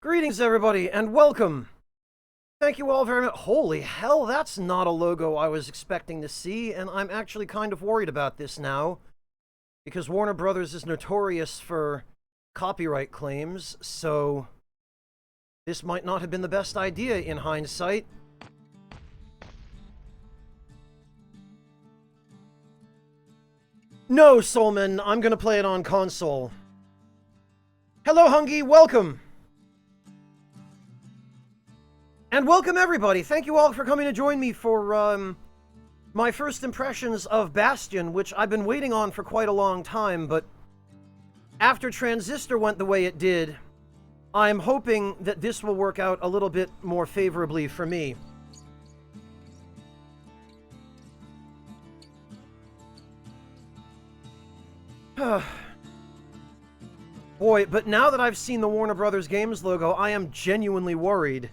Greetings, everybody, and welcome! Thank you all very much. Holy hell, that's not a logo I was expecting to see, and I'm actually kind of worried about this now, because Warner Brothers is notorious for copyright claims, so this might not have been the best idea in hindsight. No, Soulman, I'm gonna play it on console. Hello, Hungy, welcome! And welcome, everybody! Thank you all for coming to join me for, my first impressions of Bastion, which I've been waiting on for quite a long time, but after Transistor went the way it did, I'm hoping that this will work out a little bit more favorably for me. Boy, but now that I've seen the Warner Brothers Games logo, I am genuinely worried.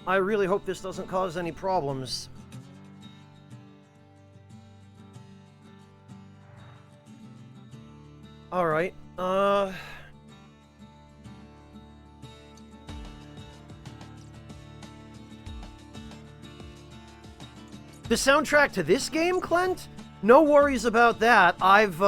I really hope this doesn't cause any problems. Alright, The soundtrack to this game, Clint? No worries about that. I've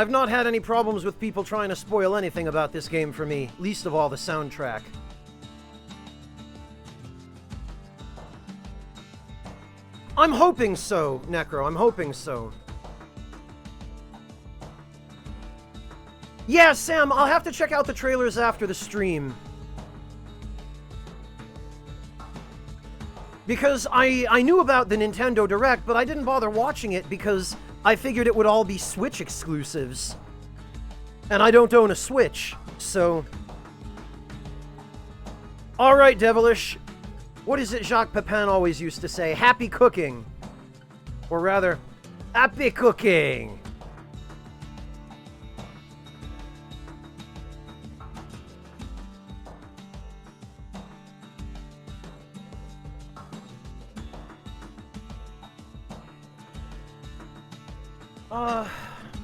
not had any problems with people trying to spoil anything about this game for me, least of all the soundtrack. I'm hoping so, Necro, I'm hoping so. Yeah, Sam, I'll have to check out the trailers after the stream. Because I knew about the Nintendo Direct, but I didn't bother watching it because I figured it would all be Switch exclusives. And I don't own a Switch, so... Alright, Devilish. What is it Jacques Pepin always used to say? Happy cooking. Or rather, happy cooking.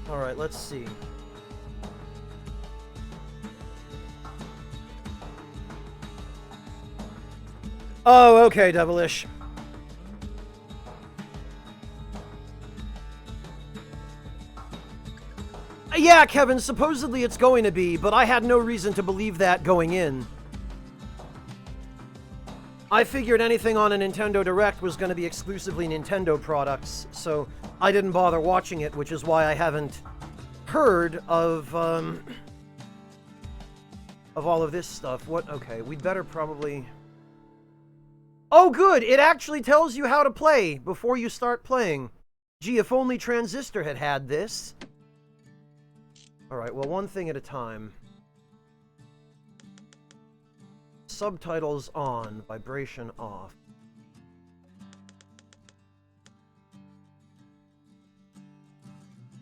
Alright, let's see. Oh, okay, Devilish. Yeah, Kevin, supposedly it's going to be, but I had no reason to believe that going in. I figured anything on a Nintendo Direct was going to be exclusively Nintendo products, so I didn't bother watching it, which is why I haven't heard of all of this stuff. What? Okay, we'd better probably... Oh, good! It actually tells you how to play before you start playing. Gee, if only Transistor had had this. Alright, well, one thing at a time. Subtitles on, vibration off.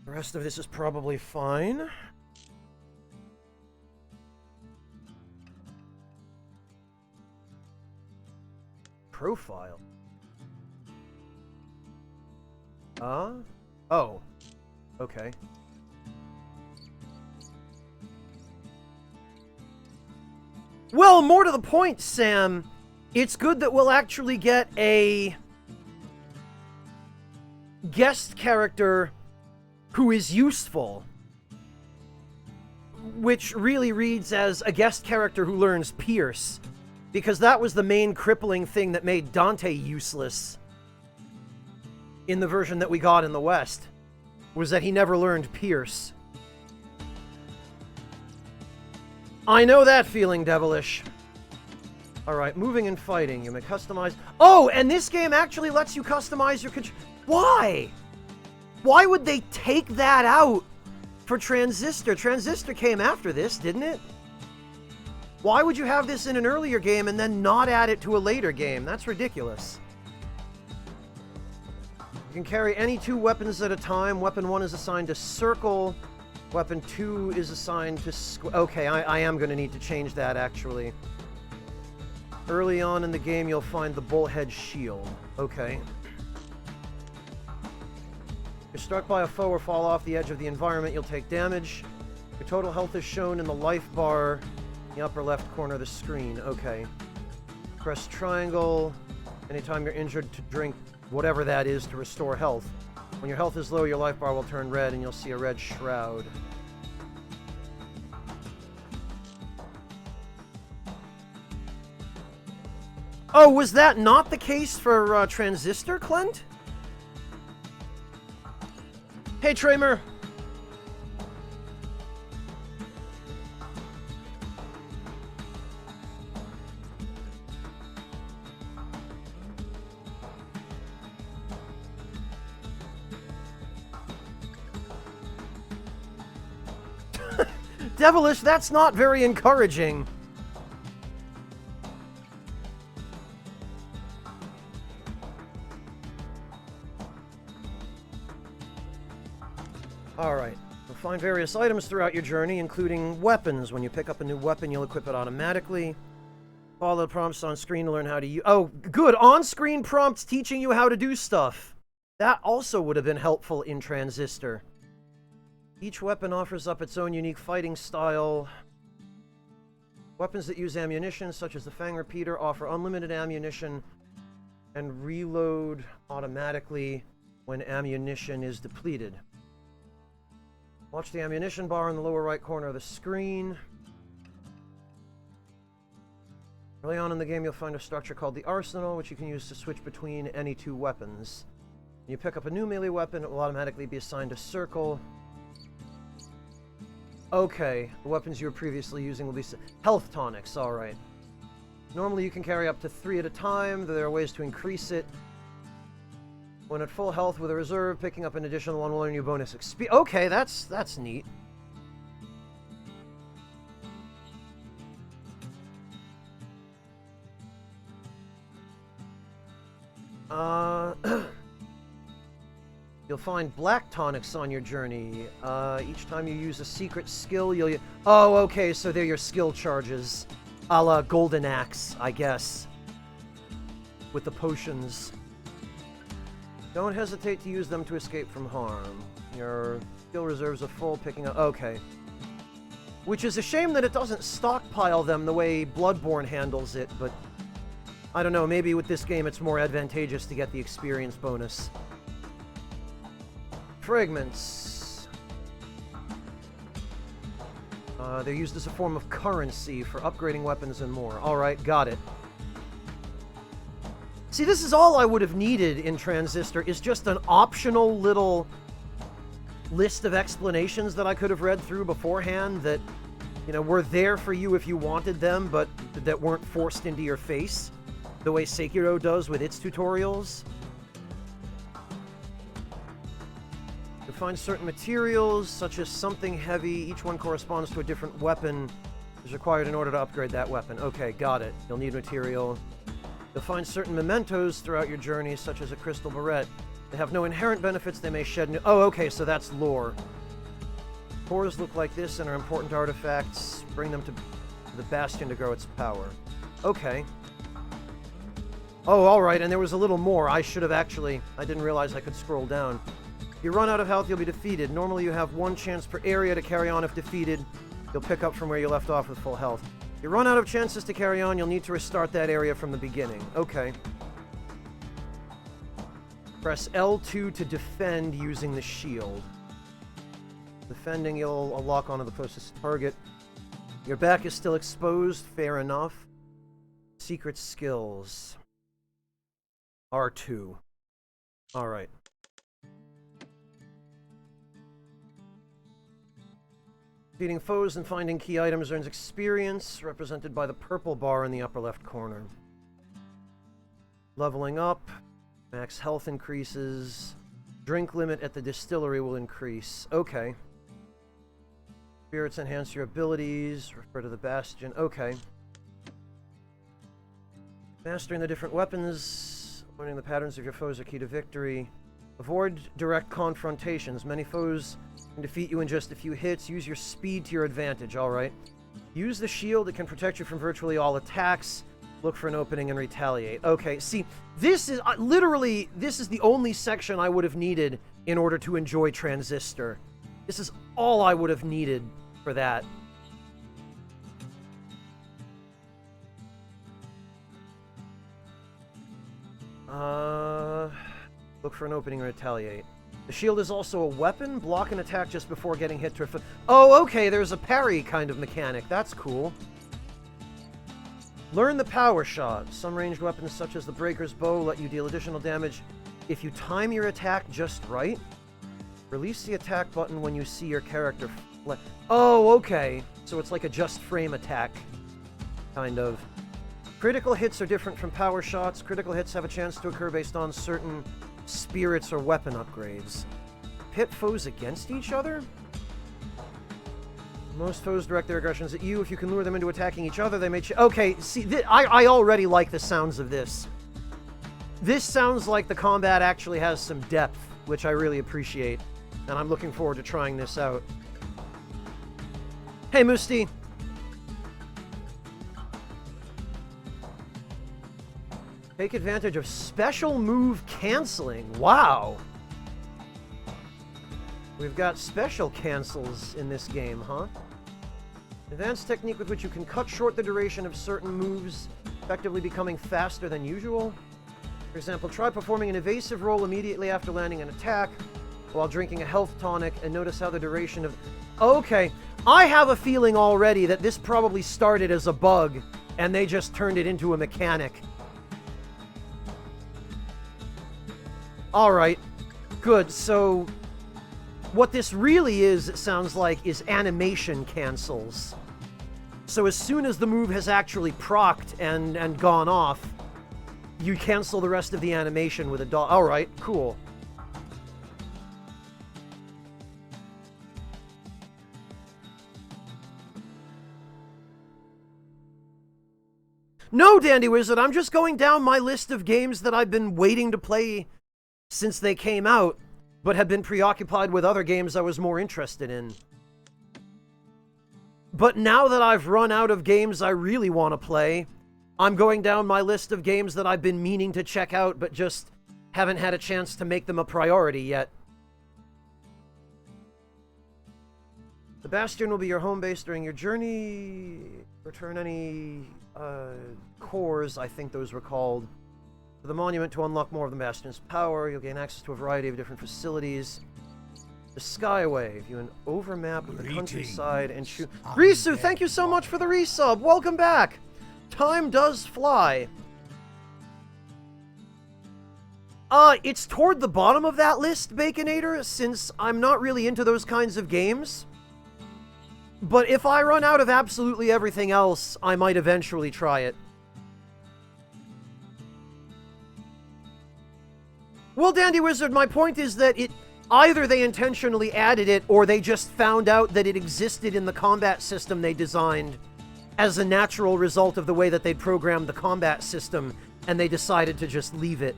The rest of this is probably fine. Profile. Oh. Okay. Well, more to the point, Sam, it's good that we'll actually get a guest character who is useful, which really reads as a guest character who learns Pierce, because that was the main crippling thing that made Dante useless in the version that we got in the West, was that he never learned Pierce. I know that feeling, Devilish. Alright, moving and fighting. You may customize... Oh, and this game actually lets you customize your control... Why? Why would they take that out for Transistor? Transistor came after this, didn't it? Why would you have this in an earlier game and then not add it to a later game? That's ridiculous. You can carry any 2 weapons at a time. Weapon 1 is assigned to circle. Weapon 2 is assigned to okay, I am going to need to change that, actually. Early on in the game, you'll find the bullhead shield. Okay. You're Struck by a foe or fall off the edge of the environment, you'll take damage. Your total health is shown in the life bar in the upper left corner of the screen. Okay. Press triangle anytime you're injured to drink whatever that is to restore health. When your health is low, your life bar will turn red and you'll see a red shroud. Oh, was that not the case for Transistor, Clint? Hey, Tramer. Devilish, that's not very encouraging. Alright, you'll find various items throughout your journey, including weapons. When you pick up a new weapon, you'll equip it automatically. Follow the prompts on screen to learn how to use... Oh, good! On-screen prompts teaching you how to do stuff. That also would have been helpful in Transistor. Each weapon offers up its own unique fighting style. Weapons that use ammunition, such as the Fang Repeater, offer unlimited ammunition and reload automatically when ammunition is depleted. Watch the ammunition bar in the lower right corner of the screen. Early on in the game, you'll find a structure called the Arsenal, which you can use to switch between any two weapons. When you pick up a new melee weapon, it will automatically be assigned a circle. Okay, the weapons you were previously using will be health tonics, alright. Normally you can carry up to 3 at a time, though there are ways to increase it. When at full health with a reserve, picking up an additional one will earn you bonus XP. Okay, that's neat. You'll find black tonics on your journey. Each time you use a secret skill, you'll... Oh, okay, so they're your skill charges. A la Golden Axe, I guess. With the potions. Don't hesitate to use them to escape from harm. Your skill reserves are full, picking up... Okay. Which is a shame that it doesn't stockpile them the way Bloodborne handles it, but... I don't know, maybe with this game it's more advantageous to get the experience bonus. Fragments. They're used as a form of currency for upgrading weapons and more. Alright, got it. See, this is all I would have needed in Transistor, is just an optional little list of explanations that I could have read through beforehand that, you know, were there for you if you wanted them, but that weren't forced into your face, the way Sekiro does with its tutorials. You'll find certain materials, such as something heavy. Each one corresponds to a different weapon is required in order to upgrade that weapon. Okay, got it. You'll need material. You'll find certain mementos throughout your journey, such as a crystal barrette. They have no inherent benefits. They may shed new... Oh, okay, so that's lore. Cores look like this and are important artifacts. Bring them to the Bastion to grow its power. Okay. Oh, alright, and there was a little more. I should have actually... I didn't realize I could scroll down. If you run out of health, you'll be defeated. Normally you have 1 chance per area to carry on if defeated. You'll pick up from where you left off with full health. If you run out of chances to carry on, you'll need to restart that area from the beginning. Okay. Press L2 to defend using the shield. Defending, you'll lock onto the closest target. Your back is still exposed. Fair enough. Secret skills. R2. Alright. Defeating foes and finding key items earns experience, represented by the purple bar in the upper left corner. Leveling up, max health increases, drink limit at the distillery will increase. Okay. Spirits enhance your abilities, refer to the Bastion. Okay. Mastering the different weapons, learning the patterns of your foes are key to victory. Avoid direct confrontations. Many foes can defeat you in just a few hits. Use your speed to your advantage, alright. Use the shield. It can protect you from virtually all attacks. Look for an opening and retaliate. Okay, see, this is literally, this is the only section I would have needed in order to enjoy Transistor. This is all I would have needed for that. Look for an opening and retaliate. The shield is also a weapon. Block an attack just before getting hit to... Oh, okay, there's a parry kind of mechanic. That's cool. Learn the power shot. Some ranged weapons, such as the Breaker's Bow, let you deal additional damage if you time your attack just right. Release the attack button when you see your character... Oh, okay. So it's like a just frame attack. Kind of. Critical hits are different from power shots. Critical hits have a chance to occur based on certain spirits or weapon upgrades. Pit foes against each other? Most foes direct their aggressions at you. If you can lure them into attacking each other, they may... Okay, see, I already like the sounds of this. This sounds like the combat actually has some depth, which I really appreciate. And I'm looking forward to trying this out. Hey, Musti. Take advantage of special move canceling. Wow. We've got special cancels in this game, huh? Advanced technique with which you can cut short the duration of certain moves, effectively becoming faster than usual. For example, try performing an evasive roll immediately after landing an attack while drinking a health tonic, and notice how the duration of... Okay, I have a feeling already that this probably started as a bug, and they just turned it into a mechanic. Alright, good. So, what this really is, it sounds like, is animation cancels. So as soon as the move has actually procced and gone off, you cancel the rest of the animation with a dot. Alright, cool. No, Dandy Wizard, I'm just going down my list of games that I've been waiting to play since they came out, but have been preoccupied with other games I was more interested in. But now that I've run out of games I really want to play, I'm going down my list of games that I've been meaning to check out, but just haven't had a chance to make them a priority yet. The Bastion will be your home base during your journey. Return any cores, I think those were called, to the monument to unlock more of the Bastion's power. You'll gain access to a variety of different facilities. The Skyway, view an overmap of the countryside and shoot... Risu, thank you so much for the resub! Welcome back! Time does fly. It's toward the bottom of that list, Baconator, since I'm not really into those kinds of games. But if I run out of absolutely everything else, I might eventually try it. Well, Dandy Wizard, my point is that either they intentionally added it, or they just found out that it existed in the combat system they designed as a natural result of the way that they'd programmed the combat system, and they decided to just leave it.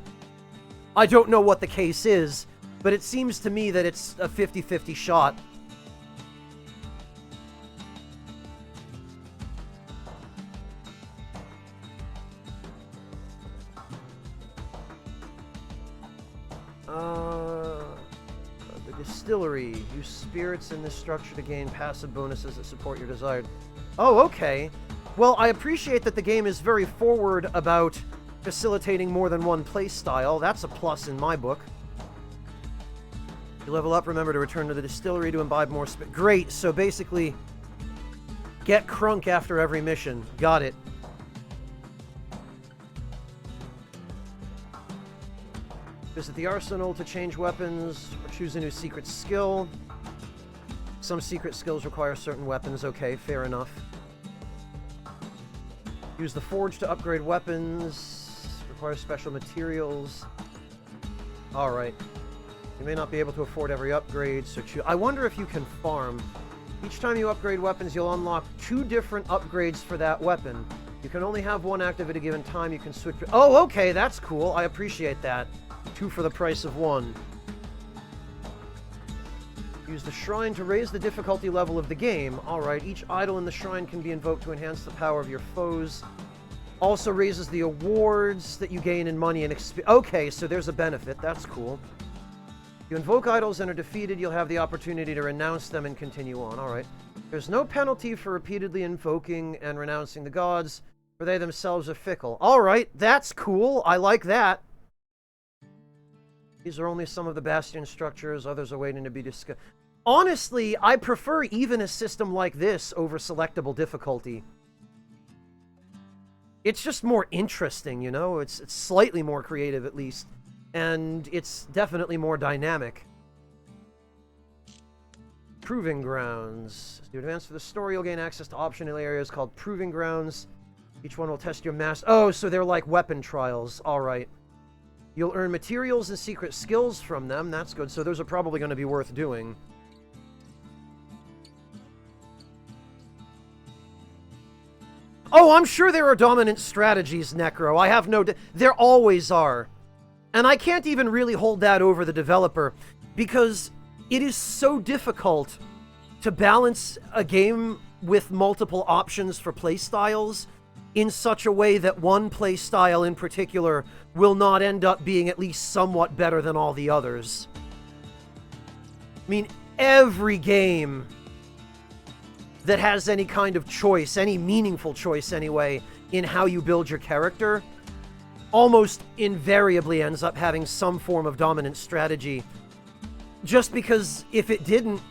I don't know what the case is, but it seems to me that it's a 50-50 shot. The distillery. Use spirits in this structure to gain passive bonuses that support your desired... Oh, okay. Well, I appreciate that the game is very forward about facilitating more than one playstyle. That's a plus in my book. You level up, remember to return to the distillery to imbibe more Great, so basically, get crunk after every mission. Got it. Visit the arsenal to change weapons, or choose a new secret skill. Some secret skills require certain weapons. Okay, fair enough. Use the forge to upgrade weapons. Requires special materials. Alright. You may not be able to afford every upgrade, so I wonder if you can farm. Each time you upgrade weapons, you'll unlock 2 different upgrades for that weapon. You can only have one active at a given time. You can switch... Oh, okay, that's cool. I appreciate that. 2 for the price of 1. Use the shrine to raise the difficulty level of the game. Alright, each idol in the shrine can be invoked to enhance the power of your foes. Also raises the awards that you gain in money and experience. Okay, so there's a benefit. That's cool. If you invoke idols and are defeated, you'll have the opportunity to renounce them and continue on. Alright. There's no penalty for repeatedly invoking and renouncing the gods, for they themselves are fickle. Alright, that's cool. I like that. These are only some of the Bastion structures. Others are waiting to be discussed. Honestly, I prefer even a system like this over selectable difficulty. It's just more interesting, you know? It's slightly more creative, at least. And it's definitely more dynamic. Proving Grounds. As you advance through the story, you'll gain access to optional areas called Proving Grounds. Each one will test your master. Oh, so they're like weapon trials. Alright. You'll earn materials and secret skills from them. That's good. So those are probably going to be worth doing. Oh, I'm sure there are dominant strategies, Necro. I have no... There always are. And I can't even really hold that over the developer, because it is so difficult to balance a game with multiple options for playstyles in such a way that one playstyle in particular will not end up being at least somewhat better than all the others. I mean, every game that has any kind of choice, any meaningful choice anyway, in how you build your character, almost invariably ends up having some form of dominant strategy. Just because if it didn't,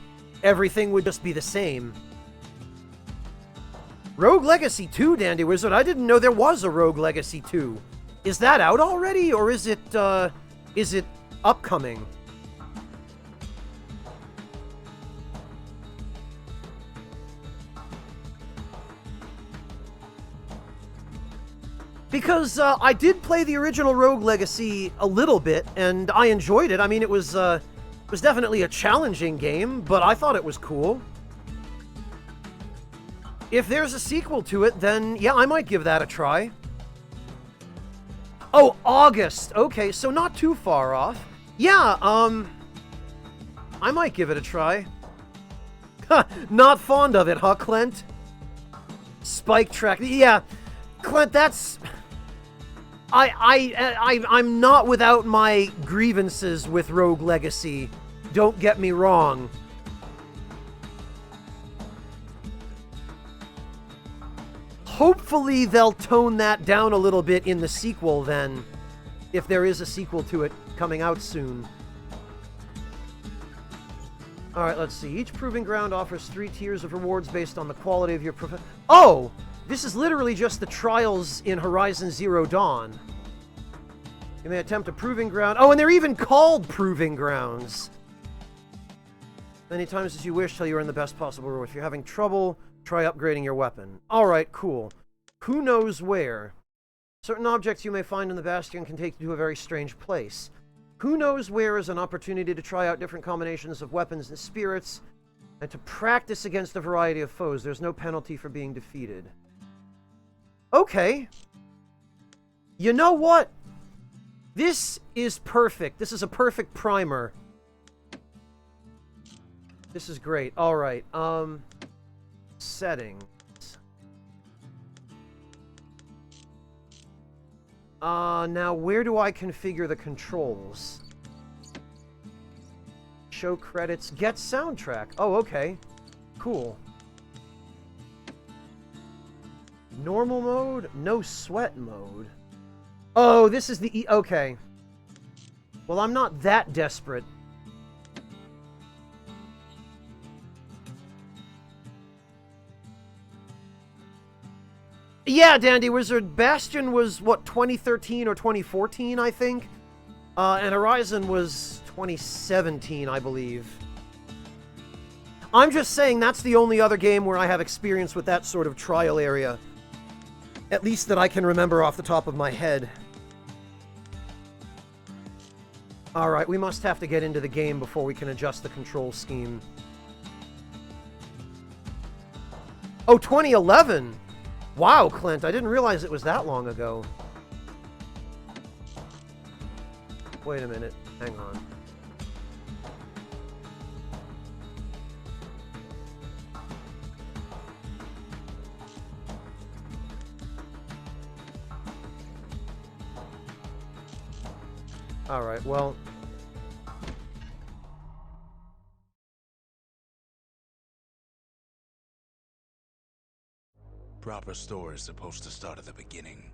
everything would just be the same. Rogue Legacy 2, Dandy Wizard. I didn't know there was a Rogue Legacy 2. Is that out already, or is it upcoming? Because I did play the original Rogue Legacy a little bit, and I enjoyed it. I mean, it was definitely a challenging game, but I thought it was cool. If there's a sequel to it, then yeah, I might give that a try. Oh, August. Okay, so not too far off. Yeah, I might give it a try. Not fond of it, huh, Clint? Spike track. Yeah, Clint, that's... I'm not without my grievances with Rogue Legacy. Don't get me wrong. Hopefully they'll tone that down a little bit in the sequel then, if there is a sequel to it coming out soon. Alright, let's see. Each Proving Ground offers 3 tiers of rewards based on the quality of your Oh! This is literally just the trials in Horizon Zero Dawn. You may attempt a Proving Ground. Oh, and they're even called Proving Grounds. Many times as you wish till you're in the best possible reward. If you're having trouble, try upgrading your weapon. Alright, cool. Who knows where? Certain objects you may find in the Bastion can take you to a very strange place. Who knows where is an opportunity to try out different combinations of weapons and spirits, and to practice against a variety of foes. There's no penalty for being defeated. Okay. You know what? This is perfect. This is a perfect primer. This is great. Alright, settings. Now where do I configure the controls? Show credits. Get soundtrack. Oh, okay. Cool. Normal mode? No sweat mode. Oh, this is the okay. Well, I'm not that desperate. Yeah, Dandy Wizard. Bastion was, what, 2013 or 2014, I think? And Horizon was 2017, I believe. I'm just saying that's the only other game where I have experience with that sort of trial area. At least that I can remember off the top of my head. Alright, we must have to get into the game before we can adjust the control scheme. Oh, 2011! Wow, Clint, I didn't realize it was that long ago. Wait a minute, hang on. Alright, well... proper story's supposed to start at the beginning.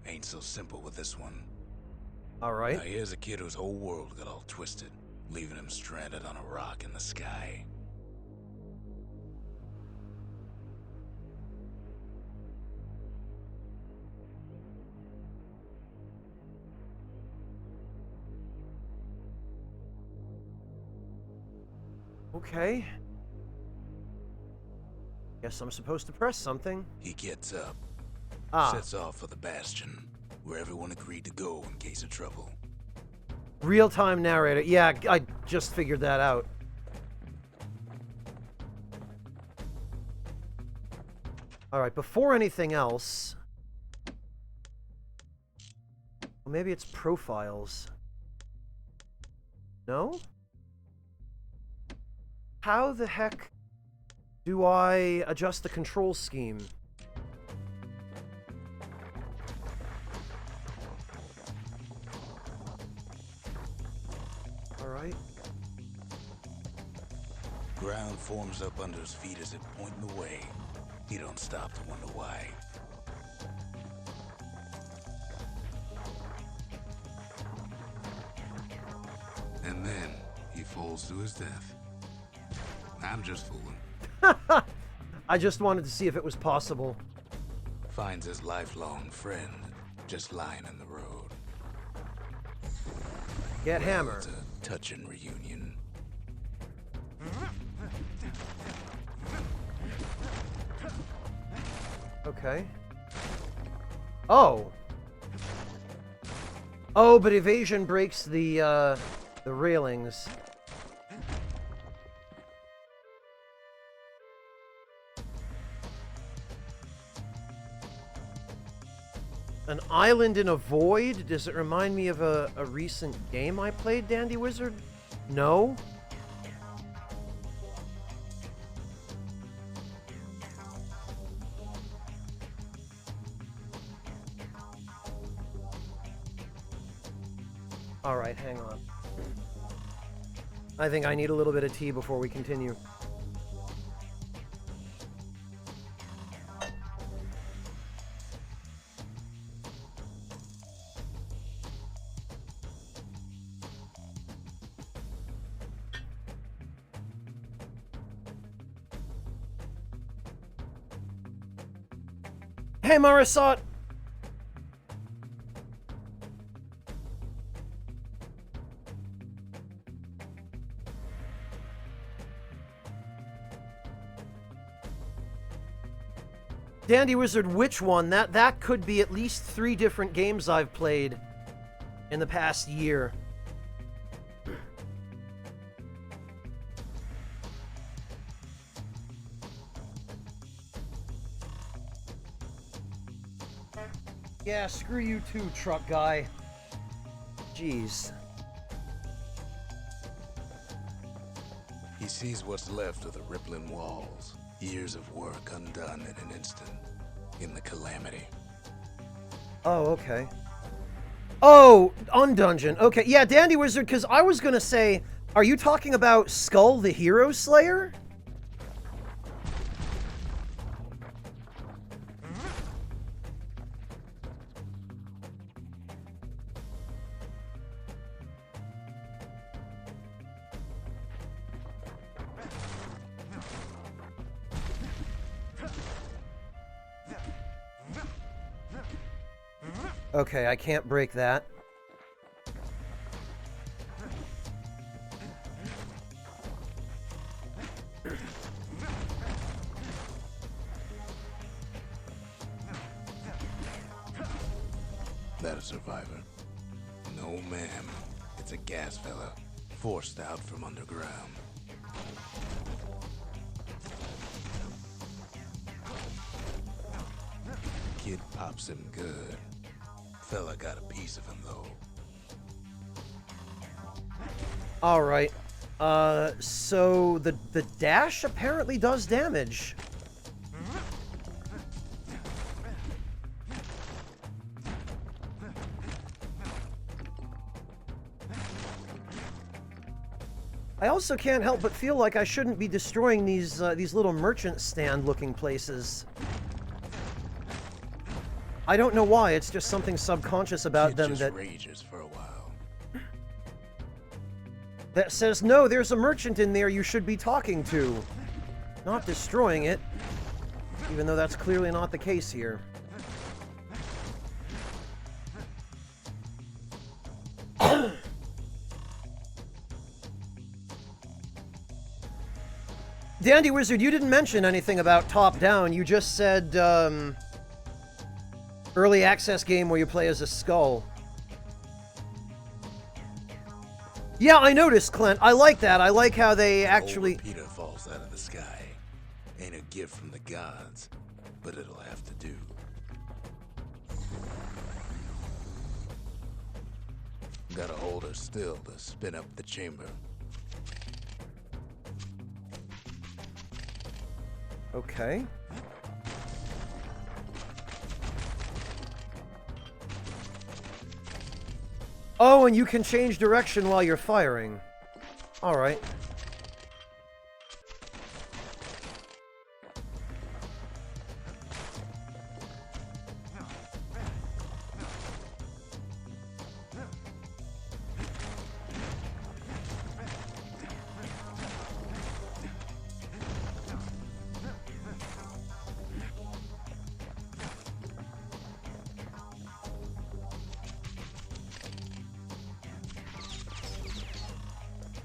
Ain't so simple with this one. Alright. Now here's a kid whose whole world got all twisted, leaving him stranded on a rock in the sky. Okay. Guess I'm supposed to press something. He gets up, Ah. sets off for the Bastion, where everyone agreed to go in case of trouble. Real-time narrator. Yeah, I just figured that out. Alright, before anything else... Well, maybe it's profiles. No? How the heck do I adjust the control scheme? Alright. Ground forms up under his feet as if pointing the way. He don't stop to wonder why. And then he falls to his death. I'm just fooling. I just wanted to see if it was possible. Finds his lifelong friend just lying in the road. Get hammer. It's a touching reunion. Okay. Oh. Oh, but evasion breaks the railings. An island in a void? Does it remind me of a recent game I played, Dandy Wizard? No? Alright, hang on. I think I need a little bit of tea before we continue. Hey, Marisot! Dandy Wizard, which one? That could be at least 3 different games I've played in the past year. Yeah, screw you too, truck guy. Jeez. He sees what's left of the rippling walls. Years of work undone in an instant. In the calamity. Oh, okay. Oh, Undungeon. Okay, yeah, Dandy Wizard, because I was gonna say, are you talking about Skull the Hero Slayer? Okay, I can't break that. That a survivor? No, ma'am. It's a gas fella, forced out from underground. Kid pops him good. Fella got a piece of him, though. Alright. So the dash apparently does damage. I also can't help but feel like I shouldn't be destroying these little merchant stand looking places. I don't know why, it's just something subconscious about It them just that... rages for a while. that says, no, there's a merchant in there you should be talking to. Not destroying it. Even though that's clearly not the case here. Dandy Wizard, you didn't mention anything about top-down. You just said, early access game where you play as a skull. Yeah, I noticed, Clint. I like that. I like how they actually... Old repeater falls out of the sky. Ain't a gift from the gods, but it'll have to do. Gotta hold her still to spin up the chamber. Okay. Oh, and you can change direction while you're firing. Alright.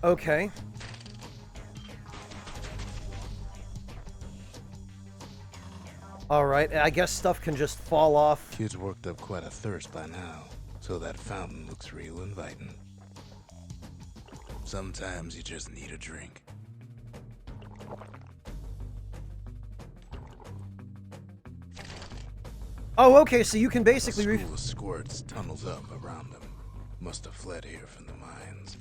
Okay. Alright, I guess stuff can just fall off. Kid's worked up quite a thirst by now, so that fountain looks real inviting. Sometimes you just need a drink. Oh, okay, so you can basically... A school of squirts tunnels up around them. Must have fled here from the mines.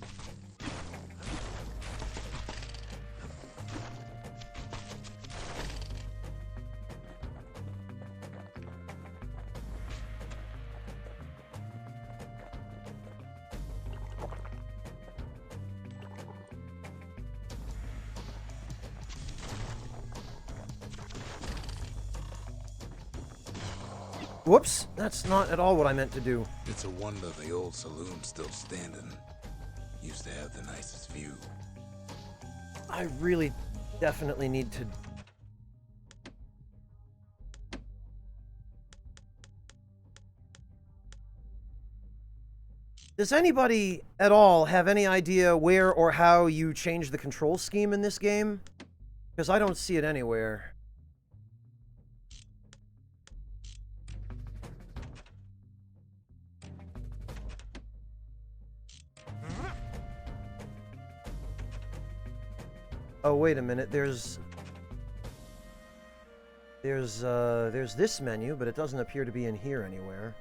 Whoops, that's not at all what I meant to do. It's a wonder the old saloon's still standing. Used to have the nicest view. I really definitely need to... Does anybody at all have any idea where or how you change the control scheme in this game? Because I don't see it anywhere. Oh, wait a minute, there's this menu, but it doesn't appear to be in here anywhere.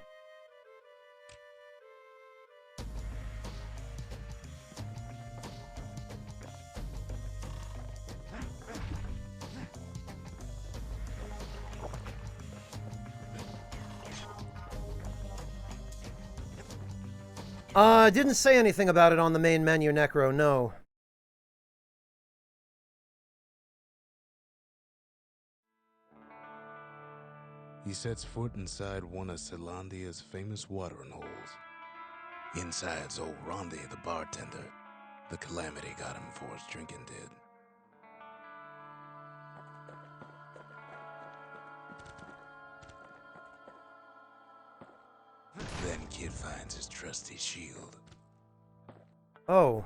Didn't say anything about it on the main menu, Necro, no. He sets foot inside one of Celandia's famous watering holes. Inside's old Rondi, the bartender. The calamity got him before his drinking did. Then Kid finds his trusty shield. Oh.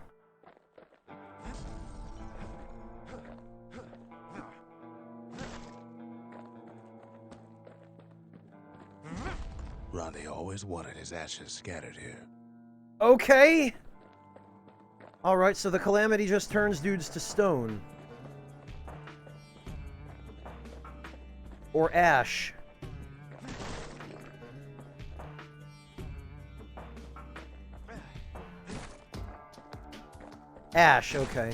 Rondi always wanted his ashes scattered here. Okay! Alright, so the calamity just turns dudes to stone. Or ash. Ash, okay.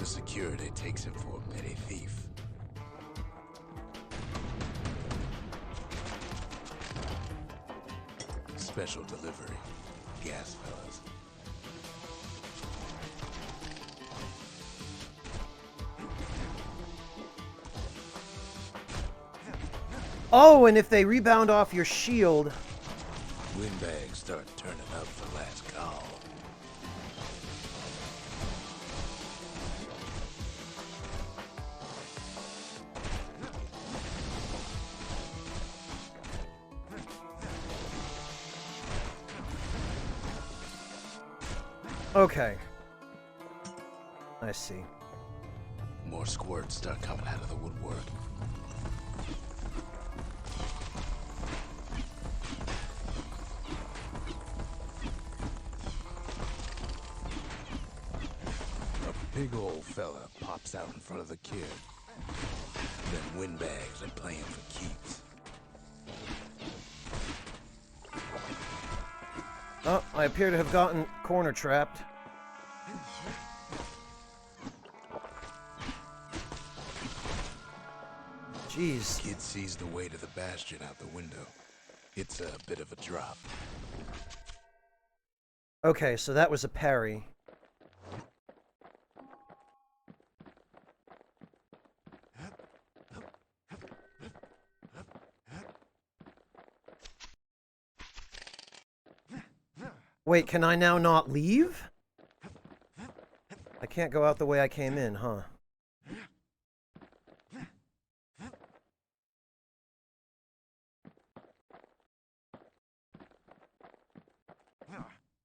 The security takes him for a petty thief. Special delivery. Gas fellas. Oh, and if they rebound off your shield... Windbags start turning up for last call. Okay. I see. More squirts start coming out of the woodwork. A big old fella pops out in front of the kid. Then windbags are playing for keeps. Oh, I appear to have gotten corner trapped. Jeez. Kid sees the way to the Bastion out the window. It's a bit of a drop. Okay, so that was a parry. Wait, can I now not leave? I can't go out the way I came in, huh?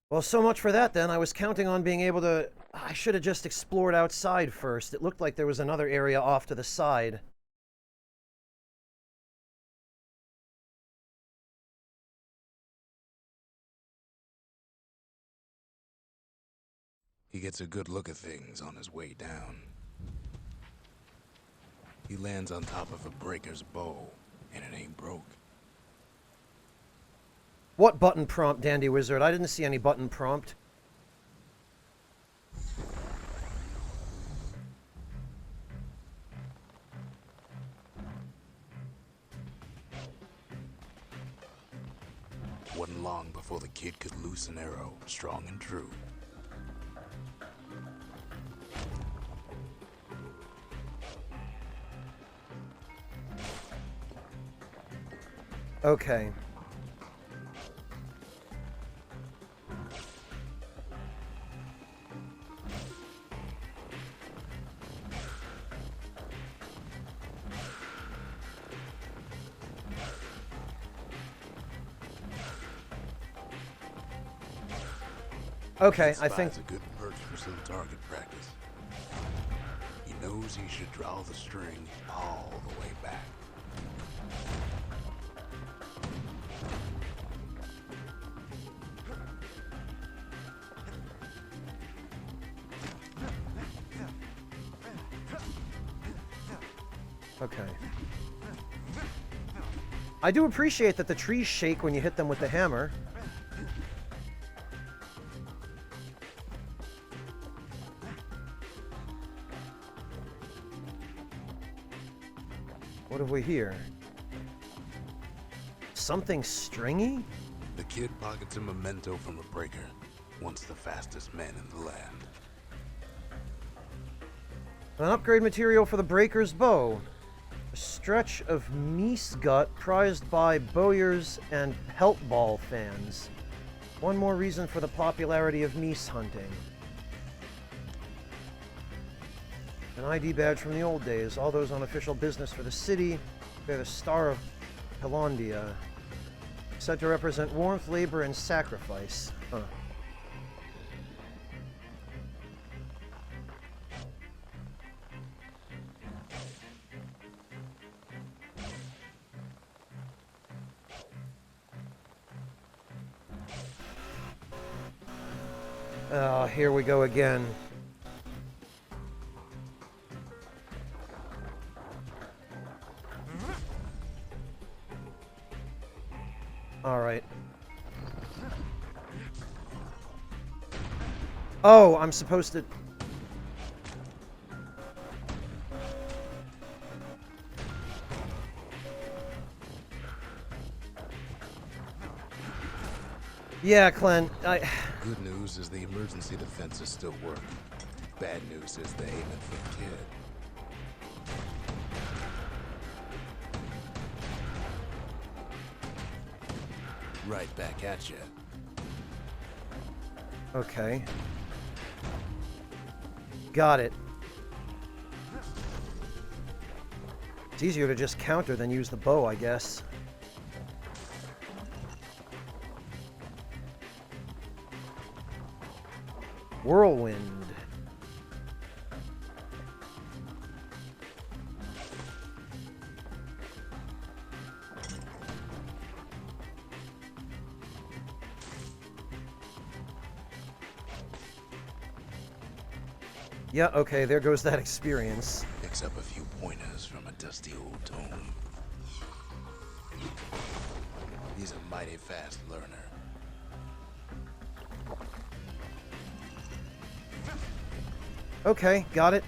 Well, so much for that then. I was counting on being able to... I should have just explored outside first. It looked like there was another area off to the side. He gets a good look at things on his way down. He lands on top of a breaker's bow, and it ain't broke. What button prompt, Dandy Wizard? I didn't see any button prompt. Wasn't long before the kid could loose an arrow, strong and true. Okay. Okay, I think... That's a good perch for some target practice. He knows he should draw the string all the way back. Okay. I do appreciate that the trees shake when you hit them with the hammer. What have we here? Something stringy? The kid pockets a memento from a breaker, once the fastest man in the land. An upgrade material for the breaker's bow. A stretch of meese gut prized by bowyers and pelt ball fans. One more reason for the popularity of meese hunting. An ID badge from the old days. All those on official business for the city bear the Star of Pelondia. Said to represent warmth, labor, and sacrifice. Huh. Oh, here we go again. All right. Oh, I'm supposed to... Yeah, Clint, Good news is the emergency defenses still work. Bad news is they're aiming for the kid. Right back at you. Okay. Got it. It's easier to just counter than use the bow, I guess. Whirlwind. Yeah, okay, there goes that experience. Picks up a few pointers from a dusty old tome. He's a mighty fast learner. Okay, got it.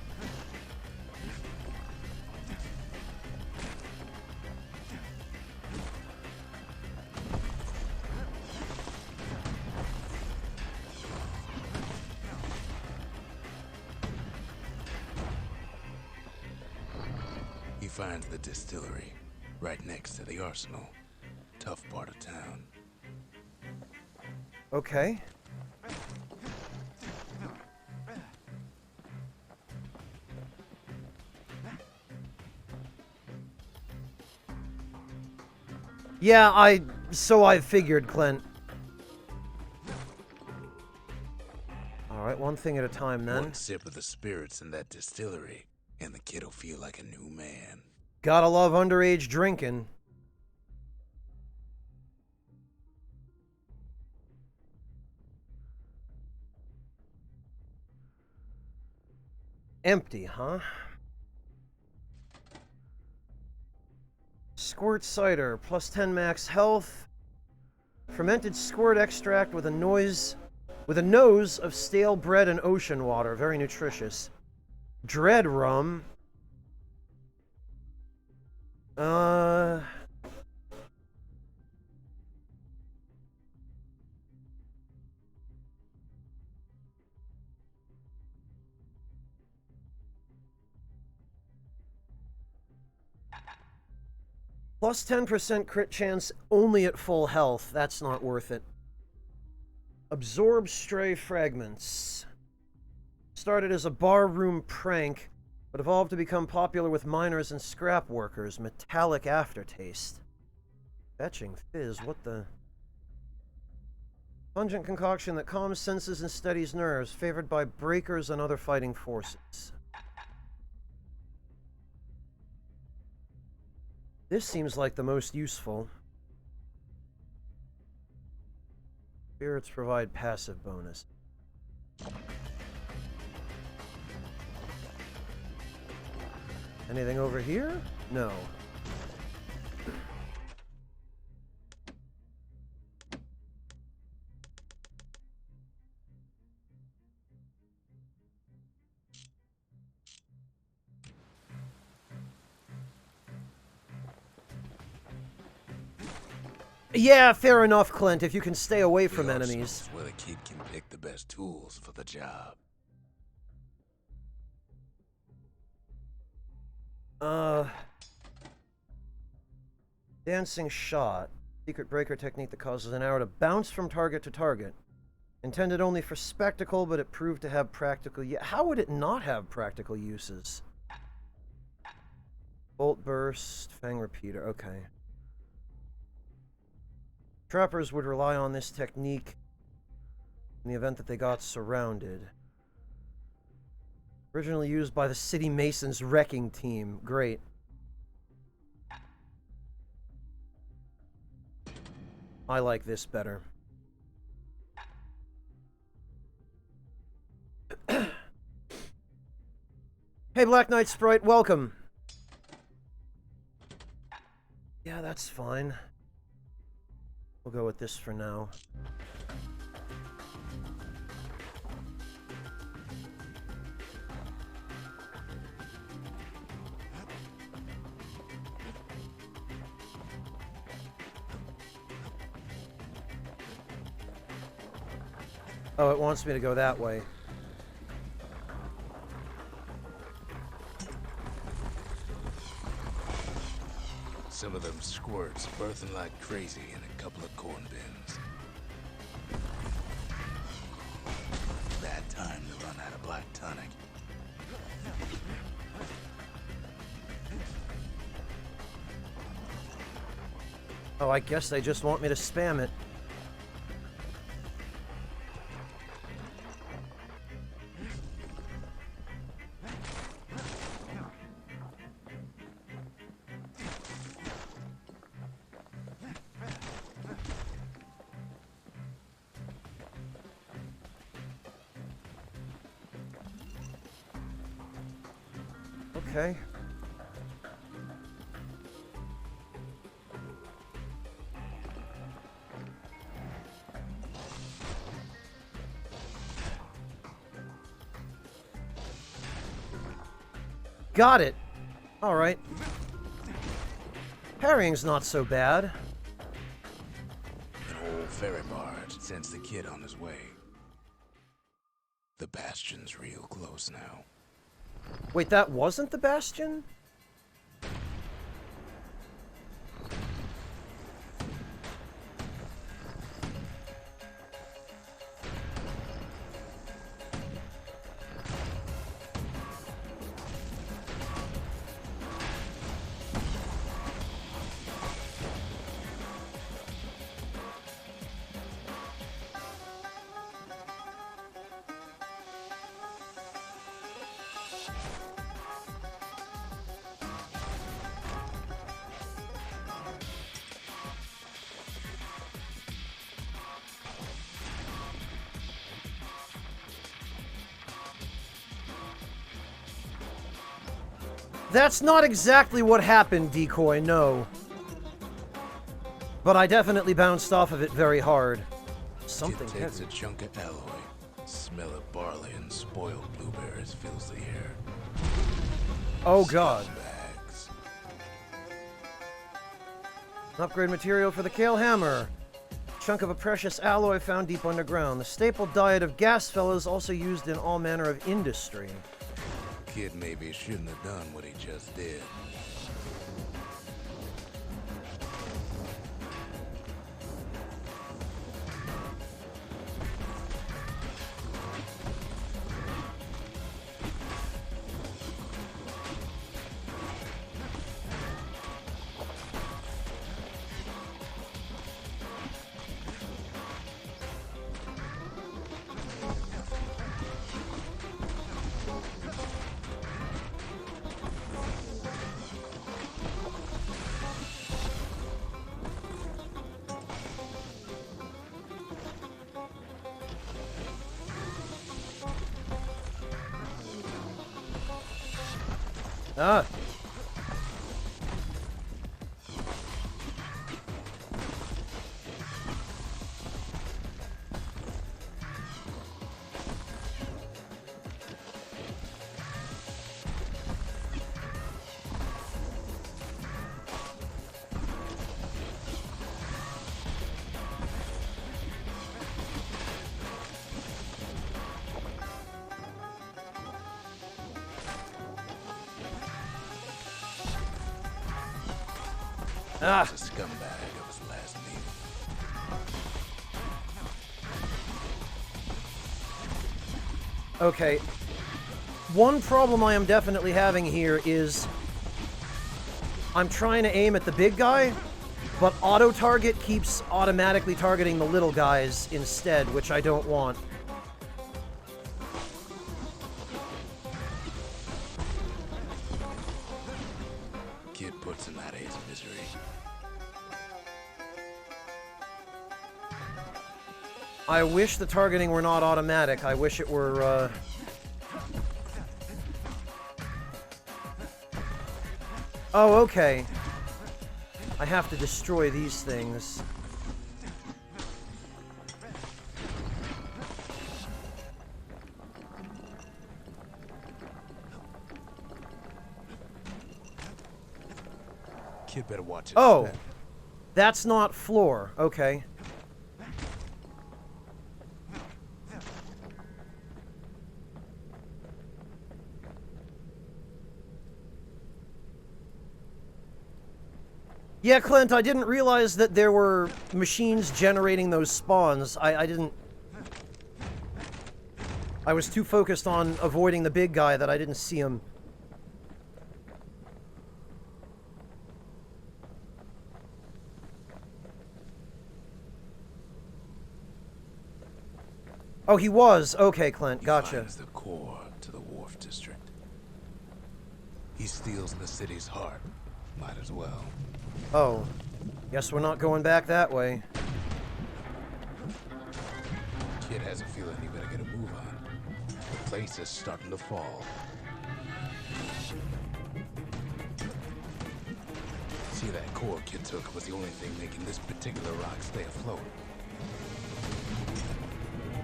He finds the distillery, right next to the arsenal. Tough part of town. Okay. Yeah, so I figured, Clint. Alright, one thing at a time then. One sip of the spirits in that distillery, and the kid'll feel like a new man. Gotta love underage drinking. Empty, huh? Squirt cider, plus 10 max health. Fermented squirt extract with a nose of stale bread and ocean water. Very nutritious. Dread rum. Plus 10% crit chance only at full health. That's not worth it. Absorb stray fragments. Started as a barroom prank, but evolved to become popular with miners and scrap workers. Metallic aftertaste. Fetching fizz, what the... Pungent concoction that calms senses and steadies nerves, favored by breakers and other fighting forces. This seems like the most useful. Spirits provide passive bonus. Anything over here? No. Yeah, fair enough, Clint, if you can stay away from enemies. Where the kid can pick the best tools for the job. Dancing shot. Secret breaker technique that causes an arrow to bounce from target to target. Intended only for spectacle, but it proved to have practical... How would it not have practical uses? Bolt burst, fang repeater, okay. Trappers would rely on this technique in the event that they got surrounded. Originally used by the City Masons wrecking team. Great. I like this better. Hey, Black Knight Sprite, welcome. Yeah, that's fine. We'll go with this for now. Oh, it wants me to go that way. Some of them squirts birthing like crazy in a couple of corn bins. Bad time to run out of black tonic. Oh, I guess they just want me to spam it. Okay. Got it. All right. Parrying's not so bad. An old ferry barge sends the kid on his way. The Bastion's real close now. Wait, that wasn't the Bastion? That's not exactly what happened, Decoy, no. But I definitely bounced off of it very hard. Something Kid takes heavy. a chunk of alloy. Smell of barley and spoiled blueberries fills the air. Oh god. Scumbags. Upgrade material for the Kale Hammer. Chunk of a precious alloy found deep underground. The staple diet of gas fellows also used in all manner of industry. Kid maybe shouldn't have done what he just did. Ah. Ah. He's a scumbag of his last name. Okay. One problem I am definitely having here is I'm trying to aim at the big guy, but auto-target keeps automatically targeting the little guys instead, which I don't want. Kid puts him out of his misery. I wish the targeting were not automatic. I wish it were, Oh, okay. I have to destroy these things. Kid better watch his Oh! step. That's not floor. Okay. Yeah, Clint, I didn't realize that there were machines generating those spawns. I didn't... I was too focused on avoiding the big guy that I didn't see him. Oh, he was. Okay, Clint, gotcha. He finds the core to the Wharf District. He steals the city's heart. Might as well. Oh. Guess we're not going back that way. Kid has a feeling he better get a move on. The place is starting to fall. See, that core Kid took was the only thing making this particular rock stay afloat.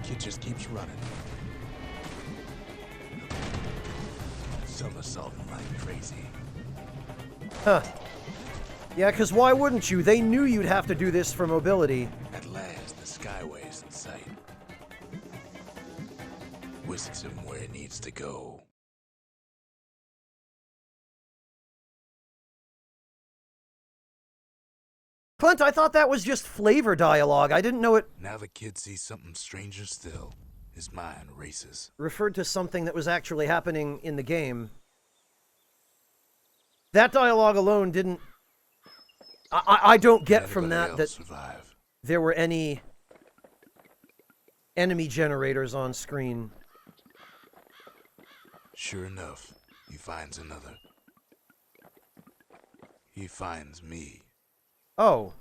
Kid just keeps running. Somersaulting like crazy. Huh. Yeah, because why wouldn't you? They knew you'd have to do this for mobility. At last, the skyway's in sight. Whisks him where it needs to go. Clint, I thought that was just flavor dialogue. I didn't know it Now the kid sees something stranger still. His mind races. referred to something that was actually happening in the game. That dialogue alone didn't... I don't get from that survive? there were any enemy generators on screen. Sure enough, he finds another. He finds me. Oh.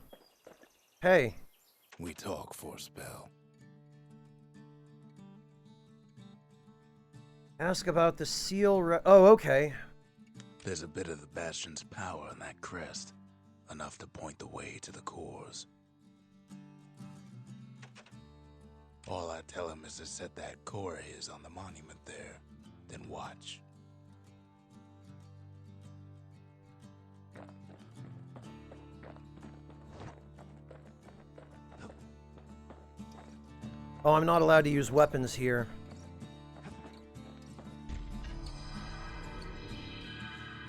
Hey. We talk for a spell. Ask about the seal oh, okay. There's a bit of the Bastion's power in that crest. Enough to point the way to the cores. All I tell him is to set that core of his on the monument there, then watch. Oh, I'm not allowed to use weapons here.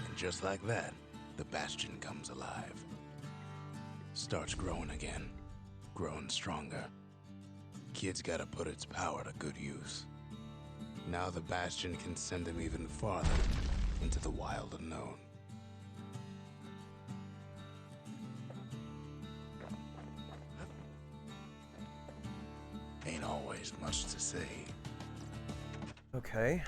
And just like that, the Bastion comes alive. Starts growing again, growing stronger. Kid's gotta put its power to good use. Now the Bastion can send him even farther into the wild unknown. Ain't always much to say. Okay.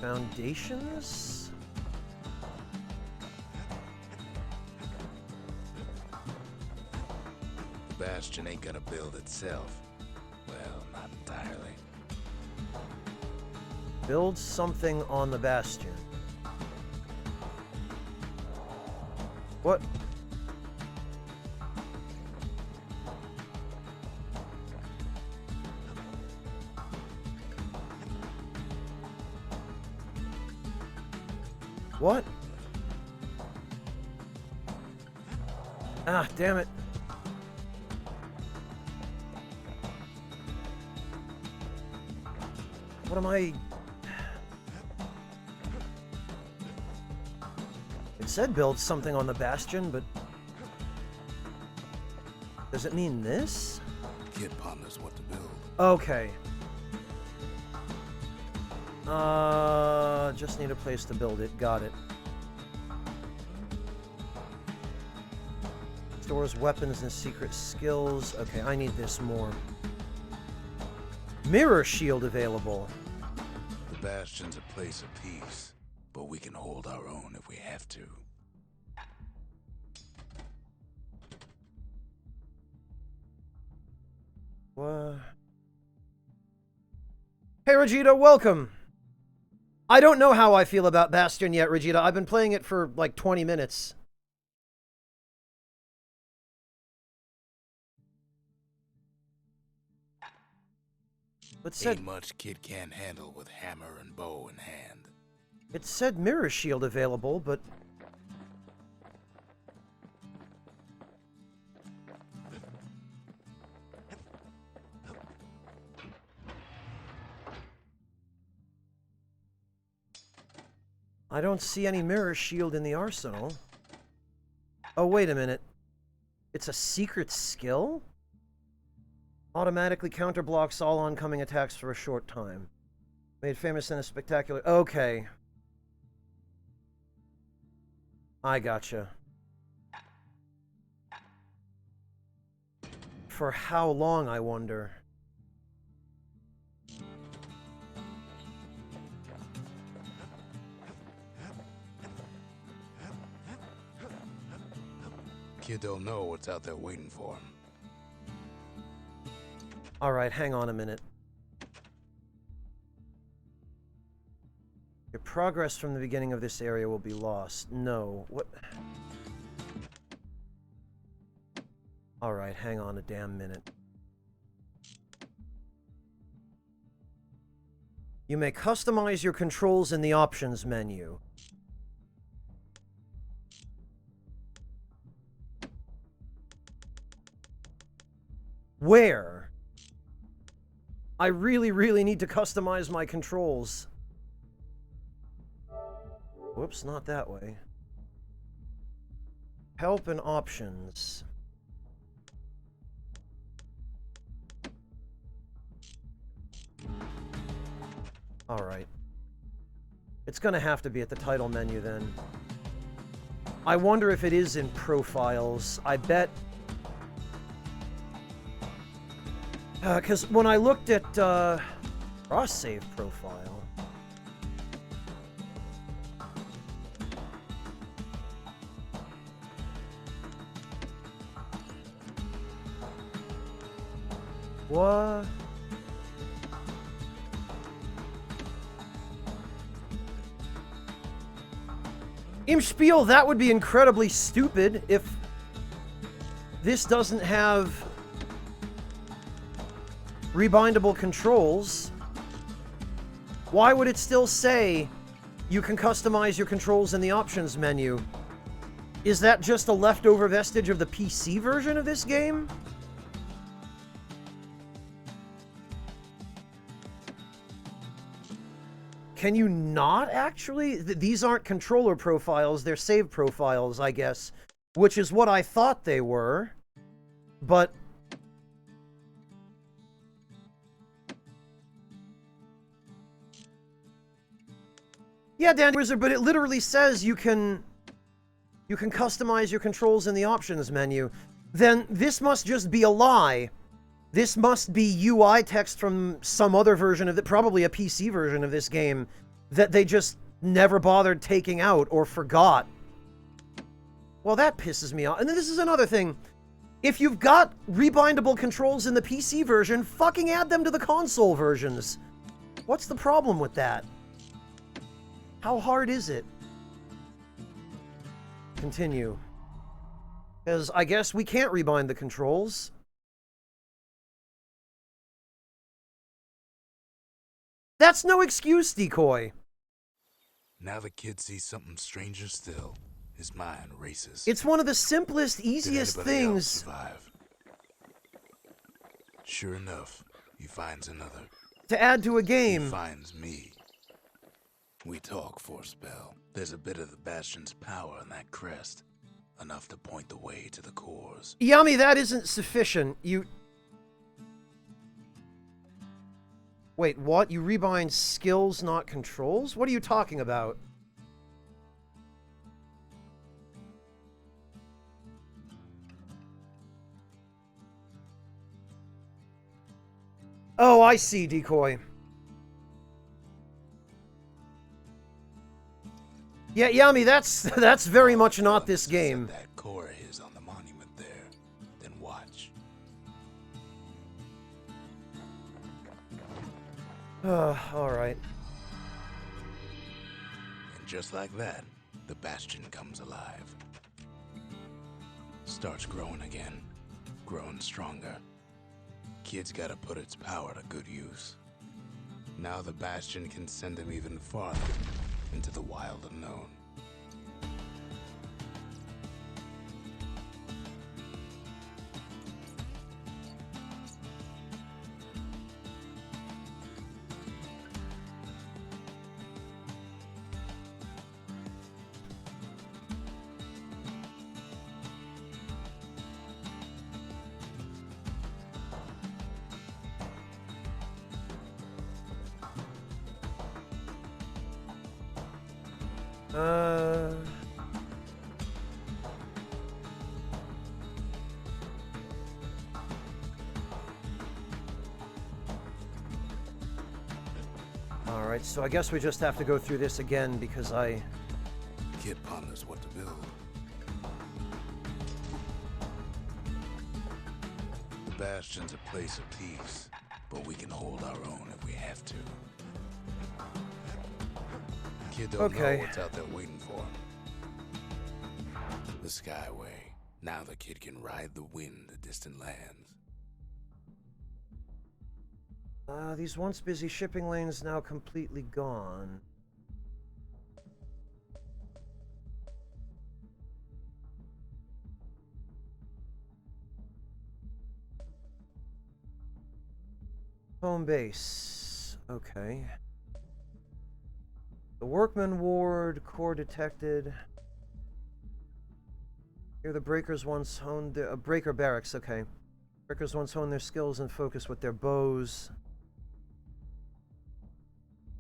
Foundations? The Bastion ain't gonna build itself. Well, not entirely. Build something on the Bastion. What? What? Ah, damn it. What am I... It said build something on the Bastion, but... Does it mean this? Kid ponders what to build. Okay. Just need a place to build it. Got it. Stores weapons and secret skills. Okay, I need this more. Mirror shield available. The Bastion's a place of peace, but we can hold our own if we have to. What? Hey, Regita, welcome! I don't know how I feel about Bastion yet, Regita. I've been playing it for like 20 minutes. It said, Ain't much kid can't handle with hammer and bow in hand. it said mirror shield available, but... I don't see any mirror shield in the arsenal. Oh, wait a minute. It's a secret skill? Automatically counterblocks all oncoming attacks for a short time. Made famous in a spectacular... Okay. I gotcha. For how long, I wonder? Kid don't know what's out there waiting for him. Alright, hang on a minute. Your progress from the beginning of this area will be lost. No. What? Alright, hang on a damn minute. You may customize your controls in the options menu. Where? I really, really need to customize my controls. Whoops, not that way. Help and options. Alright. It's gonna have to be at the title menu then. I wonder if it is in profiles. I bet... because when I looked at, cross save profile... What? Im Spiel, that would be incredibly stupid if this doesn't have rebindable controls. Why would it still say you can customize your controls in the options menu? Is that just a leftover vestige of the PC version of this game? Can you not actually? These aren't controller profiles, they're save profiles, I guess. Which is what I thought they were. But... yeah, Dan Wizard, but it literally says you can customize your controls in the options menu. Then this must just be a lie. This must be UI text from some other version of it, probably a PC version of this game, that they just never bothered taking out or forgot. Well, that pisses me off. And then this is another thing. If you've got rebindable controls in the PC version, fucking add them to the console versions. What's the problem with that? How hard is it? Continue. Because I guess we can't rebind the controls. That's no excuse, Decoy. Now the kid sees something stranger still. His mind races. It's one of the simplest, easiest Did anybody else things. survive? Sure enough, he finds another. To add to a He game. finds me. We talk for a spell. There's a bit of the Bastion's power in that crest. Enough to point the way to the cores. Yummy, that isn't sufficient. You... Wait, what? You rebind skills, not controls? What are you talking about? Oh, I see, Decoy. Yeah, Yummy, that's very much not this game. Set that core of his on the monument there. Then watch. Alright. And just like that, the Bastion comes alive. Starts growing again. Growing stronger. Kid's gotta put its power to good use. Now the Bastion can send him even farther into the wild unknown. Uh... Alright, so I guess we just have to go through this again because Kid ponders what to build. The Bastion's a place of peace, but we can hold our own if we have to. Kid don't know what's out there waiting for him. The Skyway. Now the kid can ride the wind to distant lands. These once busy shipping lanes now completely gone. Home base. Okay. The Workman Ward, core detected. Here the Breakers once honed their... Breaker Barracks, okay. Breakers once honed their skills and focus with their bows.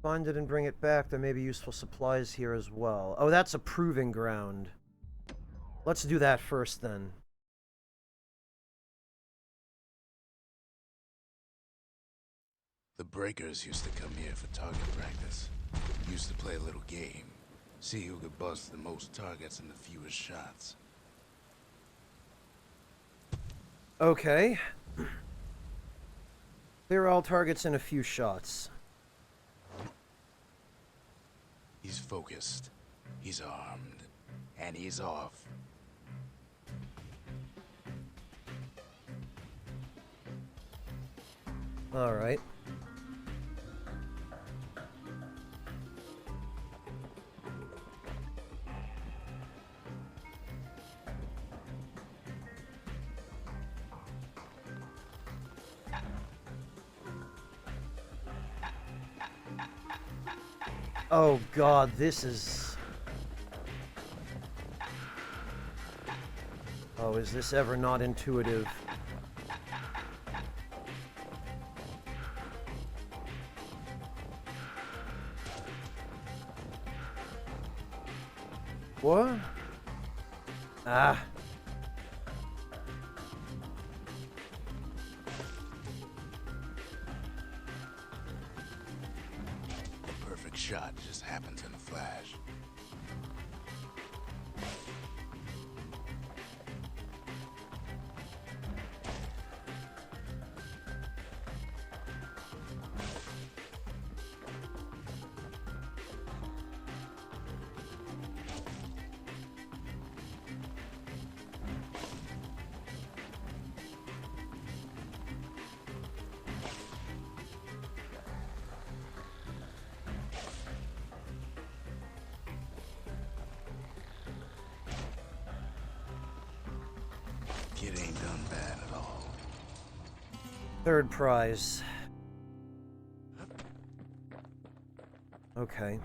Find it and bring it back. There may be useful supplies here as well. Oh, that's a proving ground. Let's do that first, then. The Breakers used to come here for target practice. Used to play a little game. See who could bust the most targets in the fewest shots. Okay. Clear all targets in a few shots. He's focused, he's armed, and he's off. All right. Oh God, this is... Oh, is this ever not intuitive? What? Ah. The perfect shot just happens in a flash. Kid ain't done bad at all. Third prize. Okay.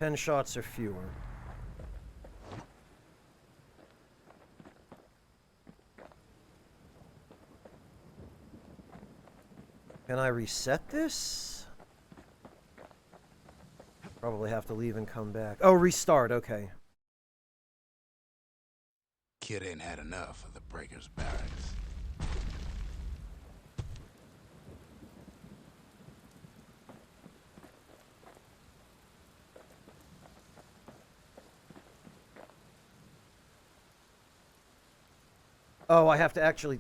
10 shots or fewer. Can I reset this? Probably have to leave and come back. Oh, restart, okay. Kid ain't had enough of the Breakers' barracks. Oh, I have to actually...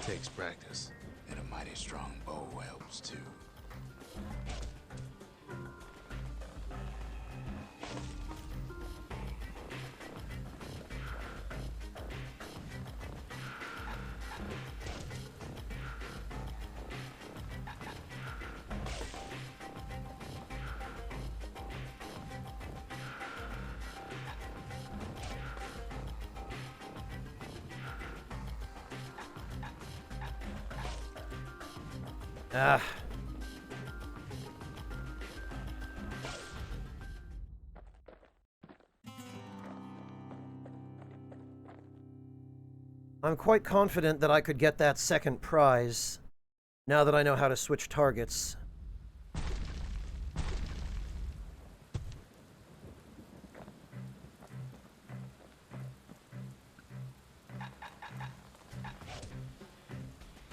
Takes practice, and a mighty strong bow helps too. Ah. I'm quite confident that I could get that second prize, now that I know how to switch targets.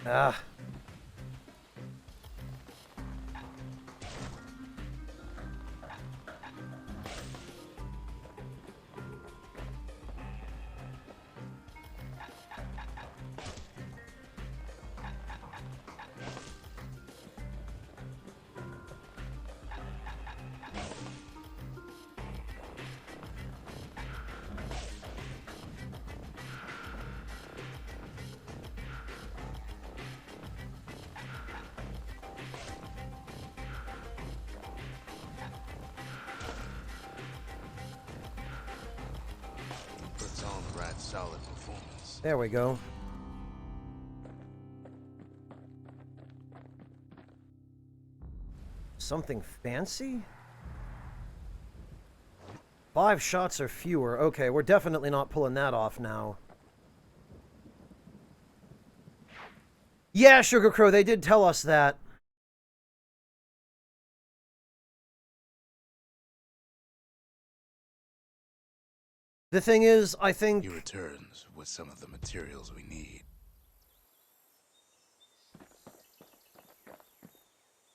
Ah. Puts on the right solid performance. There we go. Something fancy? 5 shots or fewer. Okay, we're definitely not pulling that off now. Yeah, Sugar Crow, they did tell us that. The thing is, I think... He returns with some of the materials we need.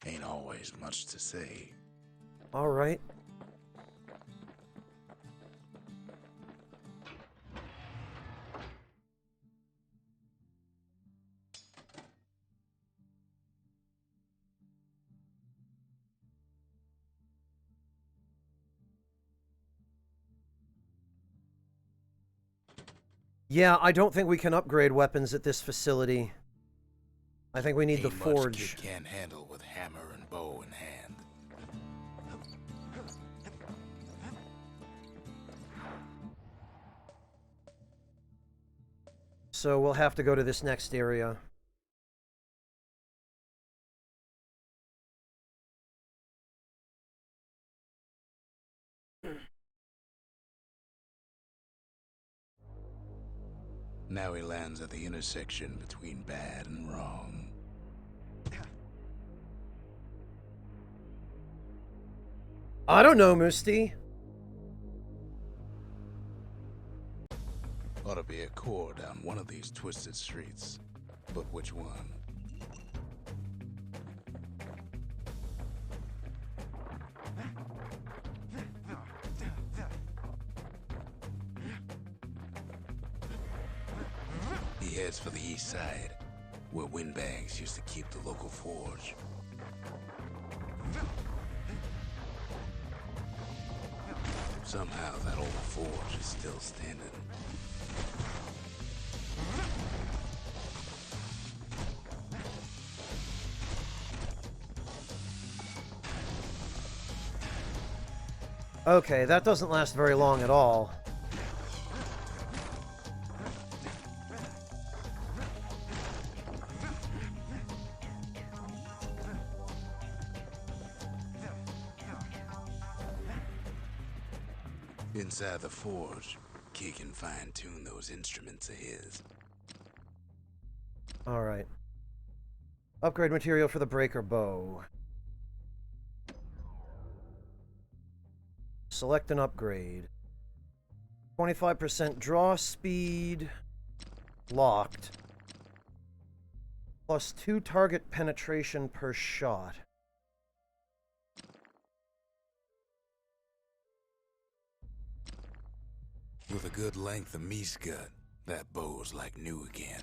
Ain't always much to say. All right. Yeah, I don't think we can upgrade weapons at this facility. I think we need the forge. Much kid can't handle with hammer and bow in hand. So we'll have to go to this next area. Now he lands at the intersection between bad and wrong. I don't know, Musti. Ought to be a core down one of these twisted streets. But which one? He heads for the east side, where windbags used to keep the local forge. Somehow that old forge is still standing. Okay, that doesn't last very long at all. Inside the forge, Key can fine-tune those instruments of his. Alright. Upgrade material for the breaker bow. Select an upgrade. 25% draw speed. Locked. Plus 2 target penetration per shot. With a good length of miscut, that bow's like new again.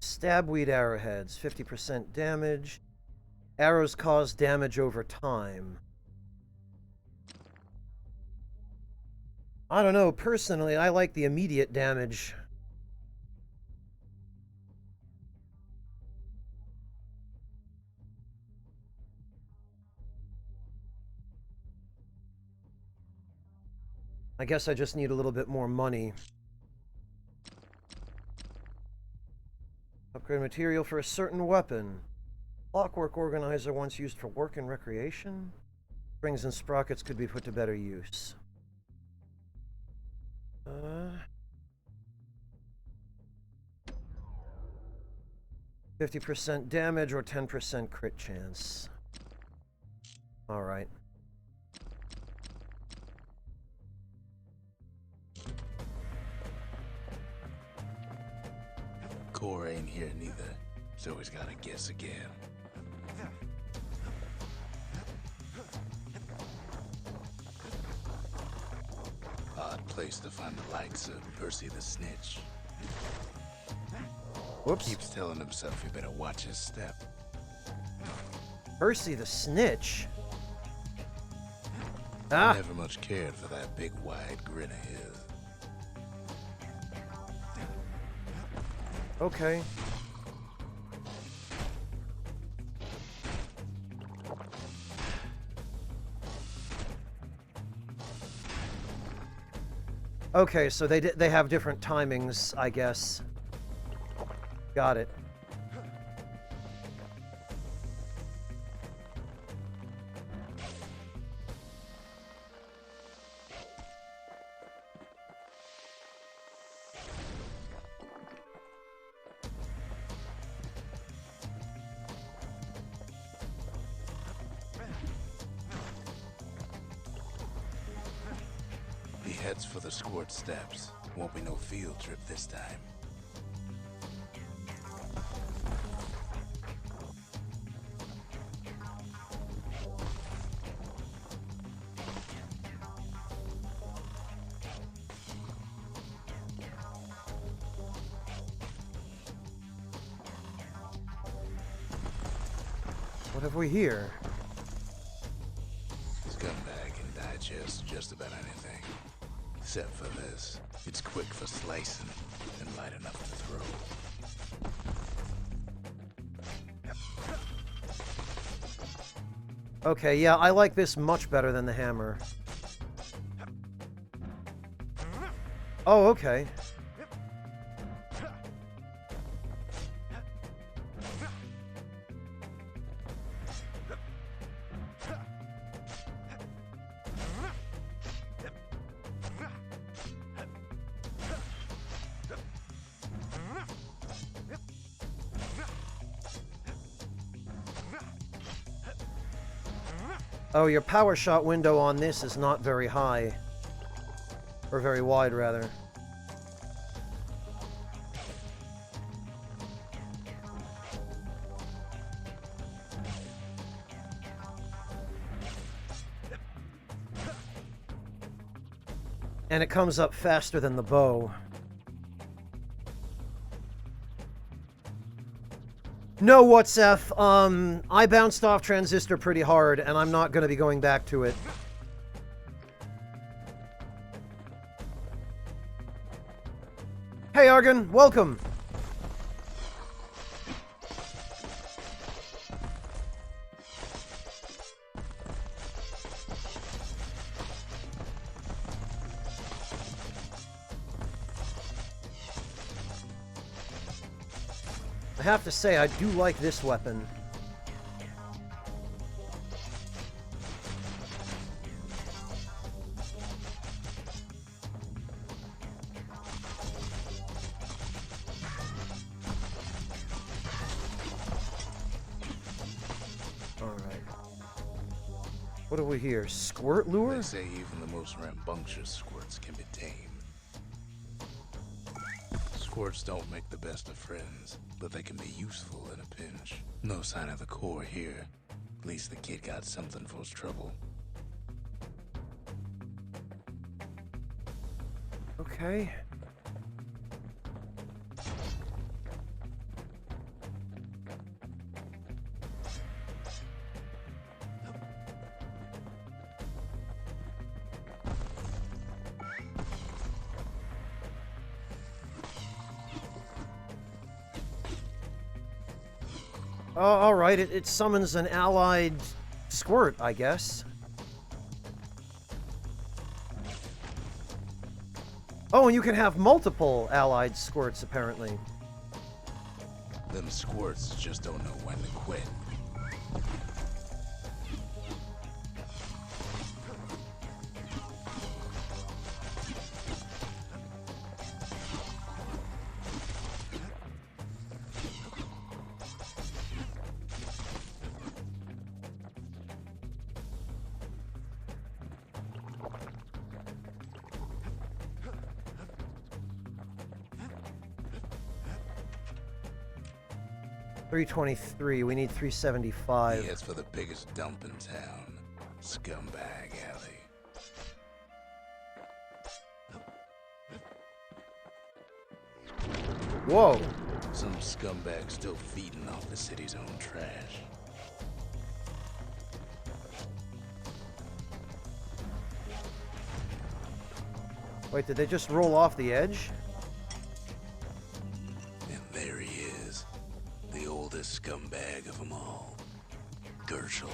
Stabweed arrowheads, 50% damage. Arrows cause damage over time. I don't know, personally, I like the immediate damage. I guess I just need a little bit more money. Upgrade material for a certain weapon. Clockwork organizer once used for work and recreation. Springs and sprockets could be put to better use. 50% damage or 10% crit chance. Alright. Core ain't here neither, so he's gotta guess again. Odd place to find the likes of Percy the Snitch. Whoops. Keeps telling himself he better watch his step. Percy the Snitch? Ah! Never much cared for that big wide grin of his. Okay. Okay, so they have different timings, I guess. Got it. He heads for the squirt steps. Won't be no field trip this time. What have we here? Scumbag can digest just about anything. Except for this. It's quick for slicing and light enough to throw. Okay, yeah, I like this much better than the hammer. Oh, okay. Oh, your power shot window on this is not very high. Or very wide, rather. And it comes up faster than the bow. No, what's F? I bounced off Transistor pretty hard, and I'm not going to be going back to it. Hey, Argon, welcome! I have to say, I do like this weapon. Alright. What do we hear? Squirt lure? They say even the most rambunctious squirts can be tamed. Squirts don't make the best of friends, but they can be useful in a pinch. No sign of the core here. At least the kid got something for his trouble. Okay. Oh, alright, it summons an allied squirt, I guess. Oh, and you can have multiple allied squirts, apparently. Them squirts just don't know when to quit. 323. We need 375. He heads for the biggest dump in town. Scumbag Alley. Whoa. Some scumbag still feeding off the city's own trash. Wait, did they just roll off the edge? And there he is. The oldest scumbag of them all. Gershel.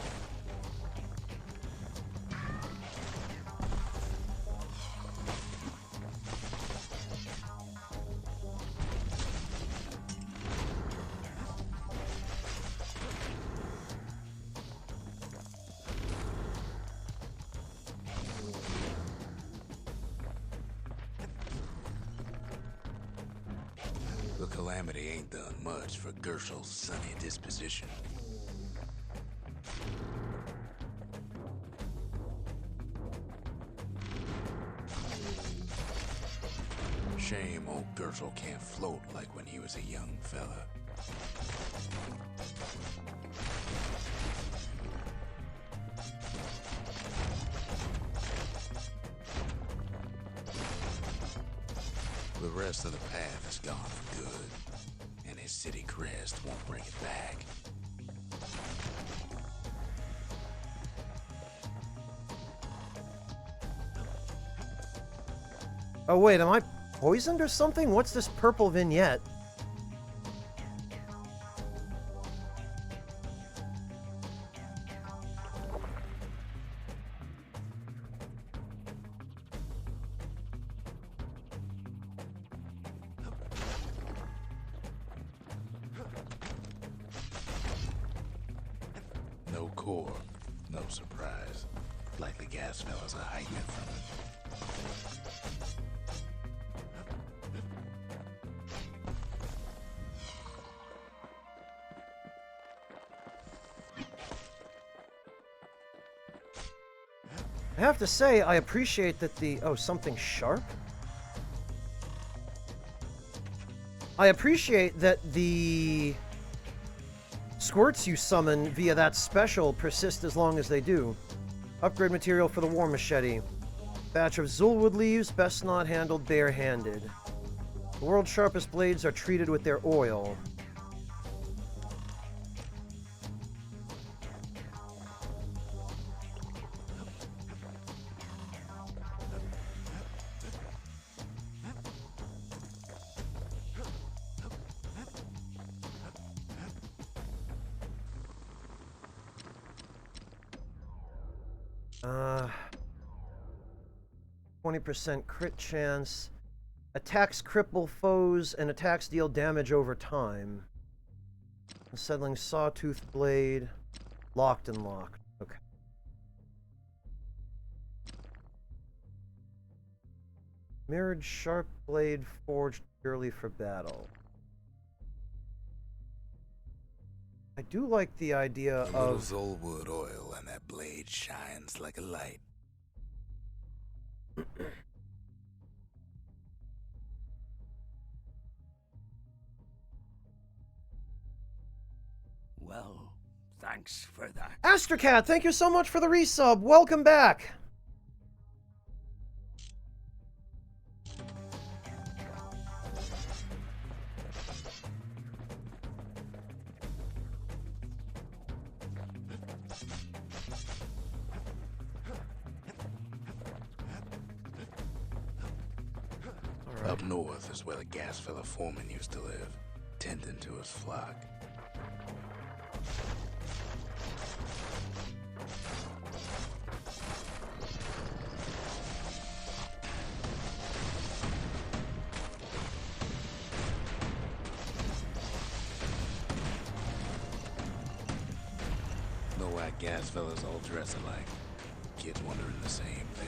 The Calamity ain't done much for Gershel's sunny disposition. Shame old Gershel can't float like when he was a young fella. The rest of the path is gone for good, and his city crest won't bring it back. Oh wait, am I poisoned or something? What's this purple vignette? No core, no surprise. Likely gas fellas are hiding it from him. I have to say, I appreciate that the... Oh, something sharp? I appreciate that the squirts you summon via that special persist as long as they do. Upgrade material for the war machete. Batch of Zulwood leaves, best not handled bare-handed. The world's sharpest blades are treated with their oil. Uh, 20% crit chance. Attacks cripple foes and attacks deal damage over time. Unsettling sawtooth blade. Locked and locked. Okay. Mirrored sharp blade forged purely for battle. I do like the idea of Zulwood oil, and that blade shines like a light. Well, thanks for that. Astracat, thank you so much for the resub. Welcome back. Up north is where the gas fella foreman used to live, tending to his flock. Know why gas fellas all dress alike? Kids wondering the same thing.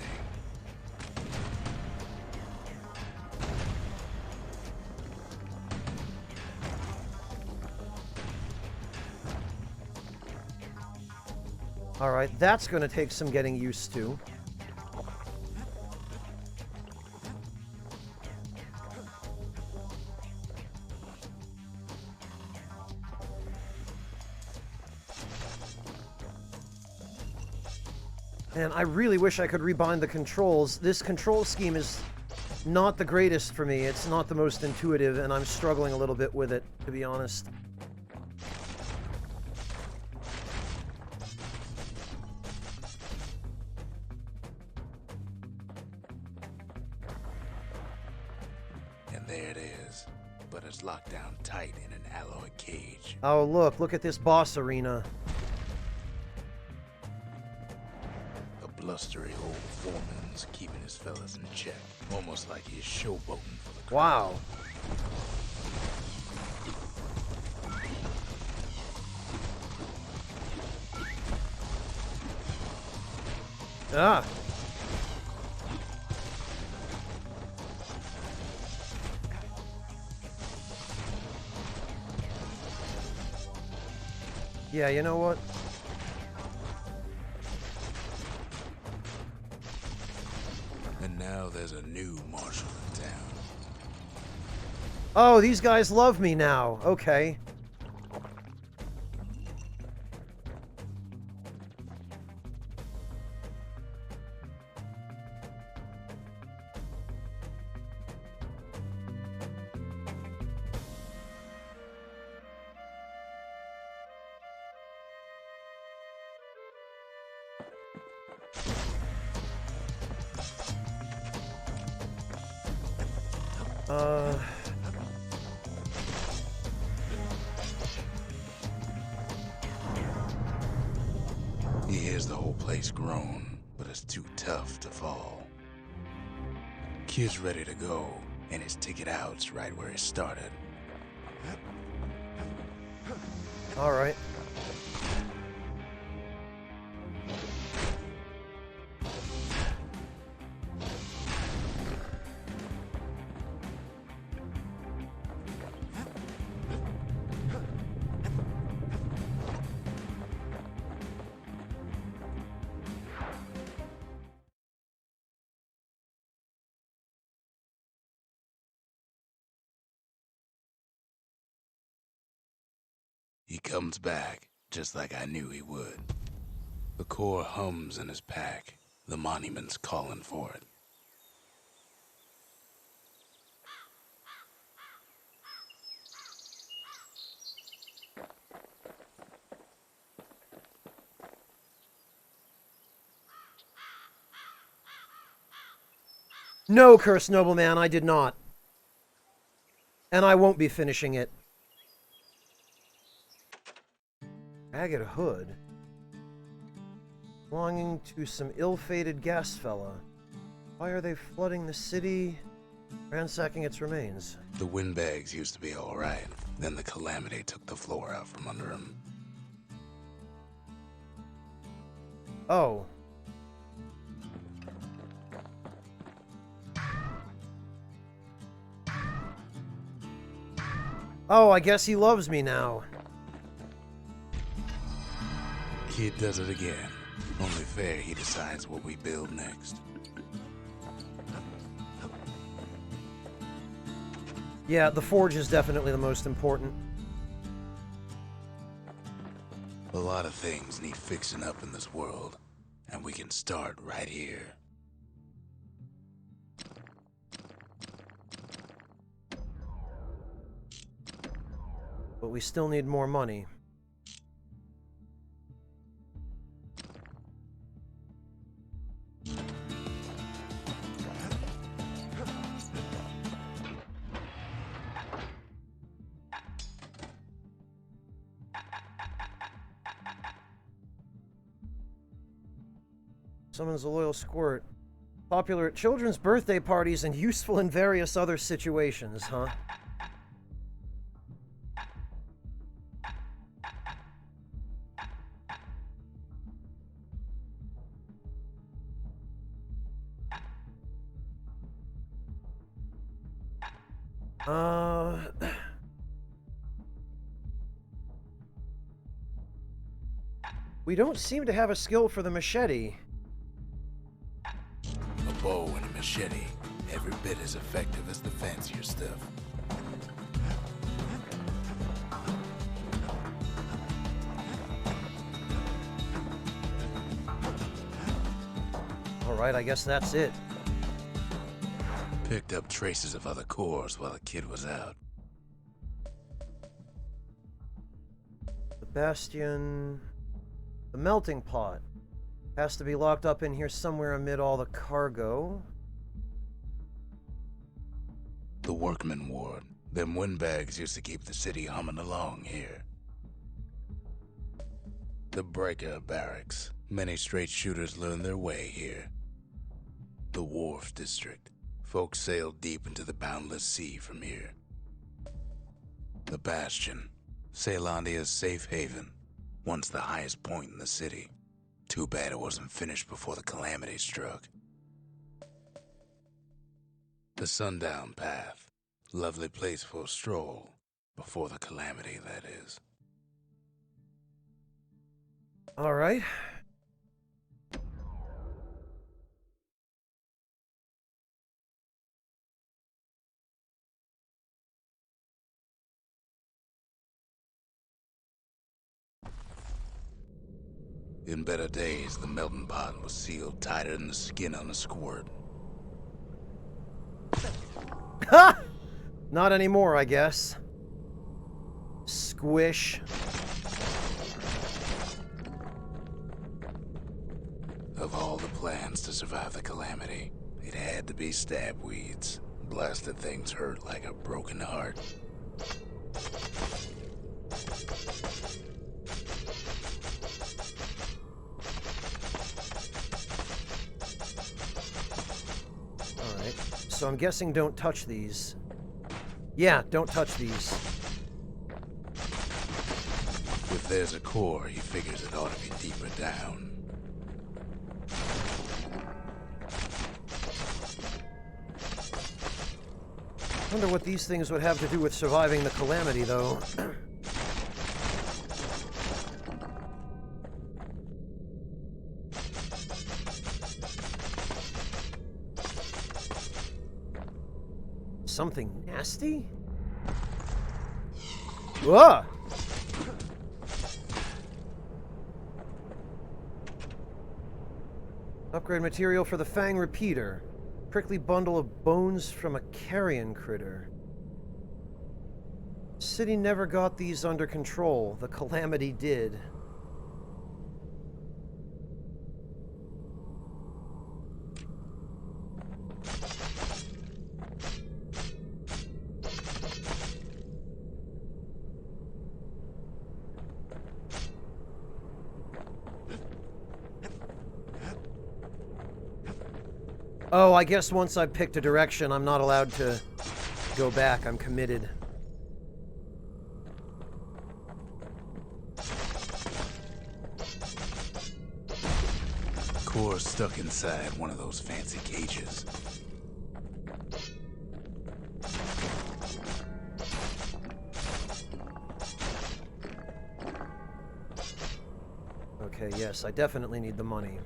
Alright, that's going to take some getting used to. And I really wish I could rebind the controls. This control scheme is not the greatest for me. It's not the most intuitive, and I'm struggling a little bit with it, to be honest. And there it is, but it's locked down tight in an alloy cage. Oh, look at this boss arena. Blustery old foreman's keeping his fellas in check, almost like he's showboating for the crowd. Wow. Ah. Yeah, you know what? And now there's a new marshal in town. Oh, these guys love me now. Okay. He hears the whole place groan, but it's too tough to fall. Kid's ready to go, and his ticket out's right where it started. All right. He comes back, just like I knew he would. The core hums in his pack. The monument's calling for it. No, cursed nobleman, I did not. And I won't be finishing it. Agate hood. Belonging to some ill-fated gas fella. Why are they flooding the city, ransacking its remains? The windbags used to be all right. Then the calamity took the floor out from under him. Oh. Oh, I guess he loves me now. Kid does it again. Only fair he decides what we build next. Yeah, the forge is definitely the most important. A lot of things need fixing up in this world, and we can start right here. But we still need more money. Summons a loyal squirt. Popular at children's birthday parties and useful in various other situations, huh? We don't seem to have a skill for the machete. A bow and a machete, every bit as effective as the fancier stuff. Alright, I guess that's it. Picked up traces of other cores while the kid was out. The Bastion... The melting pot. Has to be locked up in here somewhere amid all the cargo. The workman ward. Them windbags used to keep the city humming along here. The breaker barracks. Many straight shooters learned their way here. The wharf district. Folks sailed deep into the boundless sea from here. The Bastion. Caelandia's safe haven. Once the highest point in the city. Too bad it wasn't finished before the calamity struck. The Sundown Path. Lovely place for a stroll. Before the calamity, that is. Alright. In better days, the melting pot was sealed tighter than the skin on a squirt. Ha! Not anymore, I guess. Squish. Of all the plans to survive the calamity, it had to be stab weeds. Blasted things hurt like a broken heart. Alright, so I'm guessing don't touch these. Yeah, don't touch these. If there's a core, he figures it ought to be deeper down. Wonder what these things would have to do with surviving the calamity, though. Something nasty? Whoa! Upgrade material for the Fang Repeater. Prickly bundle of bones from a carrion critter. City never got these under control. The calamity did. Oh, I guess once I've picked a direction, I'm not allowed to go back. I'm committed. Core stuck inside one of those fancy cages. Okay, yes, I definitely need the money.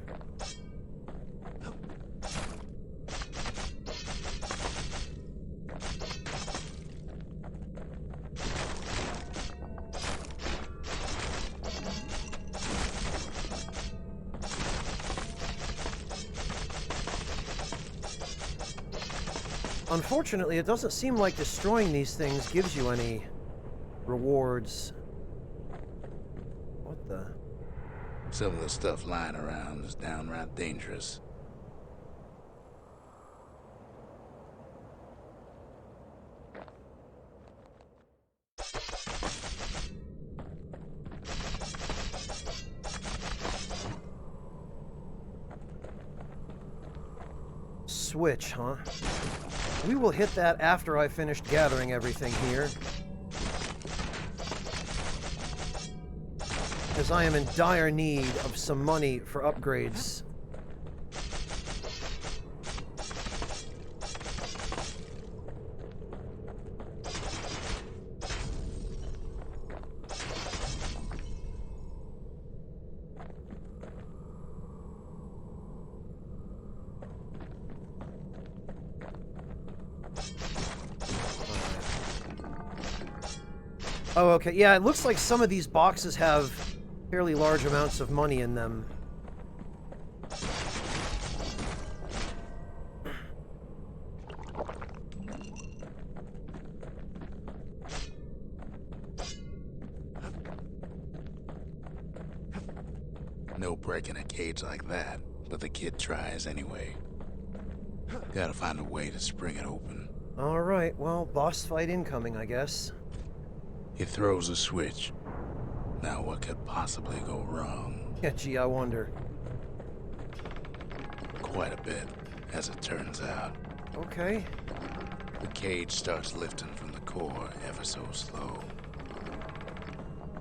Unfortunately, it doesn't seem like destroying these things gives you any rewards. What the? Some of the stuff lying around is downright dangerous. Switch, huh? We will hit that after I finished gathering everything here. Because I am in dire need of some money for upgrades. Oh, okay. Yeah, it looks like some of these boxes have fairly large amounts of money in them. No breaking a cage like that, but the kid tries anyway. Gotta find a way to spring it open. Alright, well, boss fight incoming, I guess. He throws a switch. Now what could possibly go wrong? Yeah, gee, I wonder. Quite a bit, as it turns out. Okay. The cage starts lifting from the core ever so slow.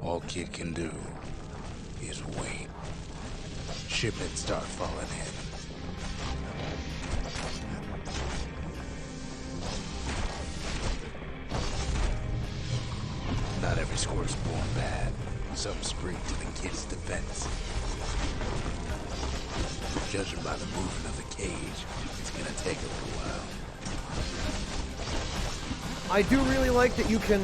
All Kid can do is wait. Shipments start falling in. Not every squirt's born bad. Some spring to the kid's defense. Judging by the movement of the cage, it's gonna take a little while. I do really like that you can...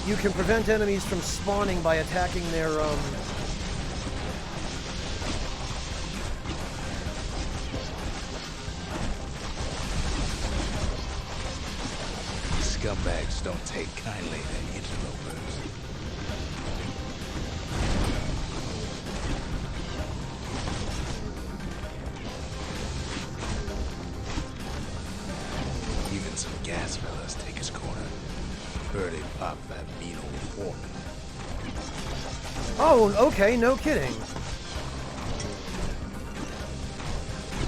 You can prevent enemies from spawning by attacking their, Scumbags don't take kindly to interlopers. Even some gas fellas take his corner. Heard he popped that mean old foreman. Oh, okay, no kidding.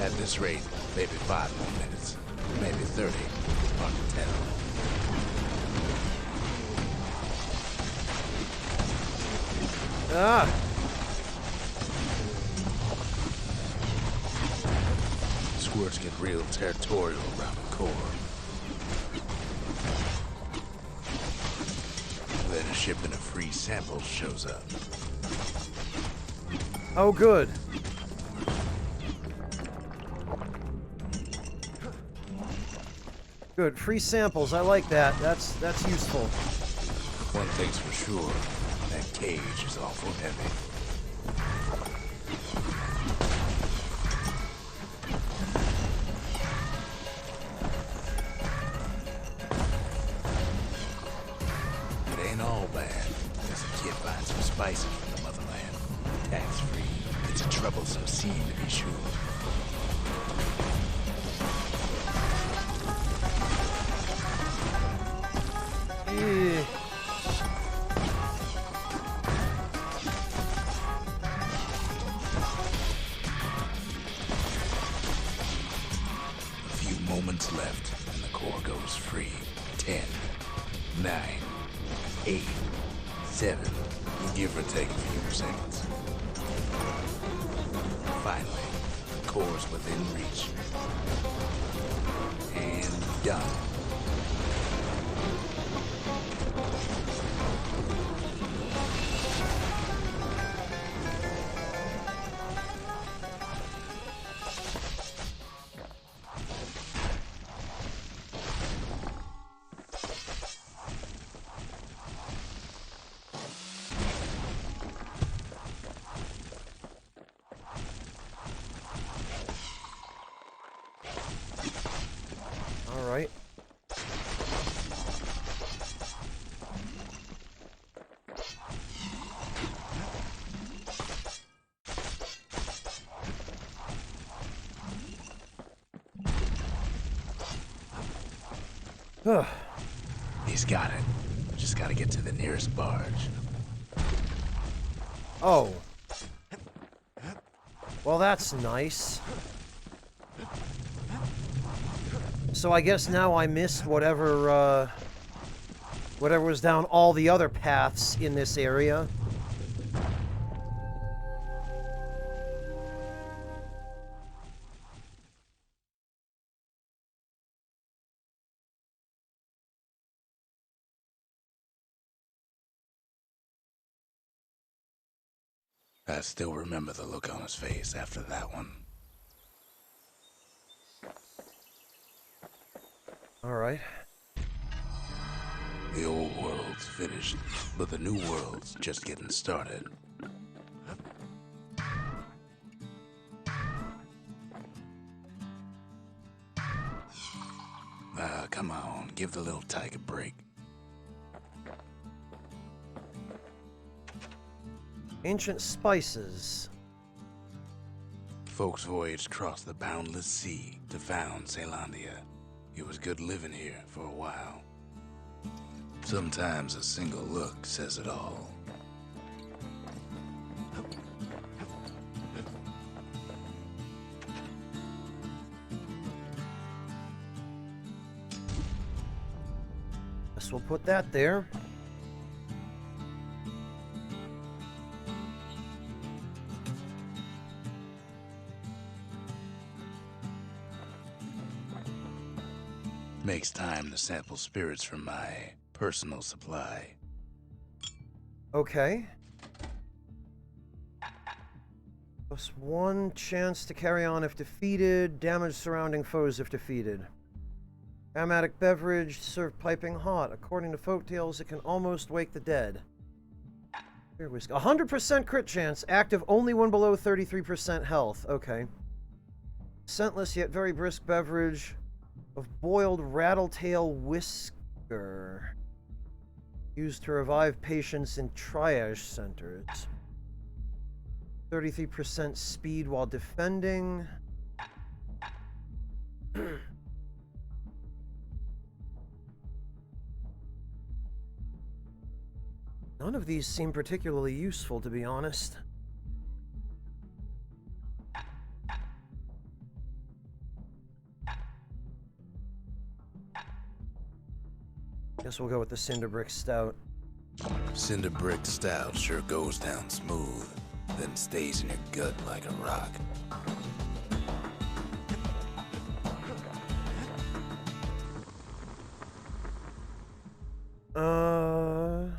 At this rate, maybe 5 more minutes. Maybe 30. Hard to tell. Ah. Squirts get real territorial around the core. Then a shipment of free samples shows up. Oh, good. Good. Free samples. I like that. That's useful. One thing's for sure, that cage is awful heavy. It ain't all bad, as a kid finds some spices from the motherland. Tax-free. It's a troublesome scene to be sure. Eh. A few moments left, and the core goes free. 10, 9, 8, 7, give or take a few seconds. Finally, the core's within reach. And done. All right. Ugh. He's got it. Just gotta get to the nearest barge. Oh. Well, that's nice. So I guess now I missed whatever, whatever was down all the other paths in this area. I still remember the look on his face after that one. All right. The old world's finished, but the new world's just getting started. Come on, give the little tyke a break. Ancient spices. Folks voyaged across the boundless sea to found Caelondia. It was good living here for a while. Sometimes a single look says it all. Guess we'll put that there. Makes time to sample spirits from my personal supply. Okay. Plus 1 chance to carry on if defeated. Damage surrounding foes if defeated. Aromatic beverage served piping hot. According to folktales, it can almost wake the dead. Here we go. 100% crit chance. Active only when below 33% health. Okay. Scentless yet very brisk beverage of boiled rattletail whisker. Used to revive patients in triage centers. 33% speed while defending. None of these seem particularly useful, to be honest. Guess we'll go with the Cinder Brick Stout. Cinder Brick Stout sure goes down smooth, then stays in your gut like a rock. Uh...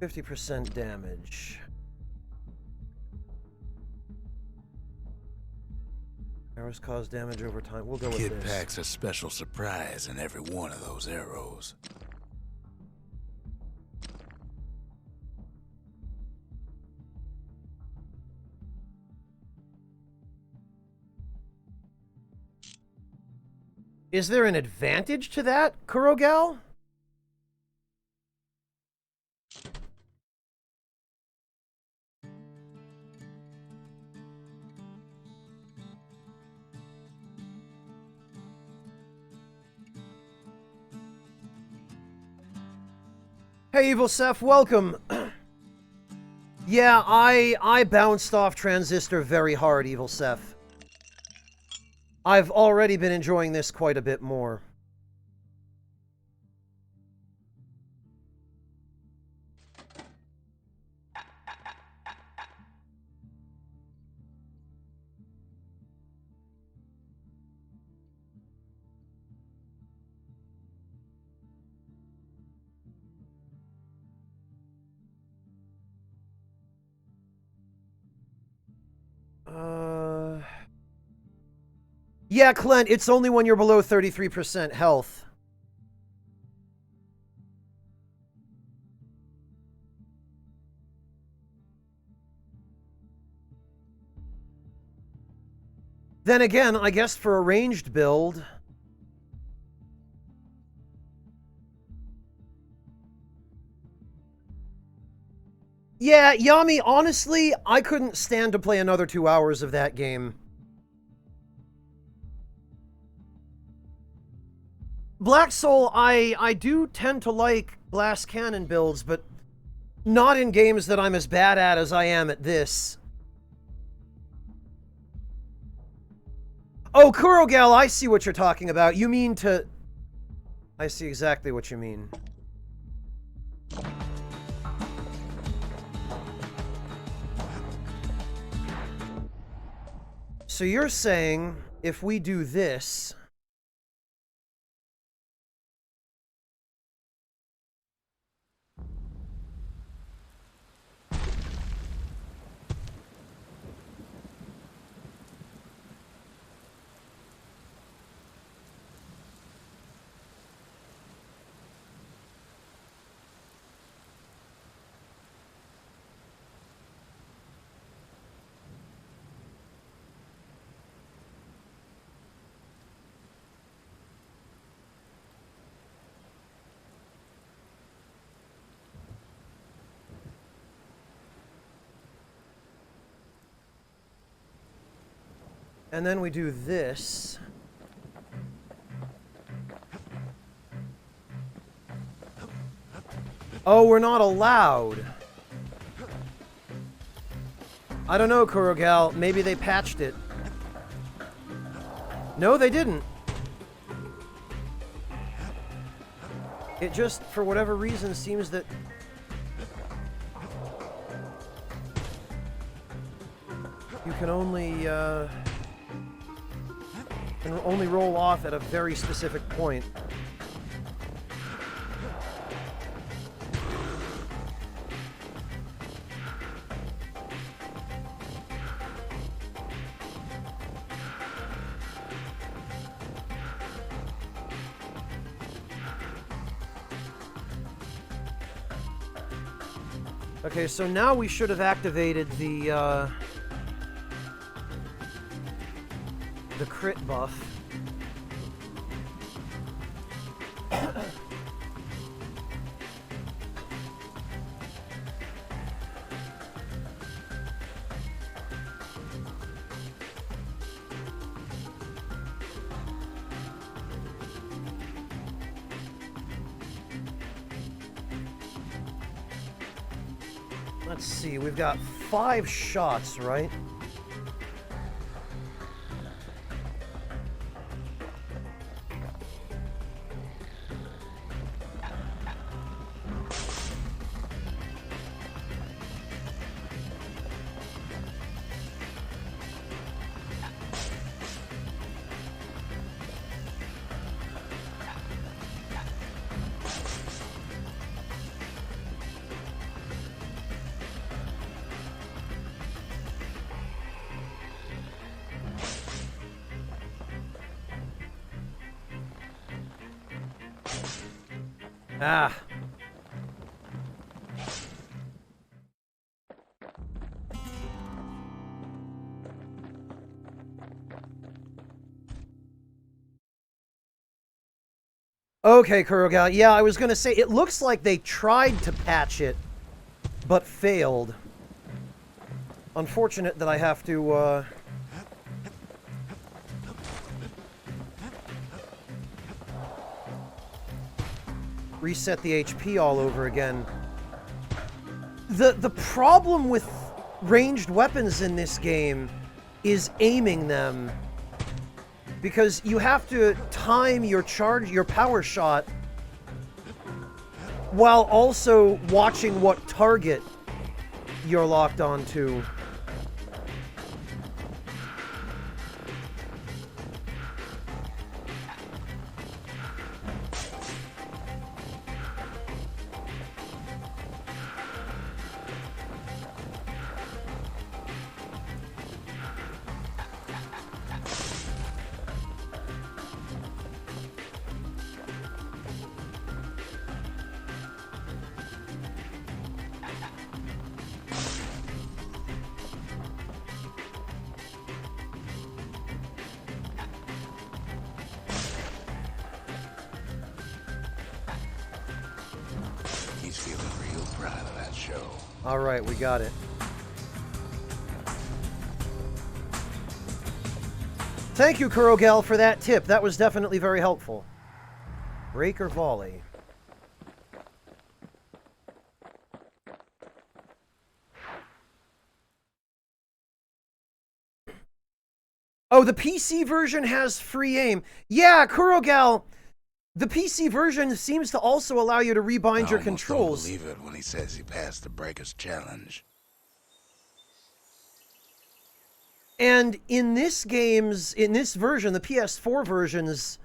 50% damage. Arrows cause damage over time. We'll go with Kid this. packs a special surprise in every one of those arrows. Is there an advantage to that, Kurogal? Hey, Evil Seth, welcome. Yeah, I bounced off Transistor very hard, Evil Seth. I've already been enjoying this quite a bit more. Yeah, Clint, it's only when you're below 33% health. Then again, I guess for a ranged build... Yeah, Yami, honestly, I couldn't stand to play another 2 hours of that game. Black Soul, I do tend to like blast cannon builds, but not in games that I'm as bad at as I am at this. Oh, Kurogal, I see what you're talking about. You mean to... I see exactly what you mean. So you're saying, if we do this... And then we do this. Oh, we're not allowed. I don't know, Kurogal. Maybe they patched it. No, they didn't. It just, for whatever reason, seems that... you can only roll off at a very specific point. Okay, so now we should have activated the crit buff. Let's see, we've got 5 shots, right? Ah. Okay, Kurogal. Yeah, I was gonna say, it looks like they tried to patch it, but failed. Unfortunate that I have to, reset the HP all over again. The problem with ranged weapons in this game is aiming them. Because you have to time your power shot while also watching what target you're locked onto. He's feeling real proud of that show. All right, we got it. Thank you, Kurogal, for that tip. That was definitely very helpful. Break or volley? Oh, the PC version has free aim. Yeah, Kurogal, the PC version seems to also allow you to rebind your controls. I almost don't believe it when he says he passed the Breaker's challenge. And in this version, the PS4 version's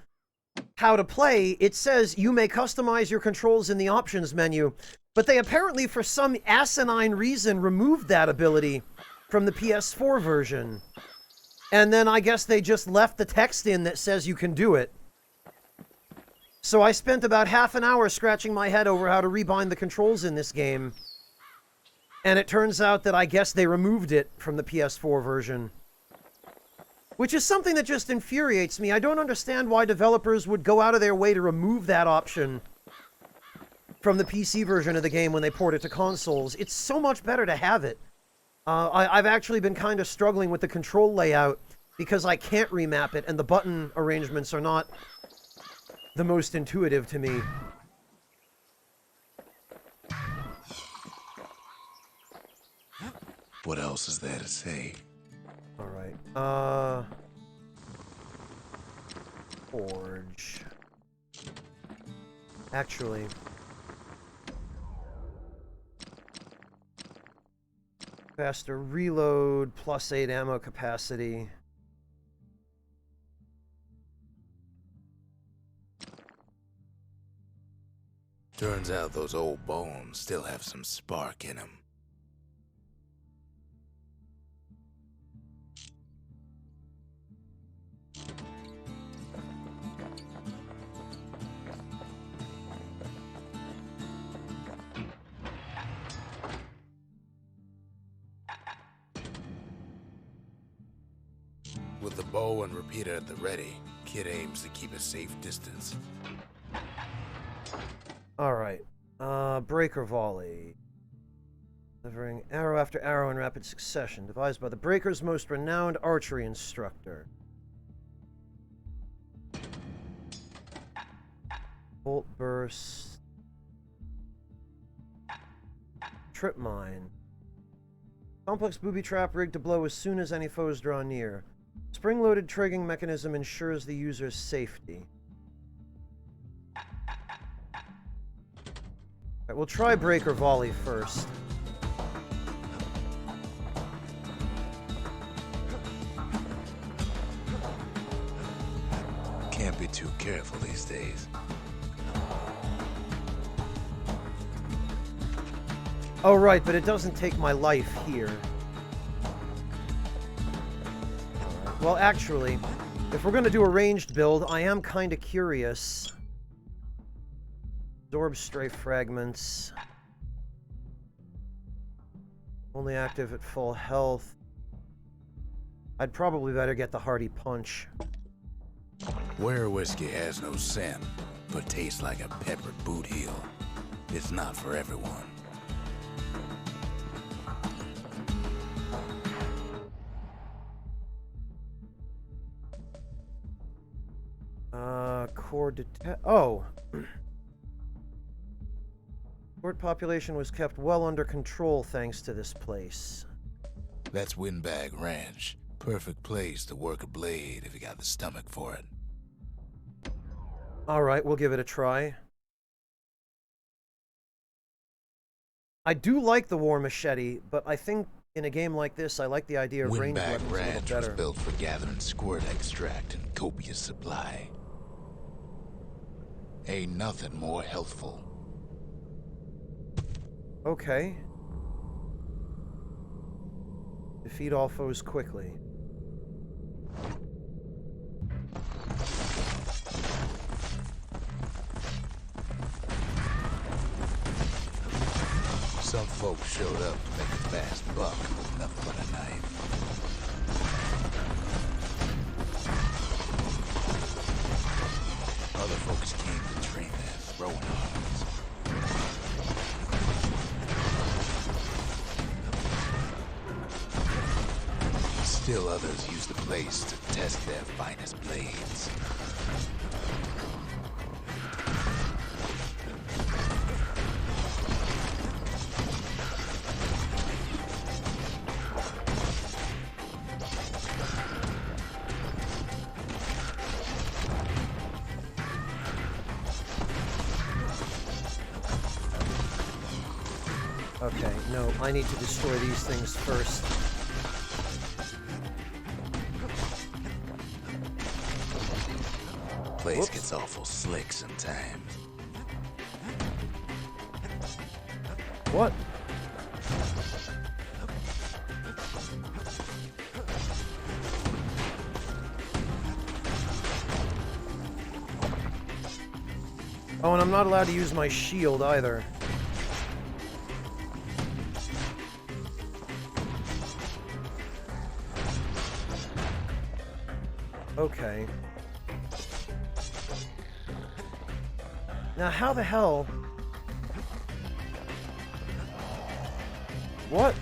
how to play, it says you may customize your controls in the options menu. But they apparently, for some asinine reason, removed that ability from the PS4 version. And then I guess they just left the text in that says you can do it. So I spent about half an hour scratching my head over how to rebind the controls in this game. And it turns out that I guess they removed it from the PS4 version. Which is something that just infuriates me. I don't understand why developers would go out of their way to remove that option from the PC version of the game when they port it to consoles. It's so much better to have it. I've actually been kind of struggling with the control layout because I can't remap it, and the button arrangements are not the most intuitive to me. What else is there to say? Alright, Forge. Actually... faster reload, plus 8 ammo capacity. Turns out those old bones still have some spark in them. With the bow and repeater at the ready, Kid aims to keep a safe distance. Alright. Breaker volley. Delivering arrow after arrow in rapid succession. Devised by the Breaker's most renowned archery instructor. Bolt burst. Trip mine. Complex booby trap rigged to blow as soon as any foes draw near. Spring-loaded triggering mechanism ensures the user's safety. Alright, we'll try Breaker Volley first. Can't be too careful these days. Oh, right, but it doesn't take my life here. Well, actually, if we're going to do a ranged build, I am kind of curious. Absorb stray fragments. Only active at full health. I'd probably better get the Hardy Punch. Where whiskey has no scent, but tastes like a peppered boot heel, it's not for everyone. Core detect. Oh! Court population was kept well under control thanks to this place. That's Windbag Ranch. Perfect place to work a blade if you got the stomach for it. Alright, we'll give it a try. I do like the War Machete, but I think in a game like this, I like the idea of ranged Windbag weapons a little Ranch was better. built for gathering squirt extract in copious supply. Ain't nothing more healthful. Okay. Defeat all foes quickly. Some folks showed up to make a fast buck with nothing but a knife. Other folks came to train their throwing arms. Still others used the place to test their finest blades. Okay, no, I need to destroy these things first. Place Whoops. gets awful slick sometimes. What? Oh, and I'm not allowed to use my shield either. Okay. Now, how the hell? What?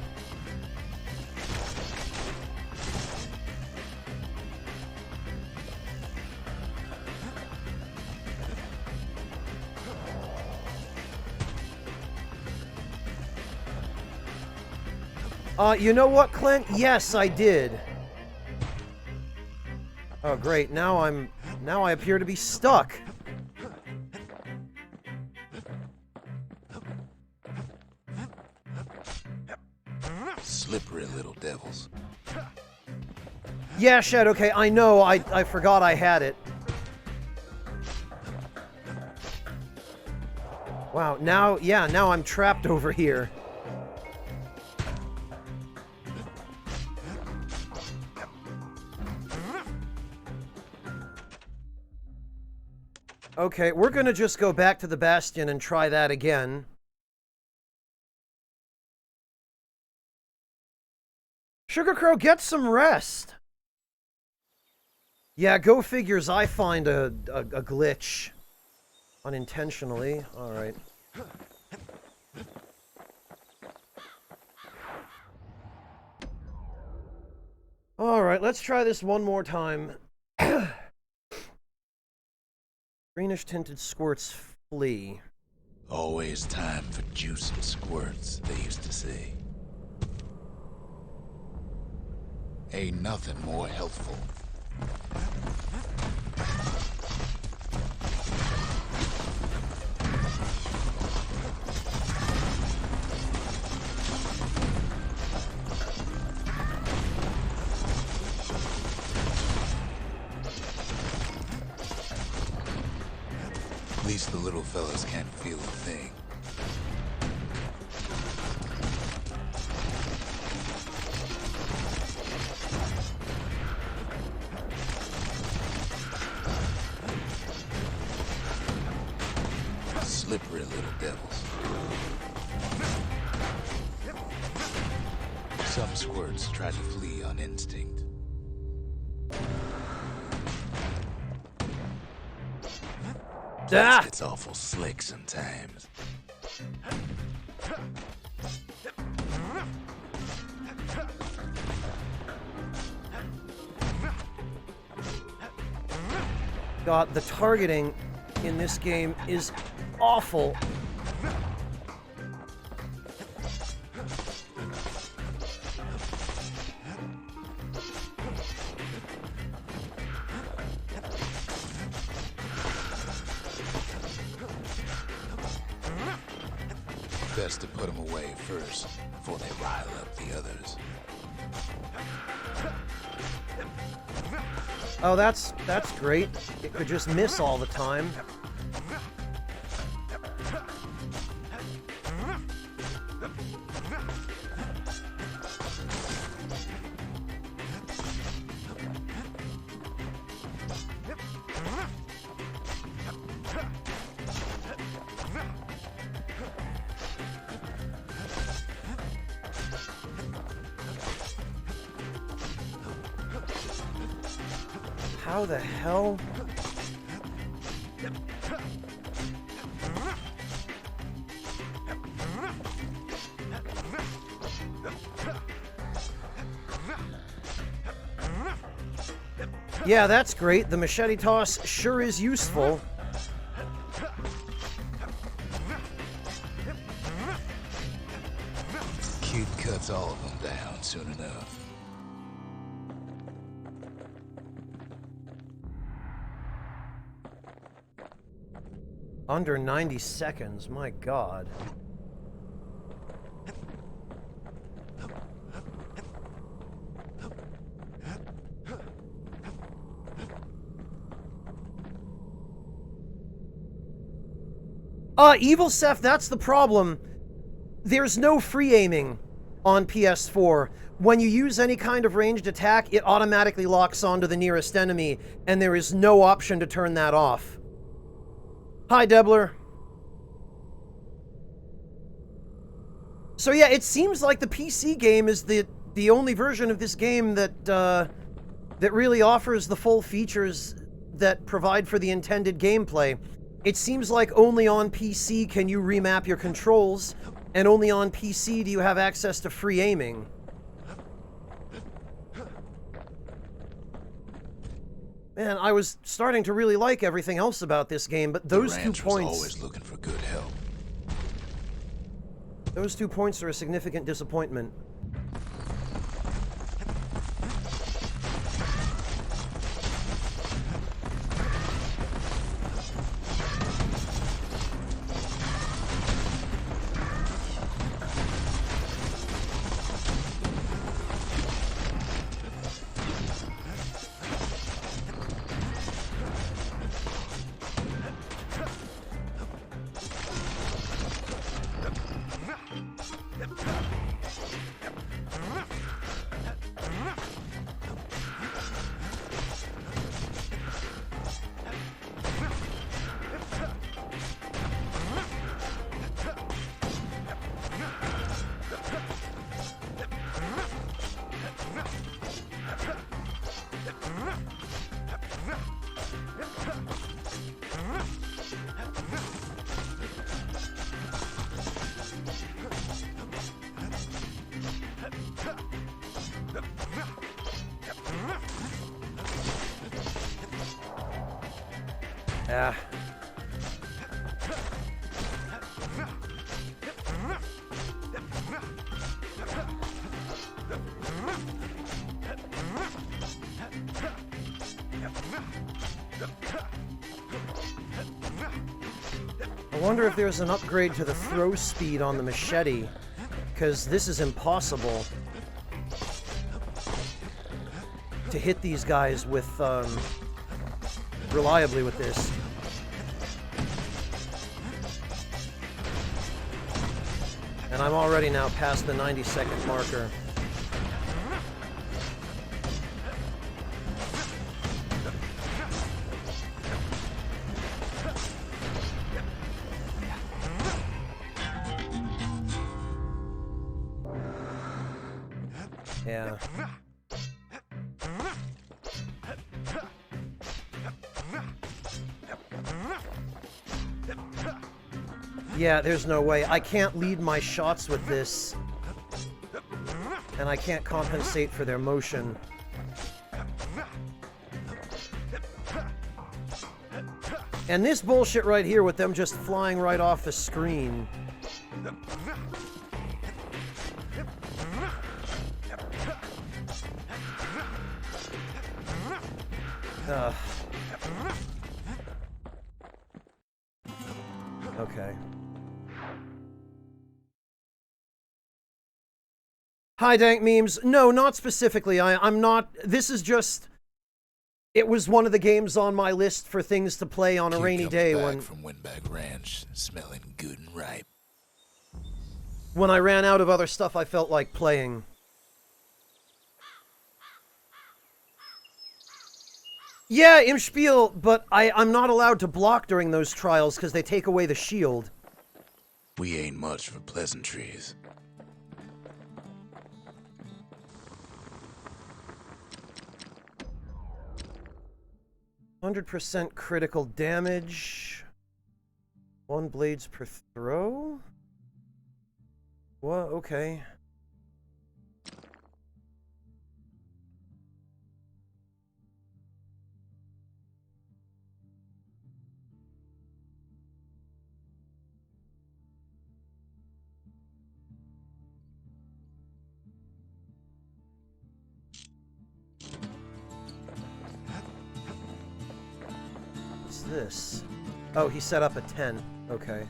You know what, Clint? Yes, I did. Oh, great. Now I appear to be stuck. Slippery little devils. Yeah, Shed, okay, I know. I forgot I had it. Wow, now I'm trapped over here. Okay, we're gonna just go back to the Bastion and try that again. Sugar Crow, get some rest! Yeah, go figures I find a glitch. Unintentionally. Alright. Alright, let's try this one more time. Greenish tinted squirts flee. Always time for juice and squirts, they used to say. Ain't nothing more healthful. At least the little fellas can't feel a thing. Slippery little devils. Some squirts try to flee on instinct. Ah! It's awful slick sometimes. God, the targeting in this game is awful. Best to put them away first, before they rile up the others. Oh, that's great. It could just miss all the time. How the hell? Yeah, that's great. The machete toss sure is useful. Kid cuts all of them down soon enough. Under 90 seconds, my God. Evil Seth, that's the problem. There's no free aiming on PS4. When you use any kind of ranged attack, it automatically locks onto the nearest enemy, and there is no option to turn that off. Hi, Debler. So yeah, it seems like the PC game is the only version of this game that that really offers the full features that provide for the intended gameplay. It seems like only on PC can you remap your controls, and only on PC do you have access to free aiming. Man, I was starting to really like everything else about this game, but those 2 points... was always looking for good help. Those 2 points are a significant disappointment. Yeah. I wonder if there's an upgrade to the throw speed on the machete, because this is impossible to hit these guys with, reliably with this. And I'm already now past the 90-second marker. Yeah. Yeah, there's no way. I can't lead my shots with this. And I can't compensate for their motion. And this bullshit right here with them just flying right off the screen. Okay. Hi, Dank Memes. No, not specifically. I'm not... This is just... It was one of the games on my list for things to play on a rainy day when... from Windbag Ranch, smelling good and ripe. When I ran out of other stuff I felt like playing. Yeah, im Spiel, but I'm not allowed to block during those trials because they take away the shield. We ain't much for pleasantries. %, critical damage. 1 blades per throw? What? Okay. This? Oh, he set up a 10. Okay.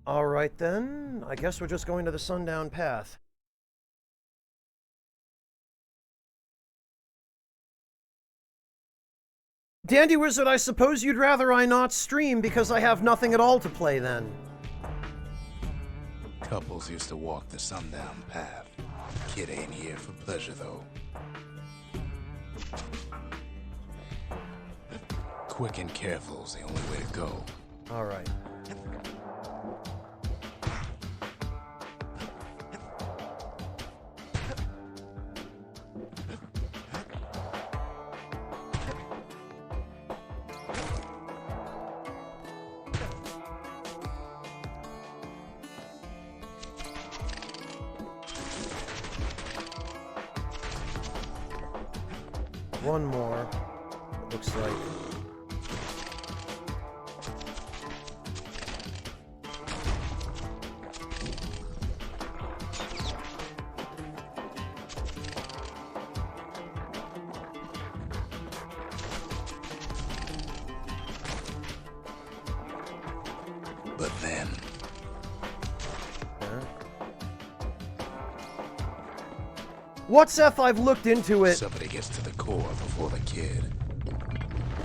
Alright then. I guess we're just going to the Sundown Path. Dandy Wizard, I suppose you'd rather I not stream because I have nothing at all to play then. Couples used to walk the Sundown Path. Kid ain't here for pleasure, though. Quick and careful's the only way to go. All right. One more, it looks like. But then... What's F? I've looked into it. Somebody gets to the core before the kid.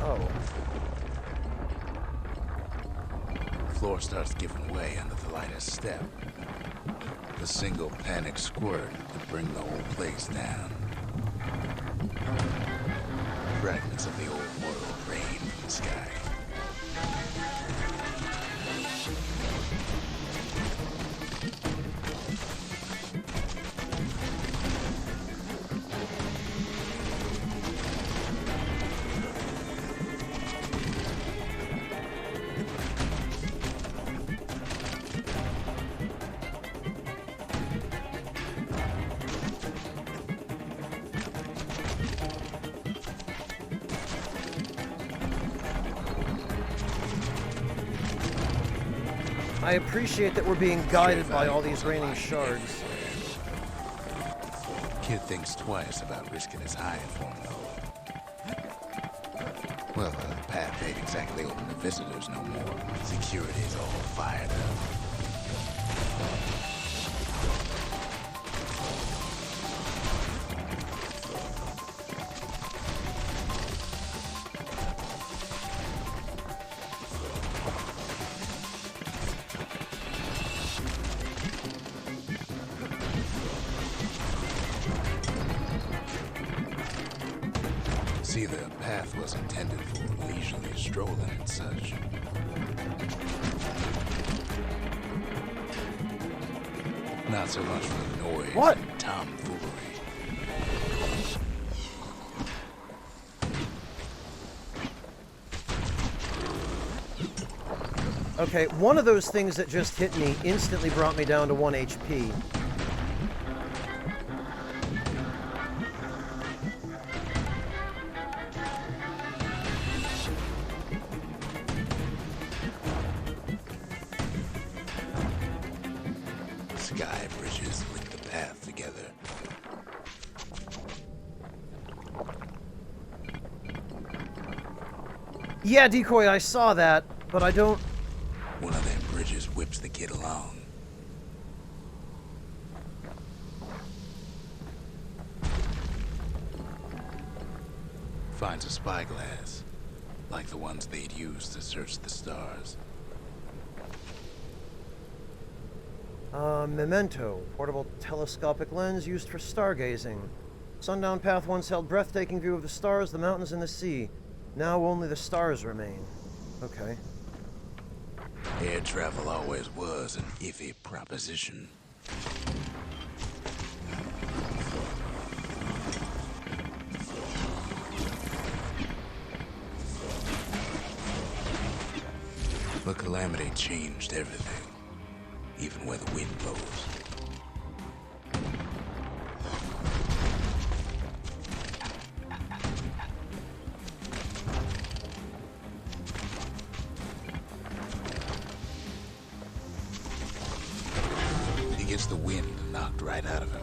Oh. floor starts giving way under the lightest step. The single panic squirt could bring the whole place down. Fragments of the old world rain from the sky. I appreciate that we're being guided by all these raining shards. Kid thinks twice about risking his hide for him, though. Well, the path ain't exactly open to visitors no more. Security's all fired up. See, the path was intended for leisurely strolling and such. Not so much for noise What? and tomfoolery. Okay, one of those things that just hit me instantly brought me down to 1 HP. Sky bridges link the path together. Yeah, Decoy, I saw that, but I don't... One of them bridges whips the kid along. Finds a spyglass, like the ones they'd use to search the stars. Memento, portable telescopic lens used for stargazing. Sundown Path once held breathtaking view of the stars, the mountains, and the sea. Now only the stars remain. Okay. Air travel always was an iffy proposition. But Calamity changed everything, even where the wind blows. He gets the wind knocked right out of him.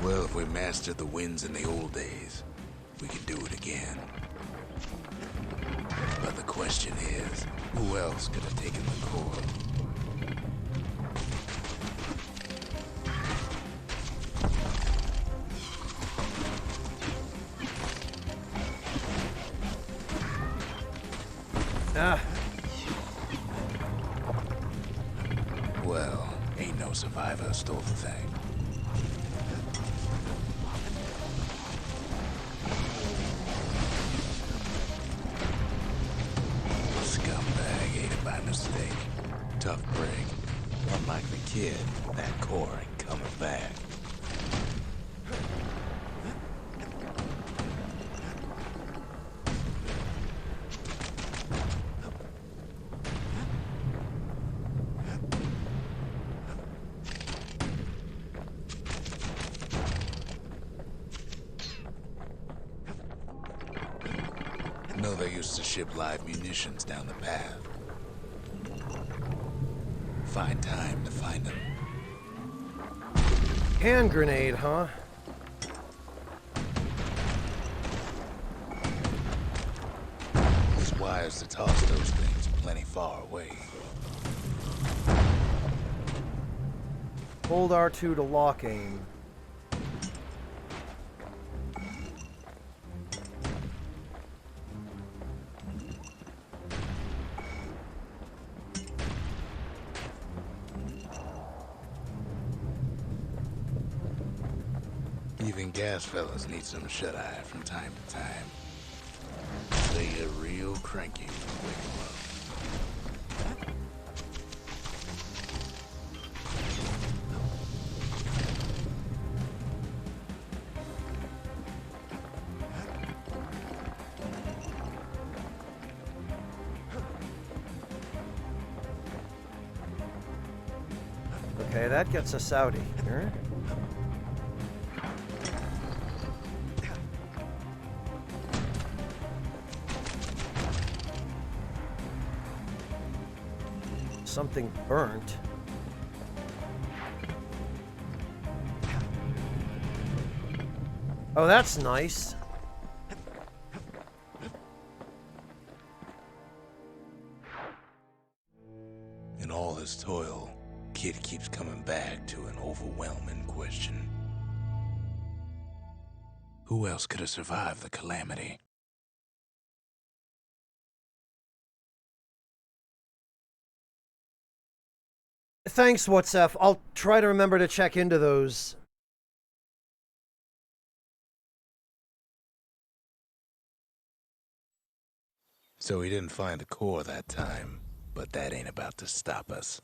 Well, if we mastered the winds in the old days, we could do it again. But the question is, who else could have taken the core? Well, ain't no survivor stole the thing. Scumbag ate it by mistake. Tough break. Unlike the kid, that core ain't coming back. No, they used to ship live munitions down the path. Find time to find them. Hand grenade, huh? There's wires to toss those things, plenty far away. Hold R2 to lock aim. Even gas fellas need some shut-eye from time to time. They get real cranky when we wake 'em up. Okay, that gets us out of here. Something burnt. Oh, that's nice. In all his toil, Kid keeps coming back to an overwhelming question. Who else could have survived the calamity? Thanks, WhatsApp. I'll try to remember to check into those. So he didn't find the core that time, but that ain't about to stop us.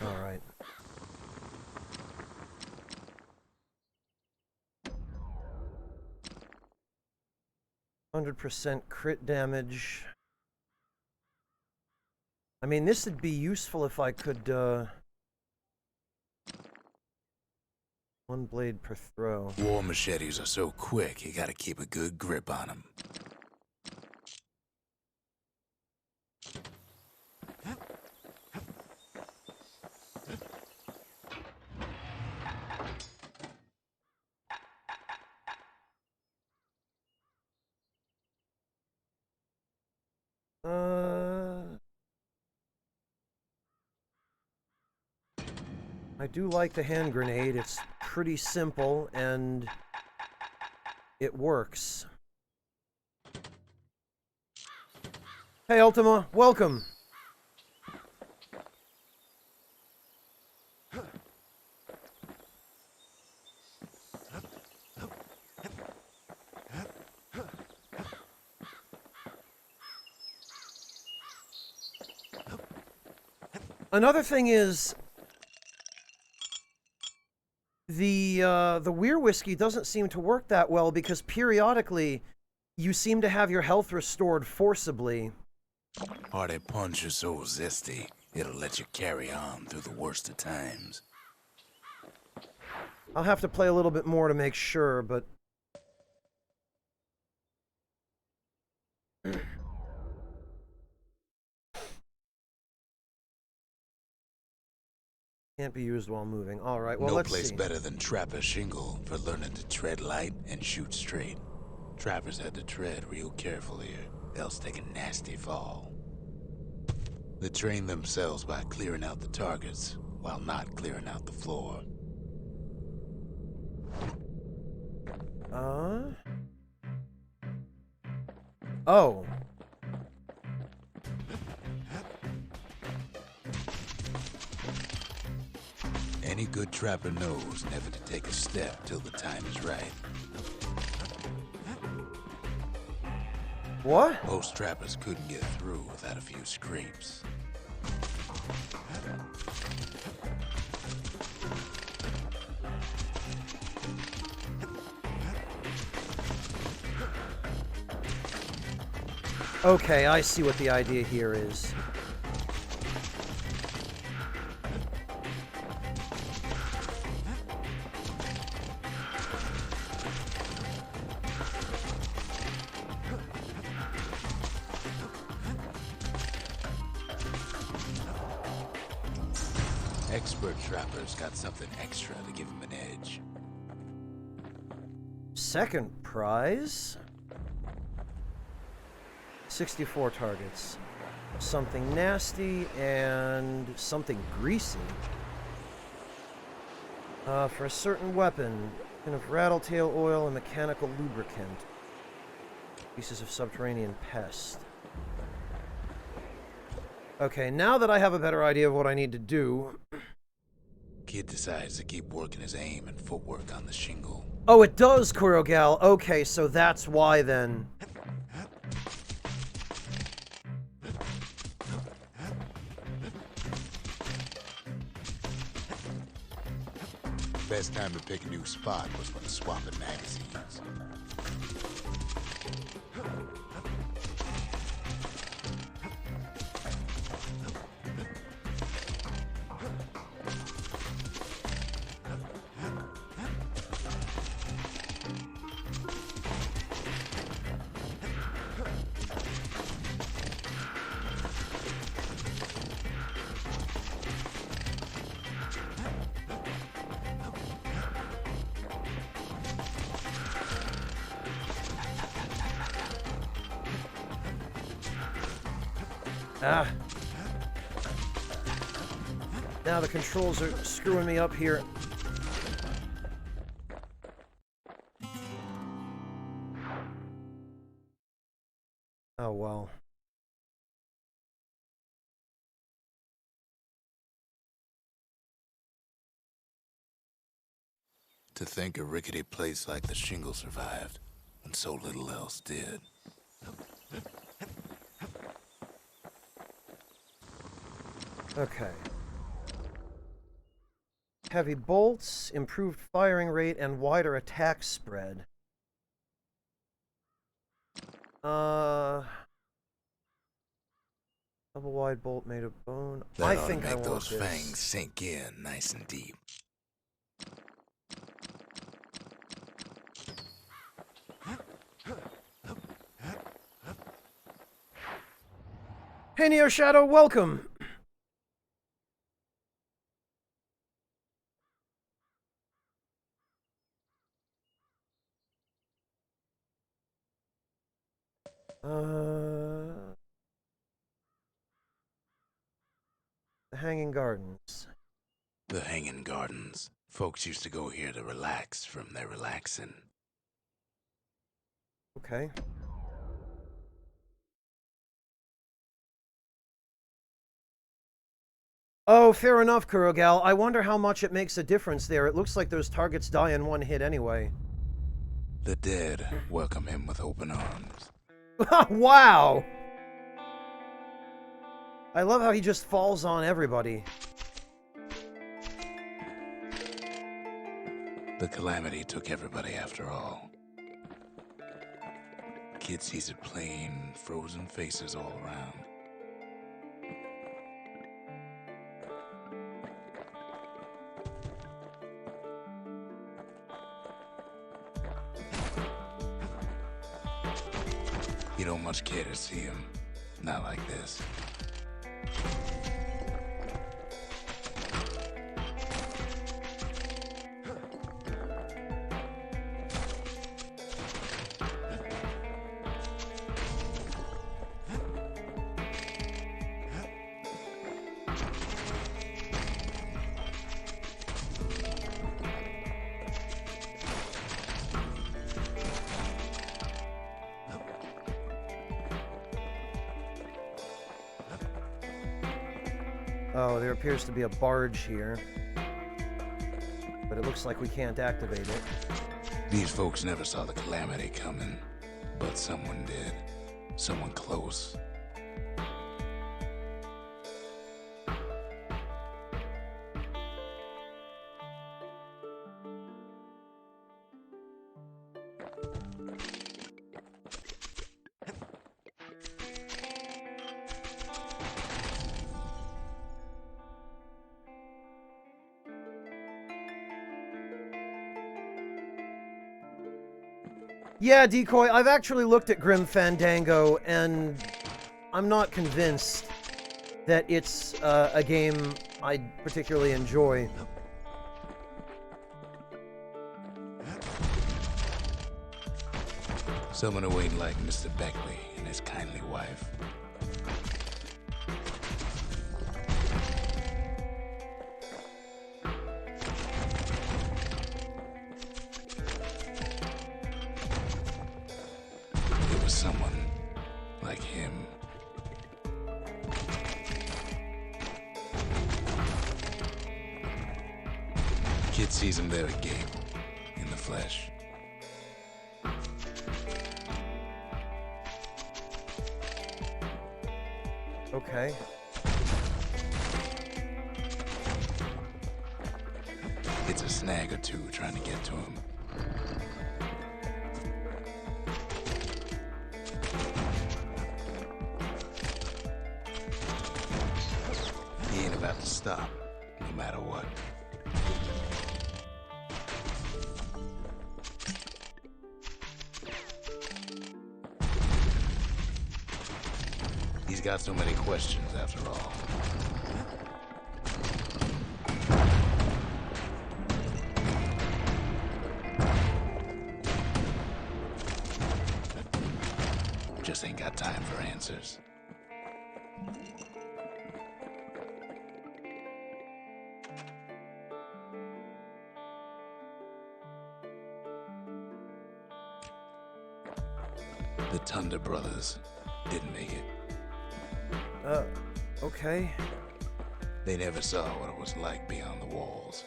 All right. %100% crit damage. I mean, this would be useful if I could, one blade per throw. War machetes are so quick, you gotta keep a good grip on them. I do like the hand grenade. It's pretty simple and it works. Hey Ultima, welcome. Another thing is the Weir whiskey doesn't seem to work that well because periodically you seem to have your health restored forcibly. Hearty punch is so zesty, it'll let you carry on through the worst of times. I'll have to play a little bit more to make sure, but can't be used while moving. All right, well, no let's place see. better than Trapper Shingle for learning to tread light and shoot straight. Trappers had to tread real careful here, else take a nasty fall. They train themselves by clearing out the targets, while not clearing out the floor. Oh. Any good trapper knows never to take a step till the time is right. What? Most trappers couldn't get through without a few scrapes. Okay, I see what the idea here is. Expert trappers got something extra to give them an edge. Second prize? 64 targets. Something nasty and something greasy. For a certain weapon, kind of rattletail oil and mechanical lubricant. Pieces of subterranean pest. Okay, now that I have a better idea of what I need to do... Kid decides to keep working his aim and footwork on the shingle. Oh, it does, Kurogal. Okay, so that's why then. Best time to pick a new spot was when swapping magazines. Ah. Now the controls are screwing me up here. Oh, well. To think a rickety place like the shingle survived, when so little else did. Okay. Heavy bolts, improved firing rate, and wider attack spread. Double wide bolt made of bone. I think I make want those this. fangs sink in nice and deep. Hey, Neo Shadow, welcome! The Hanging Gardens. The Hanging Gardens. Folks used to go here to relax from their relaxing. Okay. Oh, fair enough, Kurogal. I wonder how much it makes a difference there. It looks like those targets die in one hit anyway. The dead welcome him with open arms. Wow! I love how he just falls on everybody. The calamity took everybody after all. Kid sees it plain, frozen faces all around. You don't much care to see him. Not like this. Oh, there appears to be a barge here. But it looks like we can't activate it. These folks never saw the calamity coming, but someone did. Someone close. Yeah, Decoy, I've actually looked at Grim Fandango, and I'm not convinced that it's a game I particularly enjoy. Someone who ain't like Mr. Beckley and his kindly wife. It was someone like him. Kid sees him there at Gable, in the flesh. Okay. It's a snag or two trying to get to him. He ain't about to stop, no matter what. He's got so many questions after all. Just ain't got time for answers. The Thunder brothers didn't make it. Okay. They never saw what it was like beyond the walls.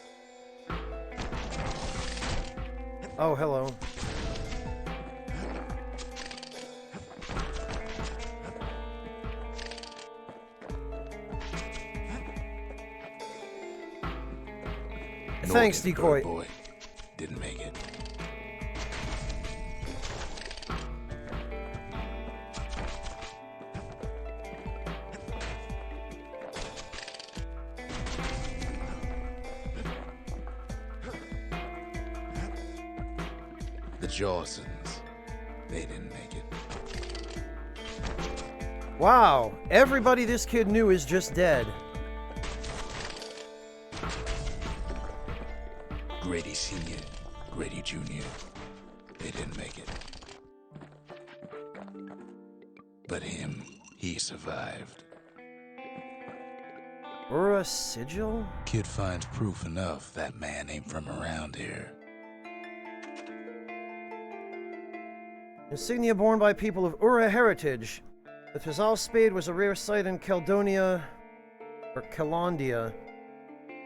Oh, hello. Thanks, Nor did Decoy. Bird Boy didn't make it. The Jawsons, they didn't make it. Wow, everybody this kid knew is just dead. Grady Sr., Grady Jr., they didn't make it. But him, he survived. Ura Sigil? Kid finds proof enough that man ain't from around here. Insignia borne by people of Ura heritage. The Tazal Spade was a rare sight in Caledonia, or Calandia,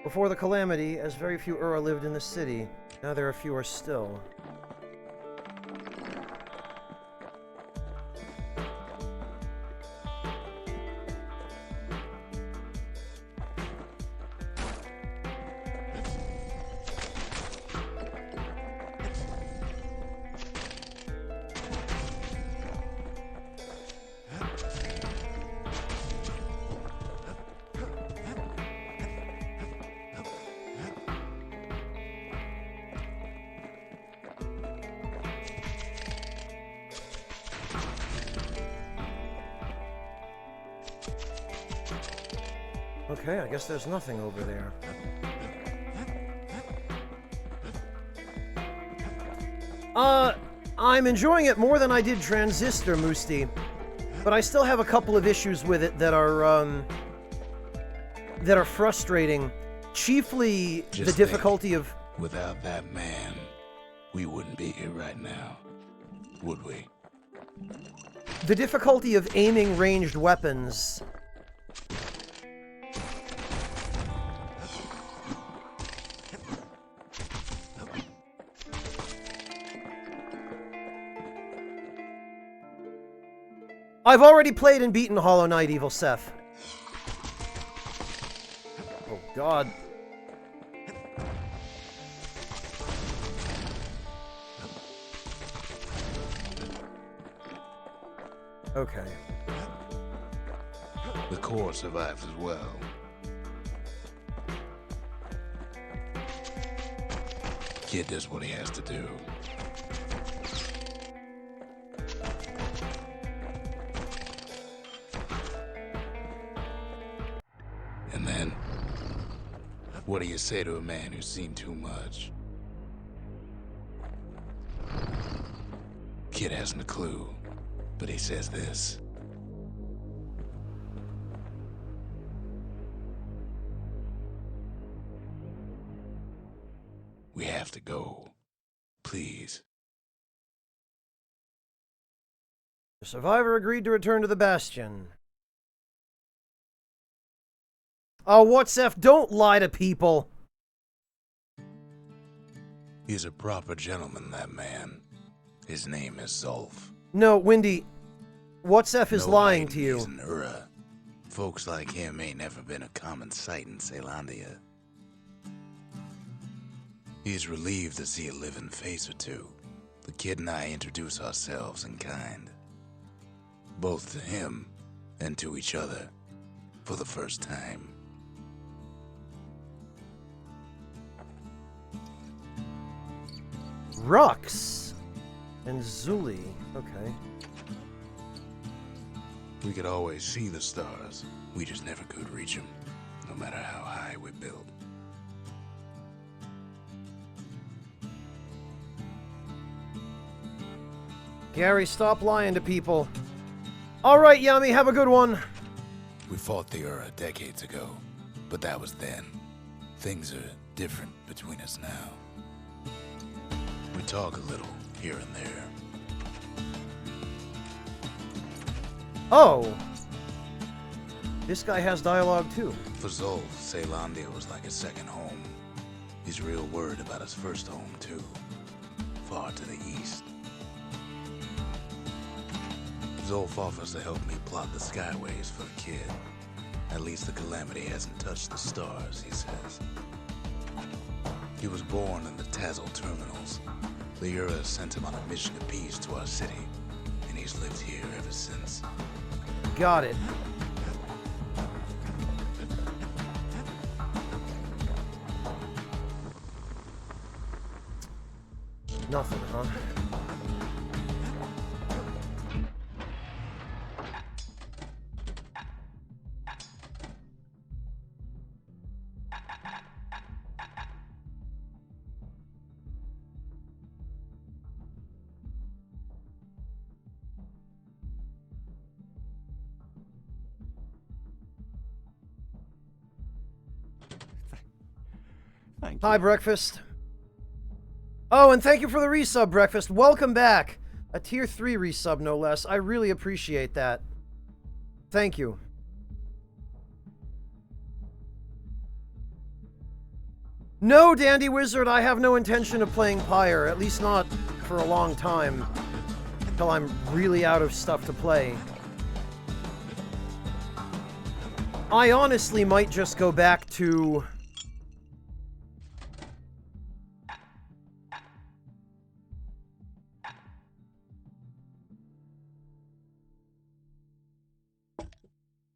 before the Calamity, as very few Ura lived in the city. Now there are fewer still. Okay, I guess there's nothing over there. I'm enjoying it more than I did Transistor, Musti. But I still have a couple of issues with it that are frustrating. Chiefly Just the difficulty think, of... Without that man, we wouldn't be here right now, would we? The difficulty of aiming ranged weapons. I've already played and beaten Hollow Knight, Evil Seth. Oh, God. Okay. The core survives as well. Kid does what he has to do. And then, what do you say to a man who's seen too much? Kid hasn't a clue, but he says this. We have to go. Please. The survivor agreed to return to the Bastion. Oh, what's F? Don't lie to people. He's a proper gentleman, that man. His name is Zulf. No, Windy. What's F is lying to you. He's an Ura. Folks like him ain't never been a common sight in Caelondia. He's relieved to see a living face or two. The kid and I introduce ourselves in kind. Both to him and to each other. For the first time. Rux and Zuli. Okay. We could always see the stars. We just never could reach them, no matter how high we built. Gary, stop lying to people. All right, Yami, have a good one. We fought the Ura decades ago, but that was then. Things are different between us now. We talk a little here and there. Oh. This guy has dialogue too. For Zulf, Caelondia was like a second home. He's real worried about his first home, too. Far to the east. Zulf offers to help me plot the skyways for the kid. At least the calamity hasn't touched the stars, he says. He was born in the Tazzle terminals. The Ura sent him on a mission of peace to our city, and he's lived here ever since. Got it. Nothing, huh? Thank Hi, you. Breakfast. Oh, and thank you for the resub, Breakfast. Welcome back. A tier 3 resub, no less. I really appreciate that. Thank you. No, Dandy Wizard, I have no intention of playing Pyre, at least not for a long time. Until I'm really out of stuff to play. I honestly might just go back to...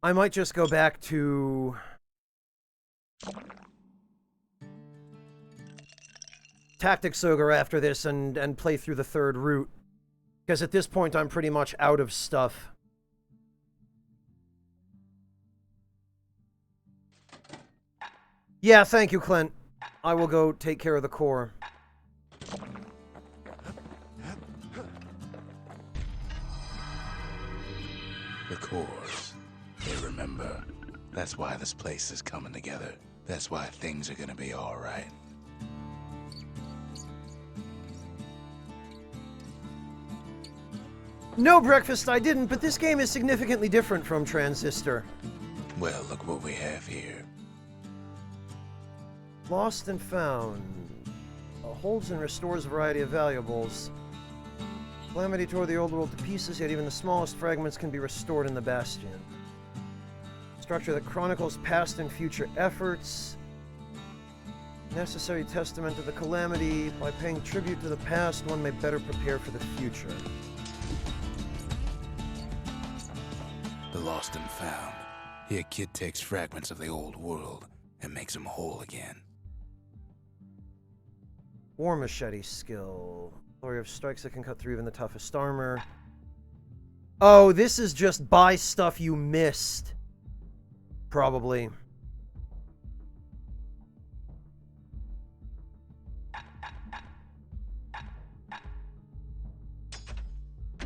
I might just go back to... Tactics Ogre after this and play through the third route. Because at this point I'm pretty much out of stuff. Yeah, thank you, Clint. I will go take care of the core. The cores. They remember. That's why this place is coming together. That's why things are gonna be alright. No, Breakfast, I didn't, but this game is significantly different from Transistor. Well, look what we have here. Lost and found. Holds and restores a variety of valuables. Calamity tore the old world to pieces, yet even the smallest fragments can be restored in the Bastion. Structure that chronicles past and future efforts. Necessary testament to the calamity. By paying tribute to the past, one may better prepare for the future. The lost and found. Here, kid takes fragments of the old world and makes them whole again. War Machete skill. Glory of strikes that can cut through even the toughest armor. Oh, this is just buy stuff you missed. Probably.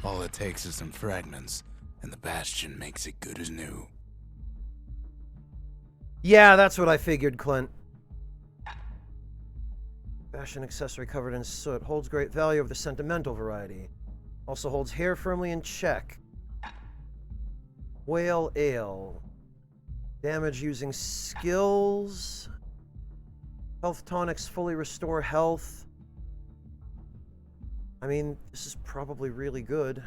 All it takes is some fragments, and the Bastion makes it good as new. Yeah, that's what I figured, Clint. Bastion accessory covered in soot. Holds great value of the sentimental variety. Also holds hair firmly in check. Whale Ale. Damage using skills. Health tonics fully restore health. I mean, this is probably really good.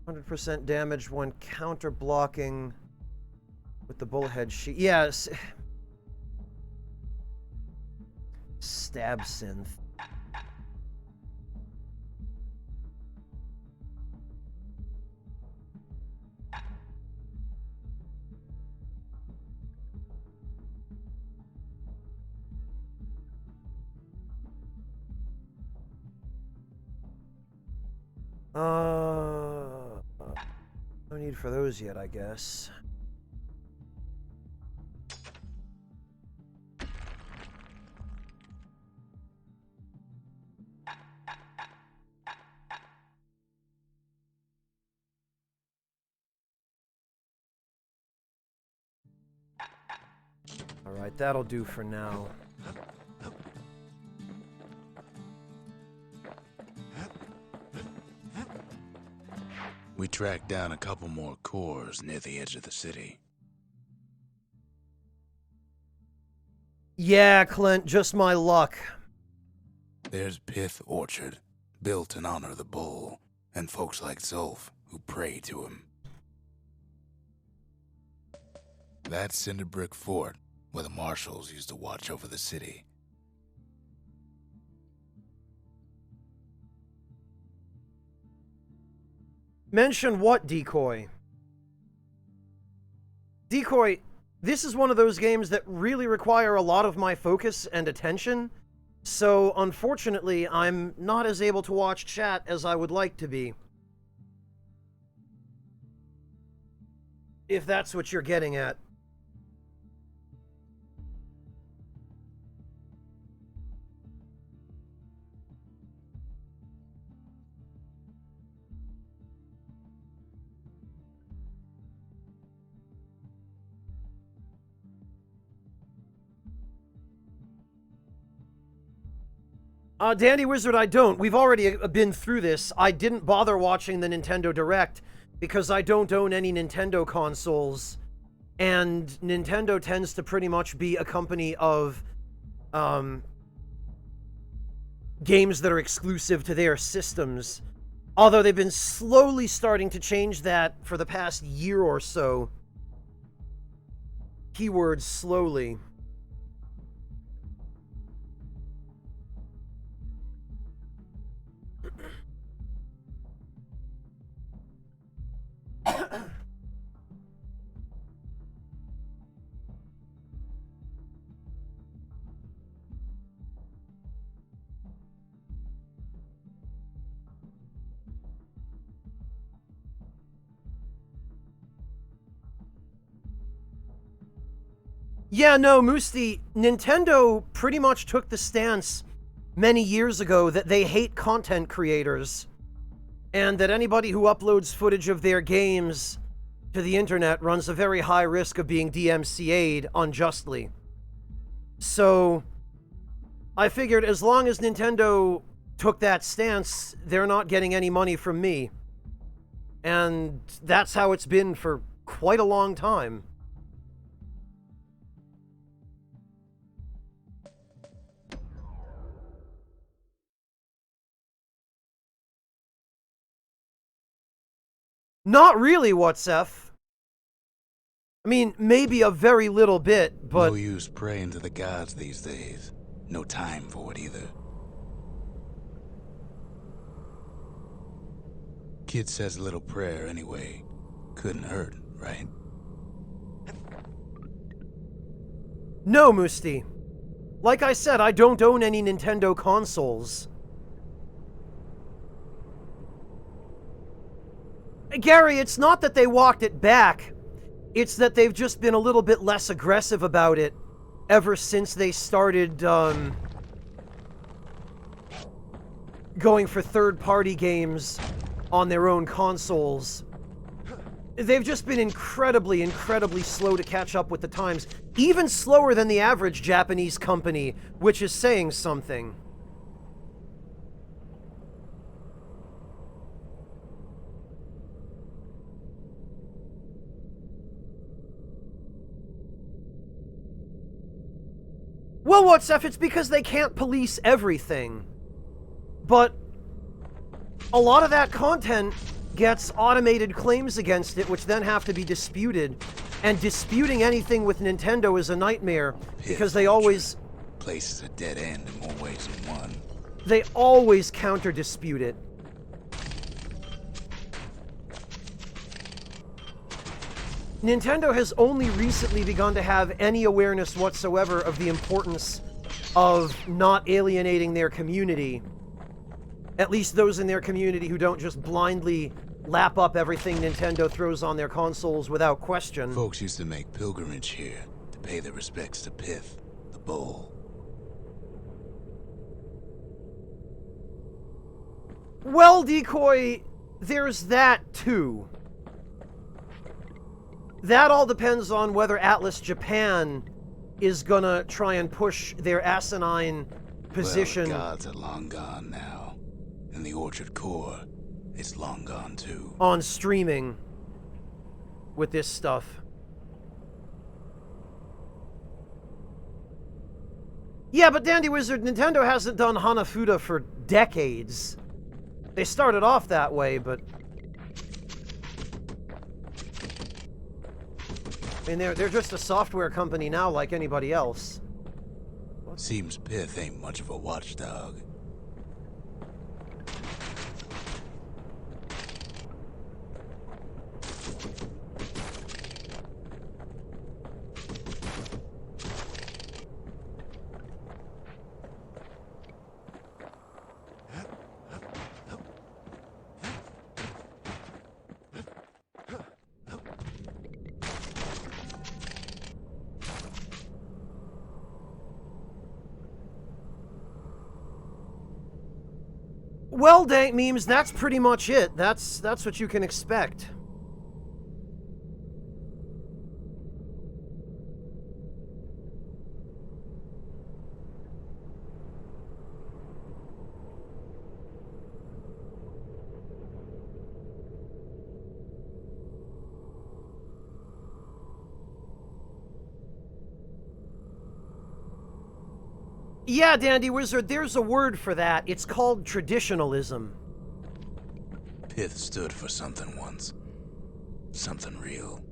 100% damage when counter blocking with the bullhead sheet. Yes. Stab synth. No need for those yet, I guess. Alright, that'll do for now. We tracked down a couple more cores near the edge of the city. Yeah, Clint, just my luck. There's Pith Orchard, built in honor of the bull, and folks like Zulf, who pray to him. That's Cinderbrick Fort, where the marshals used to watch over the city. Mention what, Decoy? Decoy, this is one of those games that really require a lot of my focus and attention, so unfortunately, I'm not as able to watch chat as I would like to be. If that's what you're getting at. Dandy Wizard, I don't. We've already been through this. I didn't bother watching the Nintendo Direct because I don't own any Nintendo consoles, and Nintendo tends to pretty much be a company of games that are exclusive to their systems. Although they've been slowly starting to change that for the past year or so. Keyword slowly. Yeah, no, Musti, Nintendo pretty much took the stance many years ago that they hate content creators, and that anybody who uploads footage of their games to the internet runs a very high risk of being DMCA'd unjustly. So, I figured as long as Nintendo took that stance, they're not getting any money from me. And that's how it's been for quite a long time. Not really, WhatsApp. I mean, maybe a very little bit, but... No use praying to the gods these days. No time for it either. Kid says a little prayer anyway. Couldn't hurt, right? No, Musti. Like I said, I don't own any Nintendo consoles. Gary, it's not that they walked it back. It's that they've just been a little bit less aggressive about it ever since they started, going for third-party games on their own consoles. They've just been incredibly, incredibly slow to catch up with the times. Even slower than the average Japanese company, which is saying something. Well, what's F? It's because they can't police everything. But a lot of that content gets automated claims against it, which then have to be disputed. And disputing anything with Nintendo is a nightmare, because they always... Places a dead end in more ways than one. They always counter-dispute it. Nintendo has only recently begun to have any awareness whatsoever of the importance of not alienating their community. At least those in their community who don't just blindly lap up everything Nintendo throws on their consoles without question. Folks used to make pilgrimage here to pay their respects to Pith, the bull. Well, Decoy, there's that too. That all depends on whether Atlas Japan is gonna try and push their asinine position. Well, the gods are long gone now. And the Orchard Core, it's long gone too. On streaming with this stuff. Yeah, but Dandy Wizard, Nintendo hasn't done Hanafuda for decades. They started off that way, but... I mean, they're just a software company now like anybody else. Seems Pith ain't much of a watchdog. Well, Dank Memes, that's pretty much it. That's what you can expect. Yeah, Dandy Wizard, there's a word for that. It's called traditionalism. Pith stood for something once. Something real.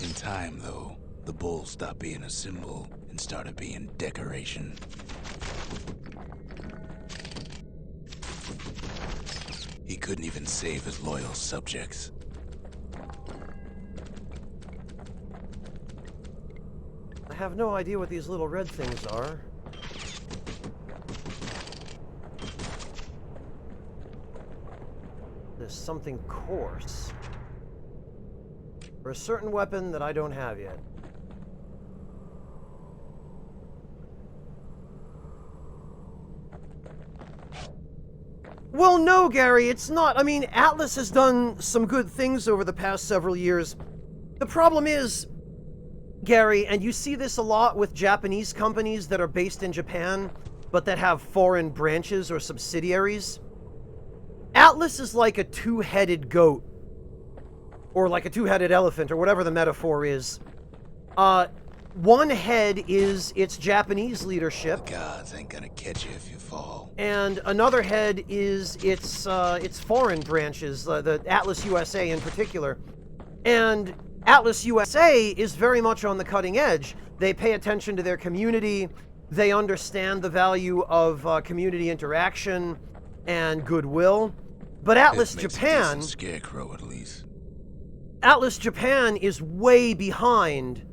In time, though, the bull stopped being a symbol and started being decoration. He couldn't even save his loyal subjects. I have no idea what these little red things are. There's something coarse. For a certain weapon that I don't have yet. Well, no, Gary, it's not. I mean, Atlas has done some good things over the past several years. The problem is, Gary, and you see this a lot with Japanese companies that are based in Japan, but that have foreign branches or subsidiaries. Atlas is like a two-headed goat. Or like a two-headed elephant, or whatever the metaphor is. One head is its Japanese leadership. The gods ain't gonna catch you if you fall. And another head is its foreign branches, the Atlas USA in particular. And Atlas USA is very much on the cutting edge. They pay attention to their community. They understand the value of community interaction and goodwill. But Atlas Japan... Scarecrow, at least. Atlas Japan is way behind,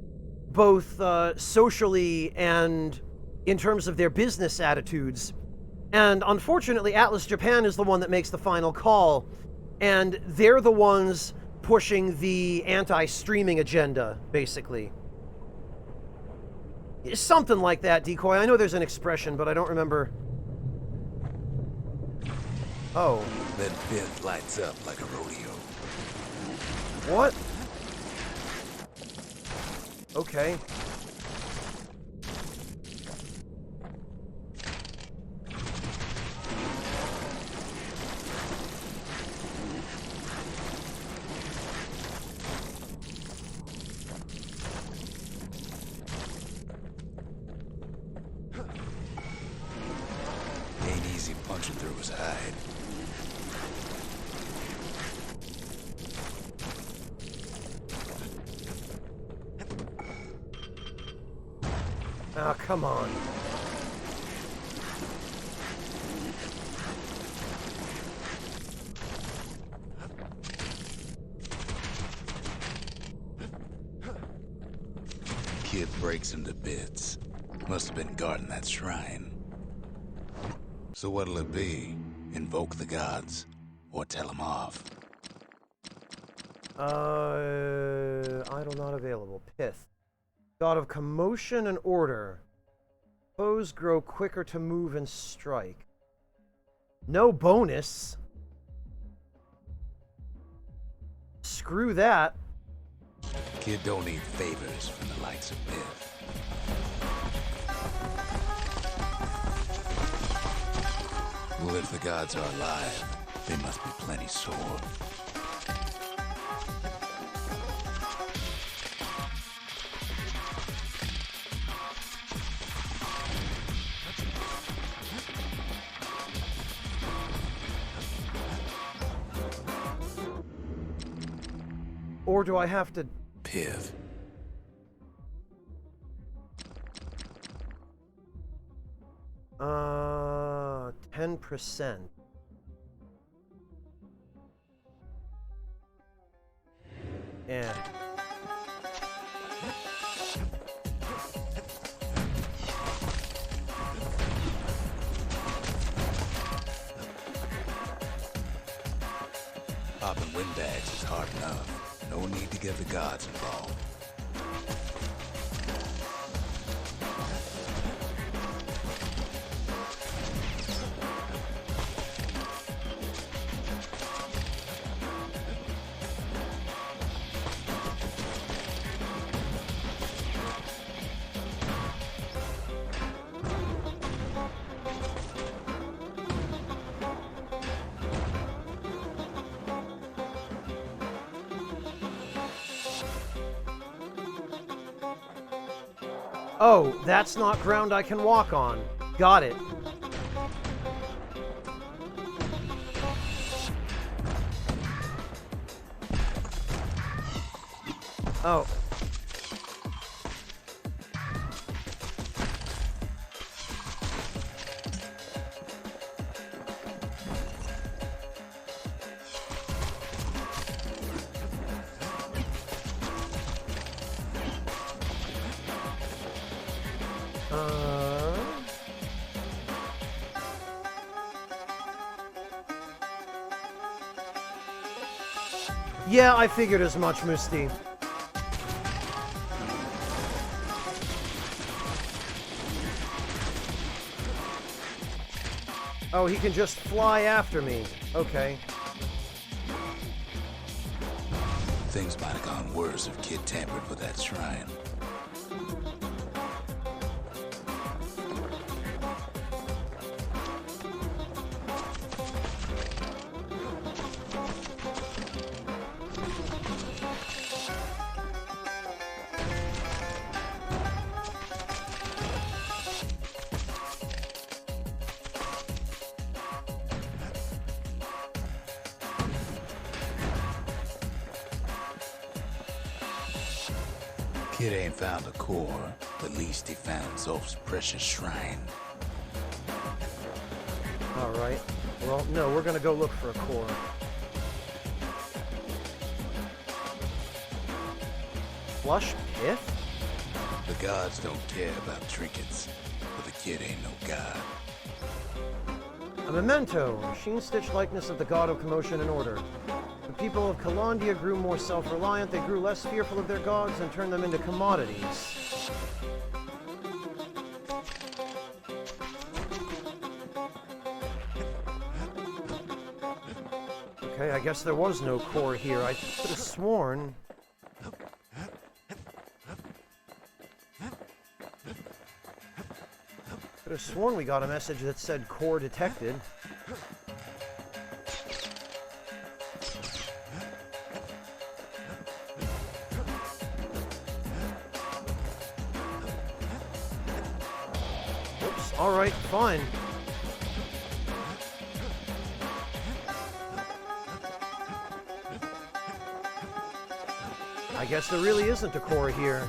both socially and in terms of their business attitudes. And unfortunately, Atlas Japan is the one that makes the final call. And they're the ones pushing the anti-streaming agenda, basically. It's something like that, Decoy. I know there's an expression, but I don't remember. Oh. Then fifth lights up like a rodeo. What? Okay. Ain't easy punching through his hide. Ah, come on. Kid breaks him to bits. Must have been guarding that shrine. So what'll it be? Invoke the gods? Or tell them off? Idol not available. Pith. God of commotion and order. Foes grow quicker to move and strike. No bonus. Screw that. Kid don't need favors from the likes of Biff. Well, if the gods are alive, they must be plenty sore. Or do I have to... Piv. 10%. Yeah. Popping windbags is hard enough. No need to get the gods involved. Oh, that's not ground I can walk on. Got it. Oh. Yeah, I figured as much, Musti. Oh, he can just fly after me. Okay. Things might have gone worse if Kid tampered with that shrine. Kid ain't found a core, but at least he found Zolf's precious shrine. Alright. Well, no, we're gonna go look for a core. Flush Pith? The gods don't care about trinkets, but the kid ain't no god. A memento, machine-stitched likeness of the god of commotion and order. people of Calandia grew more self-reliant, they grew less fearful of their gods and turned them into commodities. Okay, I guess there was no core here. I could have sworn... Could have sworn we got a message that said core detected. Oops, alright, fine. I guess there really isn't a core here.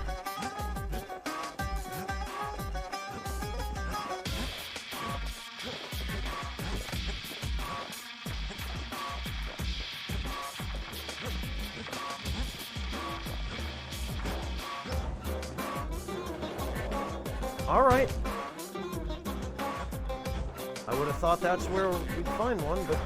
Alright. I would have thought that's where we'd find one, but...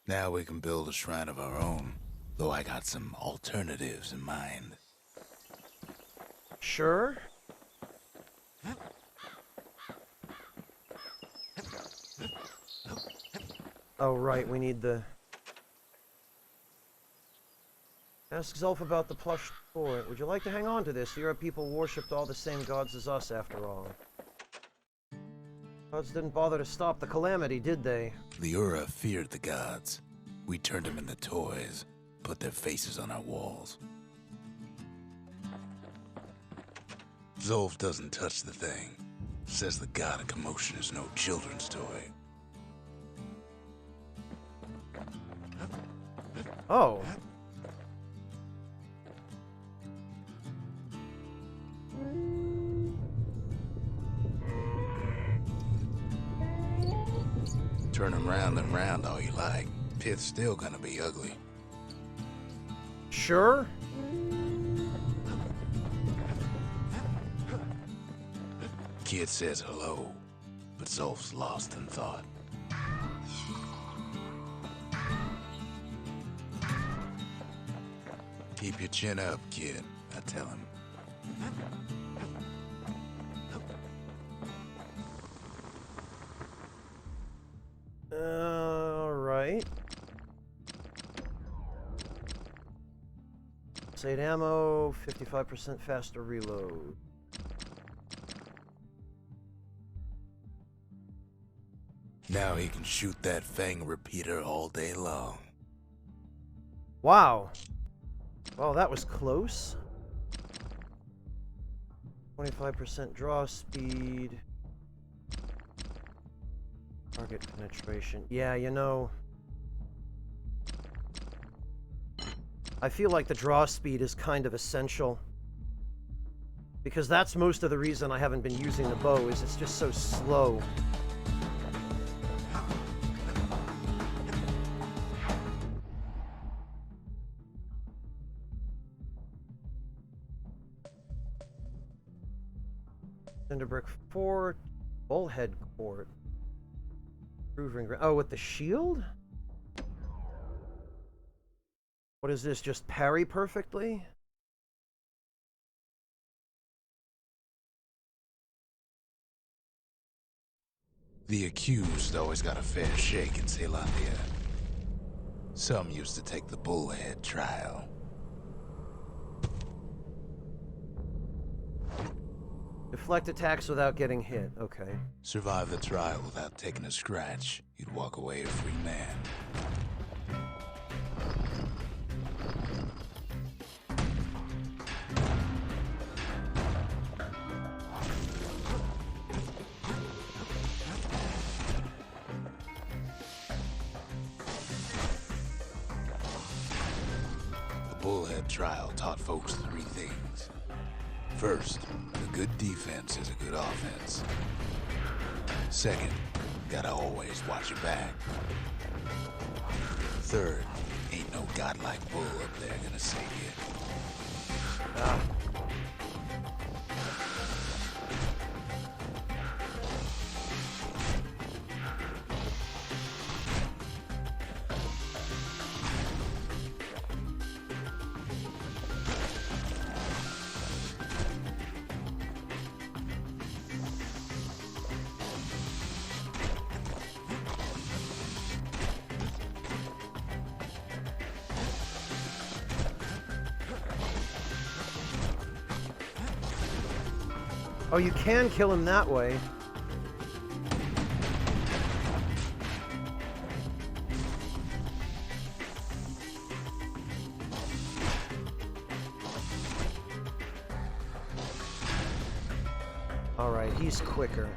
Now we can build a shrine of our own, though I got some alternatives in mind. Sure. Oh, right, we need the... Ask Zulf about the plush fort. Would you like to hang on to this? Your people worshipped all the same gods as us, after all. Gods didn't bother to stop the calamity, did they? The Ura feared the gods. We turned them into toys, put their faces on our walls. Zulf doesn't touch the thing. Says the god of commotion is no children's toy. Oh. Turn them round and round all you like. Pith's still gonna be ugly. Sure. Kid says hello, but Zulf's lost in thought. Keep your chin up, kid, I tell him. Alright. Save ammo, 55% faster reload. Now he can shoot that fang repeater all day long. Wow. Well, that was close. 25% draw speed. Target penetration. Yeah, you know... I feel like the draw speed is kind of essential. Because that's most of the reason I haven't been using the bow, is it's just so slow. Cinderbrick 4, Bullhead Court. Proving ground. Oh, with the shield? What is this, just parry perfectly? The accused always got a fair shake in Zealandia. Some used to take the bullhead trial. Deflect attacks without getting hit. Okay. Survive the trial without taking a scratch. You'd walk away a free man. The bullhead trial taught folks three things. First, a good defense is a good offense. Second, gotta always watch your back. Third, ain't no godlike bull up there gonna save you. Oh, you can kill him that way. Alright, he's quicker.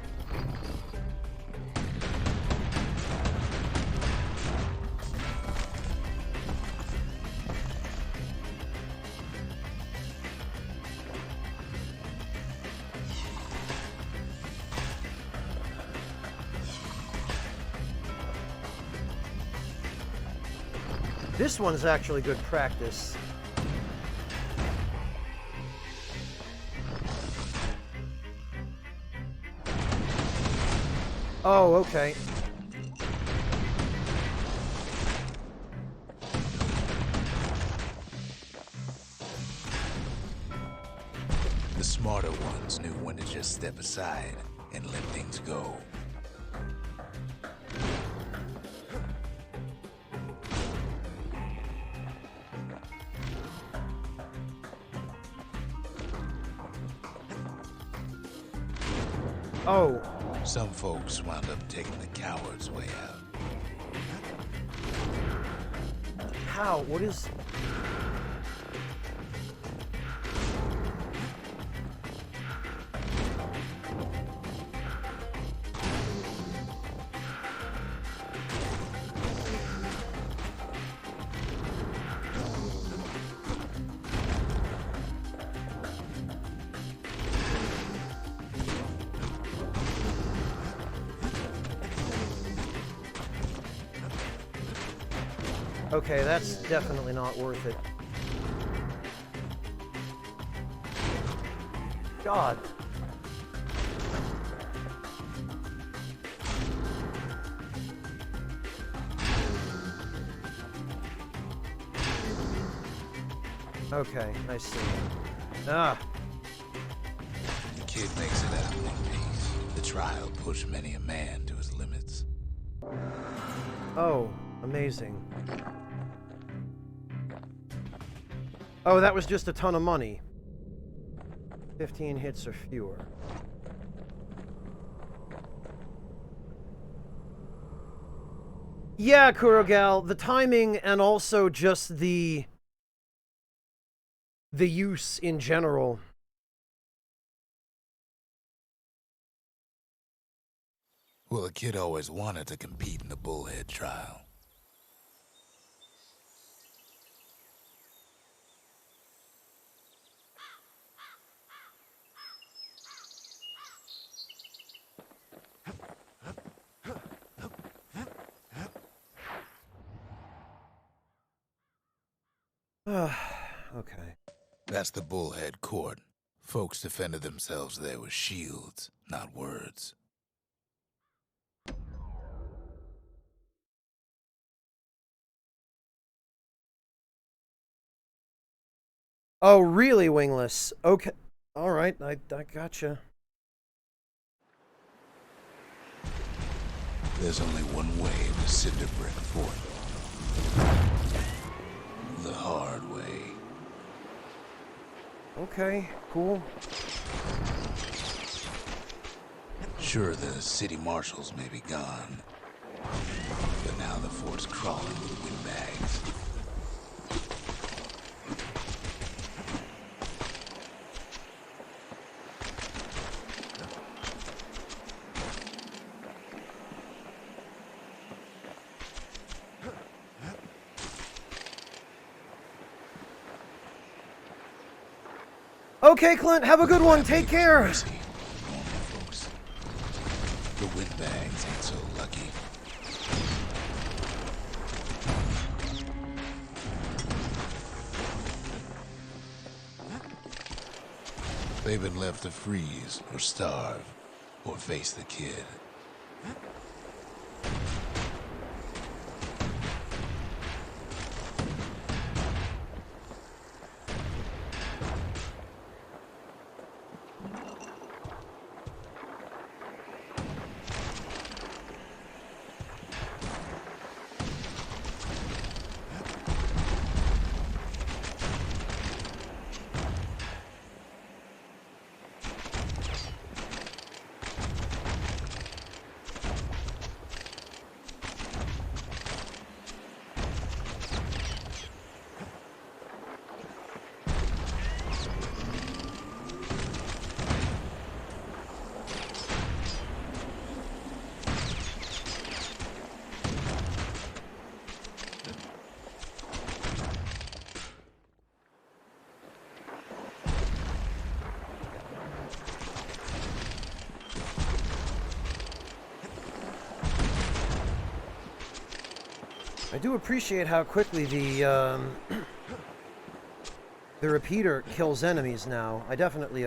This one's actually good practice. Oh, okay. The smarter ones knew when to just step aside and let things go. Oh. Some folks wound up taking the coward's way out. How? What is... Okay, that's definitely not worth it. God. Okay, I see. Ah. The kid makes it out in one piece. The trial pushed many a man to his limits. Oh, amazing. Oh, that was just a ton of money. 15 hits or fewer. Yeah, Kurogal, the timing and also just the use in general. Well, the kid always wanted to compete in the bullhead trial. Okay. That's the bullhead court. Folks defended themselves there with shields, not words. Oh, really, Wingless? Okay. Alright, I gotcha. There's only one way to Cinder Brick Fort. The hard way. Okay, cool. Sure, the city marshals may be gone, but now the fort's crawling with windbags. Okay, Clint, have a good one. Take care. Mercy, normal folks. The windbags ain't so lucky. They've been left to freeze or starve or face the kid. I do appreciate how quickly the repeater kills enemies now. I definitely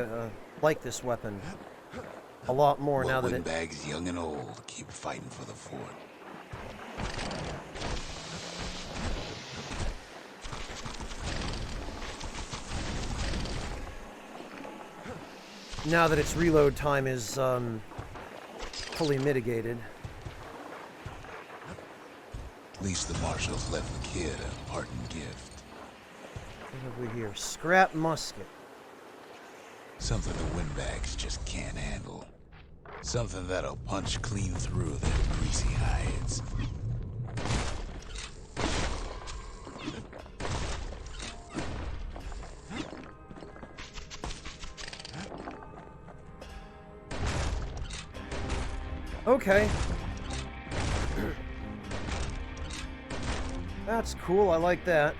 like this weapon a lot more now that Windbags, young and old, keep fighting for the fort. now that its reload time is fully mitigated. At least the marshals left the kid a parting gift. What have we here? Scrap musket. Something the windbags just can't handle. Something that'll punch clean through their greasy hides. Okay. That's cool, I like that.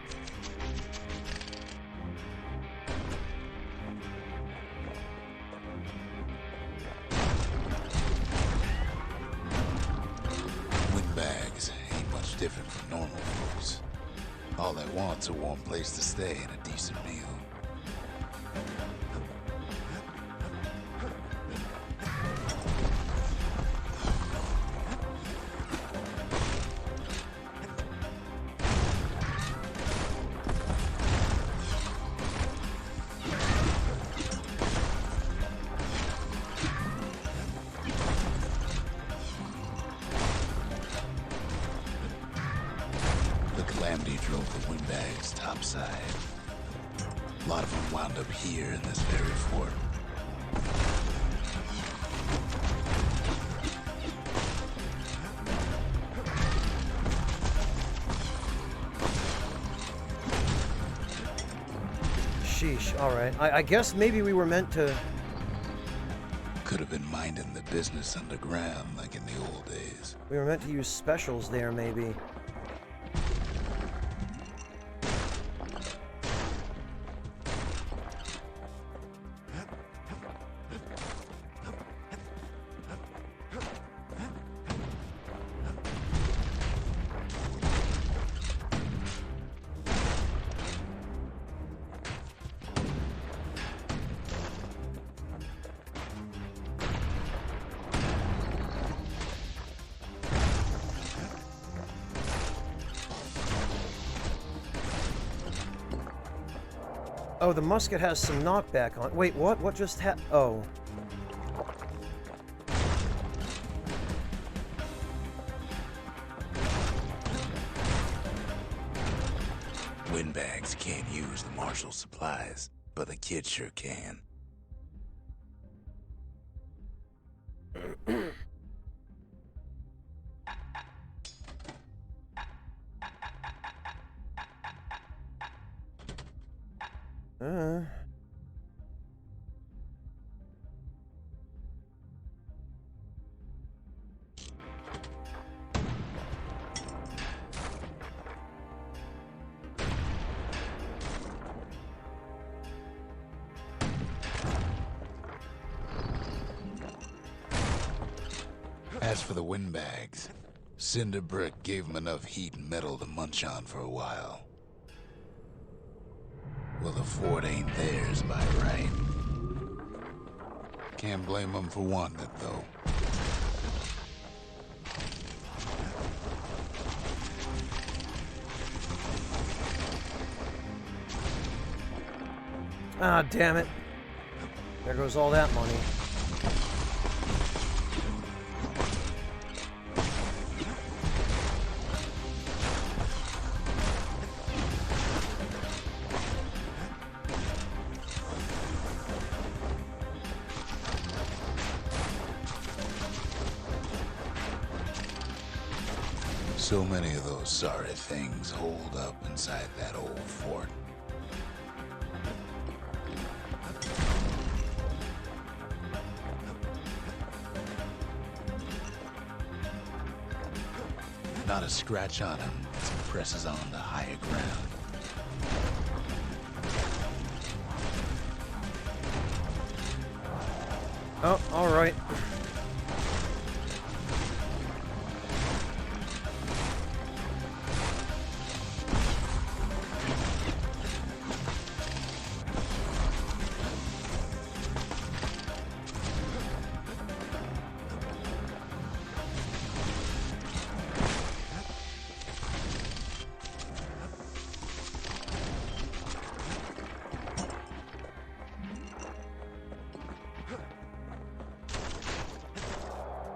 Windbags ain't much different from normal folks. All they want's a warm place to stay and a decent meal. Calamity drove the windbags topside. A lot of them wound up here in this very fort. Sheesh, alright. I guess maybe we were meant to... Could have been minding the business underground like in the old days. We were meant to use specials there, maybe. Oh, the musket has some knockback on. Wait, what? What just oh. Windbags can't use the marshal supplies, but the kid sure can. As for the windbags, Cinder Brick gave them enough heat and metal to munch on for a while. Well, the fort ain't theirs by right. Can't blame them for wanting it, though. Ah, damn it. There goes all that money. So many of those sorry things holed up inside that old fort. Not a scratch on him as he presses on to higher ground. Oh, alright.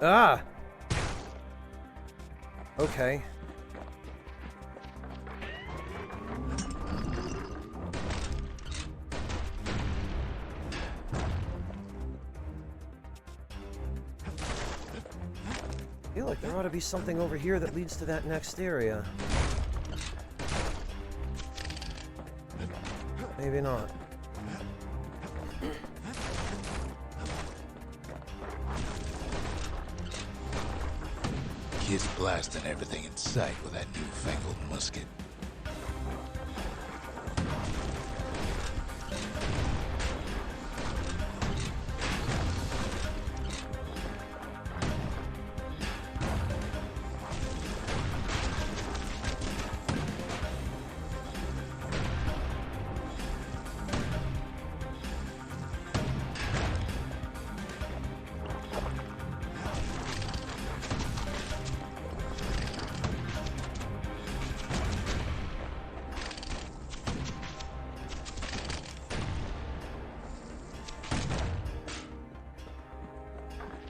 Ah! Okay. I feel like there ought to be something over here that leads to that next area. Maybe not. Kid's blasting everything in sight with that newfangled musket.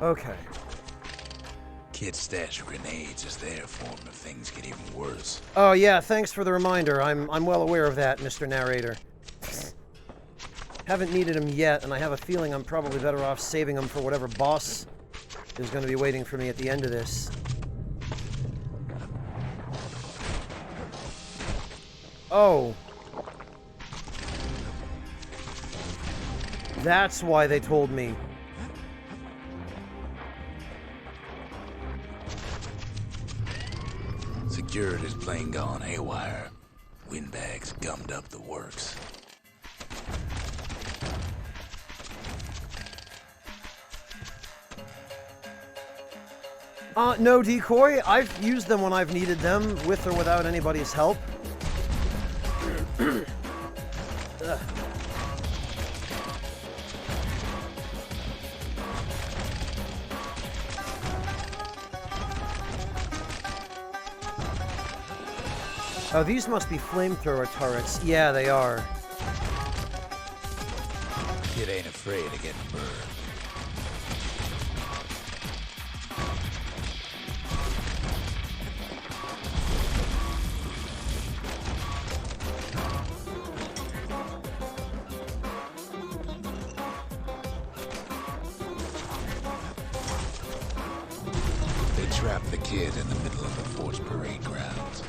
Okay. Kid's stash of grenades is there for him if things get even worse. Oh yeah, thanks for the reminder. I'm well aware of that, Mr. Narrator. Haven't needed him yet, and I have a feeling I'm probably better off saving him for whatever boss is going to be waiting for me at the end of this. Oh. That's why they told me. Security's plane gone haywire. Windbags gummed up the works. No, Decoy. I've used them when I've needed them, with or without anybody's help. Oh, these must be flamethrower turrets. Yeah, they are. Kid ain't afraid of getting burned. They trapped the kid in the middle of the fort's parade grounds.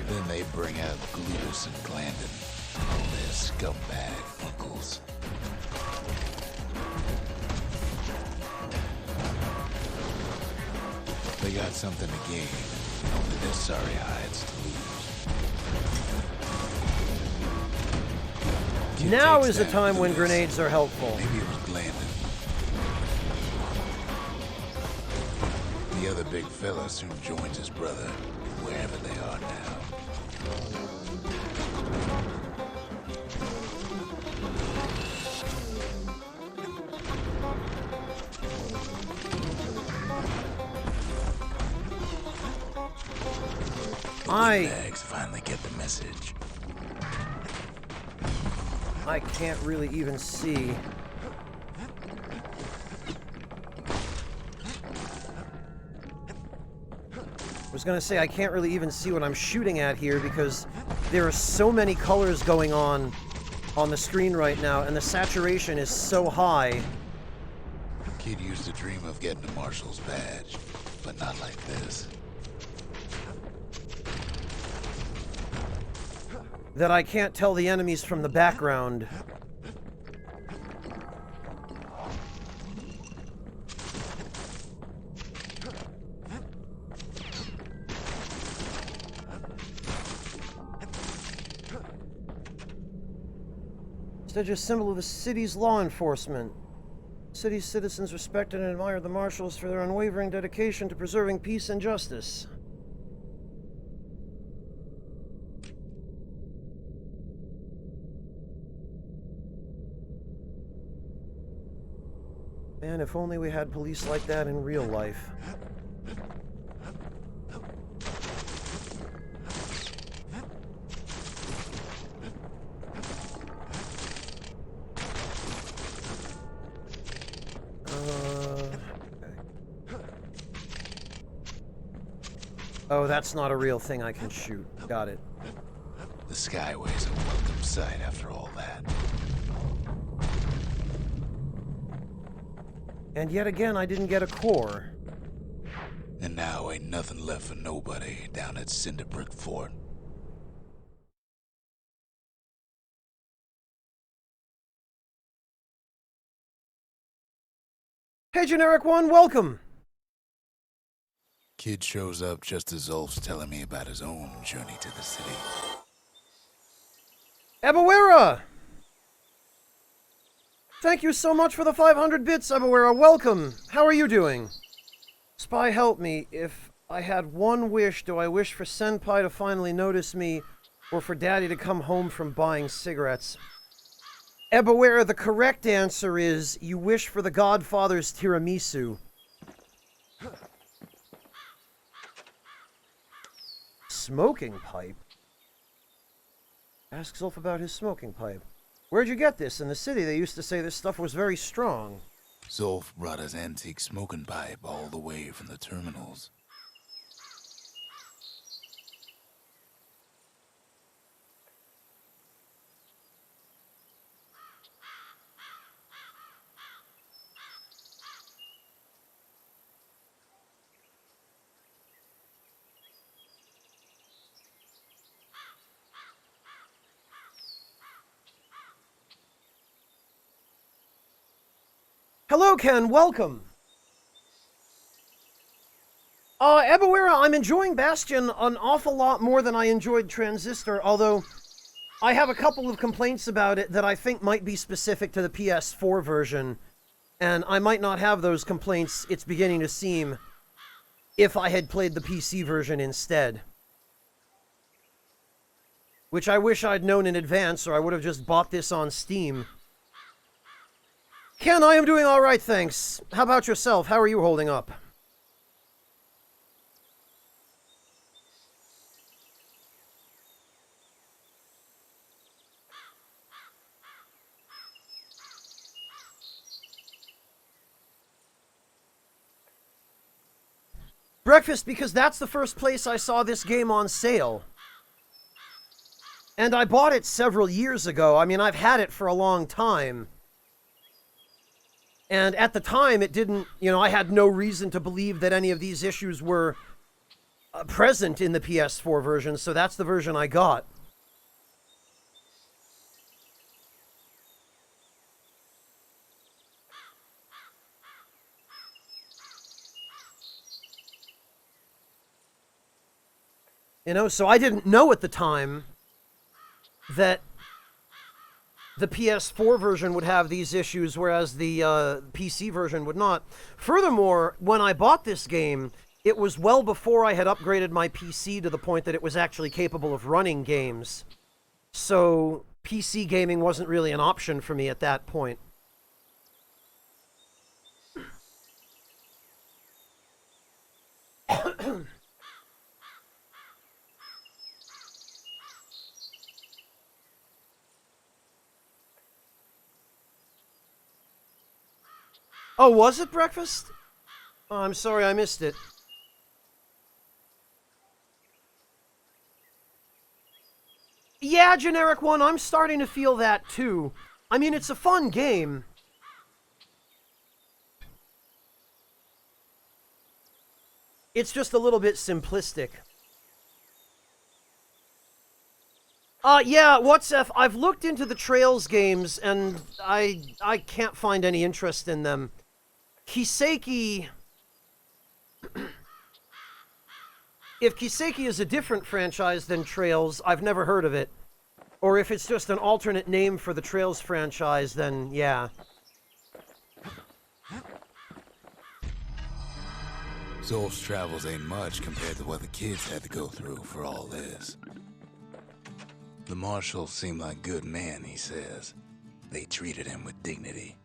Then they bring out Glutus and Glandon, all their scumbag uncles. They got something to gain, only their sorry hides to lose. Kid Now takes is the down time when Glutus. grenades are helpful. Maybe it was Glandon. The other big fella soon joins his brother, wherever they are now. Bags finally get the message. I can't really even see. I was gonna say, I can't really even see what I'm shooting at here because there are so many colors going on the screen right now, and the saturation is so high. Kid used to dream of getting a marshal's badge, but not like this. That I can't tell the enemies from the background. Such a symbol of the city's law enforcement. City's citizens respect and admire the marshals for their unwavering dedication to preserving peace and justice. Man, if only we had police like that in real life. Oh, that's not a real thing I can shoot. Got it. The Skyway's a welcome sight after all that. And yet again, I didn't get a core. And now ain't nothing left for nobody down at Cinderbrick Fort. Hey, Generic One, welcome! Kid shows up just as Zulf's telling me about his own journey to the city. Ebawera! Thank you so much for the 500 bits, Ebawera. Welcome. How are you doing? Spy, help me. If I had one wish, do I wish for Senpai to finally notice me, or for Daddy to come home from buying cigarettes? Ebawera, the correct answer is you wish for the Godfather's tiramisu. Smoking pipe? Ask Zulf about his smoking pipe. Where'd you get this? In the city, they used to say this stuff was very strong. Zulf brought his antique smoking pipe all the way from the terminals. Hello, Ken. Welcome. Ebawera, I'm enjoying Bastion an awful lot more than I enjoyed Transistor, although I have a couple of complaints about it that I think might be specific to the PS4 version, and I might not have those complaints, it's beginning to seem, if I had played the PC version instead. Which I wish I'd known in advance, or I would have just bought this on Steam. Ken, I am doing all right, thanks. How about yourself? How are you holding up? Breakfast, because that's the first place I saw this game on sale. And I bought it several years ago. I mean, I've had it for a long time. And at the time, it didn't, I had no reason to believe that any of these issues were present in the PS4 version, so that's the version I got. So I didn't know at the time that the PS4 version would have these issues, whereas the PC version would not. Furthermore, when I bought this game, it was well before I had upgraded my PC to the point that it was actually capable of running games. So PC gaming wasn't really an option for me at that point. Oh, was it breakfast? Oh, I'm sorry I missed it. Yeah, Generic One, I'm starting to feel that too. I mean, it's a fun game. It's just a little bit simplistic. Yeah, WhatsApp, I've looked into the Trails games, and I can't find any interest in them. Kiseki... If Kiseki is a different franchise than Trails, I've never heard of it. Or if it's just an alternate name for the Trails franchise, then yeah. Zulf's travels ain't much compared to what the kids had to go through for all this. The marshal seemed like a good man, he says. They treated him with dignity.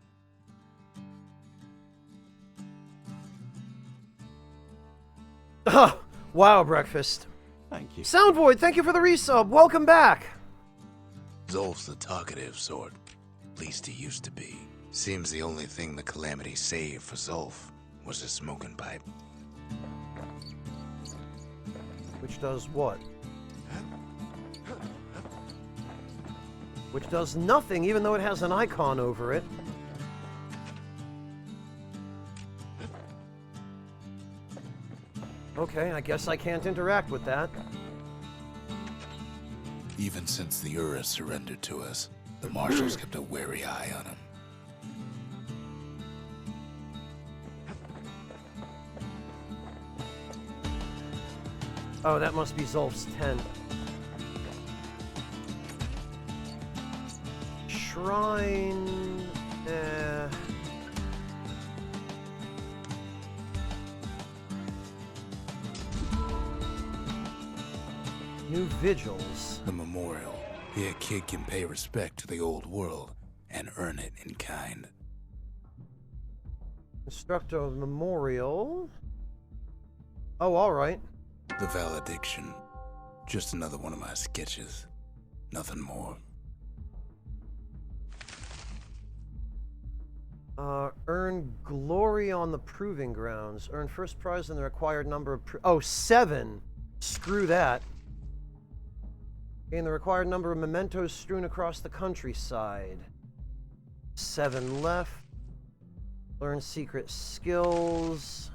Ah, wow, breakfast. Thank you. Soundvoid, thank you for the resub. Welcome back. Zolf's the talkative sort. At least he used to be. Seems the only thing the Calamity saved for Zolf was his smoking pipe. Which does what? Which does nothing, even though it has an icon over it. Okay, I guess I can't interact with that. Even since the Ura surrendered to us, the Marshals kept a wary eye on him. Oh, that must be Zolf's tent. Shrine... New vigils. The memorial. Here a kid can pay respect to the old world and earn it in kind. Instructor memorial. Oh, alright. The valediction. Just another one of my sketches. Nothing more. Earn glory on the proving grounds. Earn first prize in the required number of... Oh, 7! Screw that. Gain the required number of mementos strewn across the countryside. 7 left. Learn secret skills.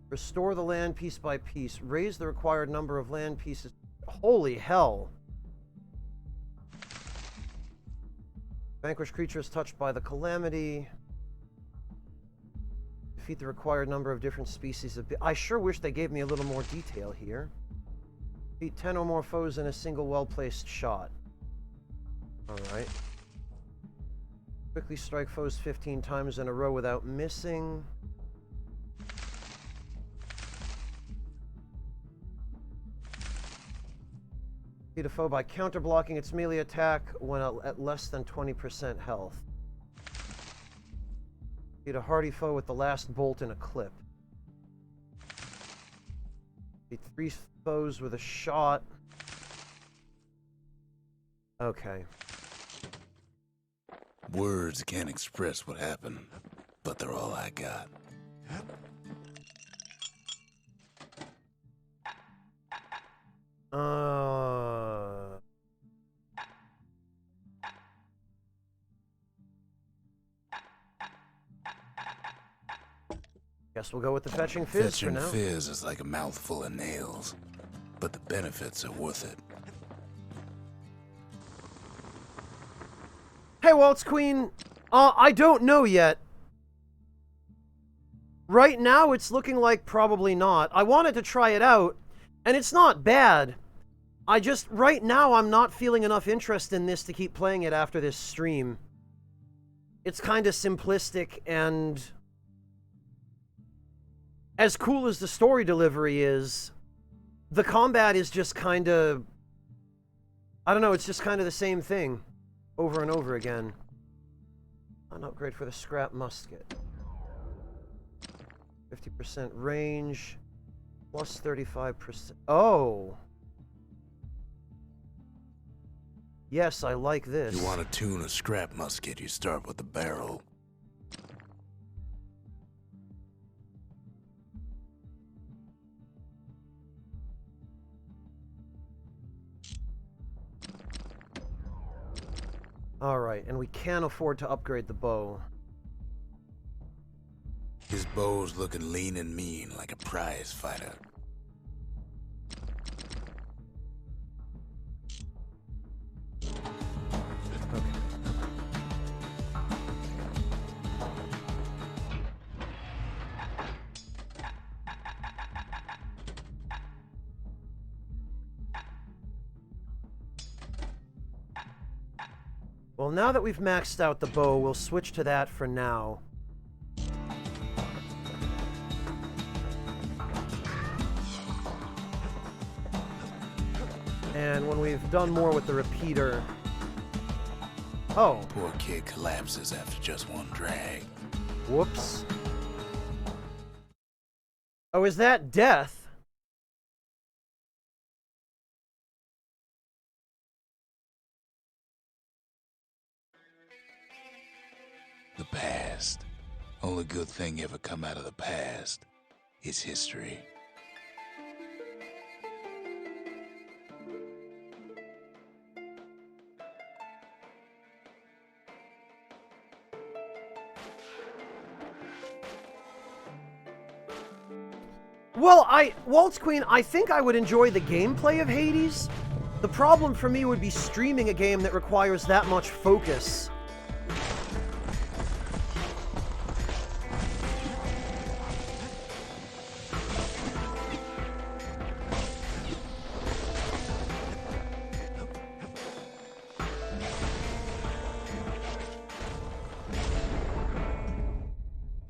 Restore the land piece by piece. Raise the required number of land pieces. Holy hell. Vanquish creatures touched by the calamity. Defeat the required number of different species of... I sure wish they gave me a little more detail here. Defeat 10 or more foes in a single well-placed shot. Alright. Quickly strike foes 15 times in a row without missing. Defeat a foe by counter-blocking its melee attack when at less than 20% health. Defeat a hardy foe with the last bolt in a clip. Defeat 3 foes with a shot. Okay. Words can't express what happened, but they're all I got. Guess we'll go with the fetching fizz for now. Fetching fizz is like a mouthful of nails, but the benefits are worth it. Hey, Waltz Queen. I don't know yet. Right now, it's looking like probably not. I wanted to try it out, and it's not bad. Right now, I'm not feeling enough interest in this to keep playing it after this stream. It's kind of simplistic, and as cool as the story delivery is, the combat is just kind of... I don't know, it's just kind of the same thing over and over again. An upgrade for the scrap musket. 50% range, plus 35%. Oh! Yes, I like this. You want to tune a scrap musket, you start with the barrel. Alright, and we can afford to upgrade the bow. His bow's looking lean and mean like a prize fighter. Okay. Well, now that we've maxed out the bow, we'll switch to that for now. And when we've done more with the repeater... Oh. Poor kid collapses after just one drag. Whoops. Oh, is that death? The past. Only good thing ever come out of the past is history. Well, Waltz Queen, I think I would enjoy the gameplay of Hades. The problem for me would be streaming a game that requires that much focus.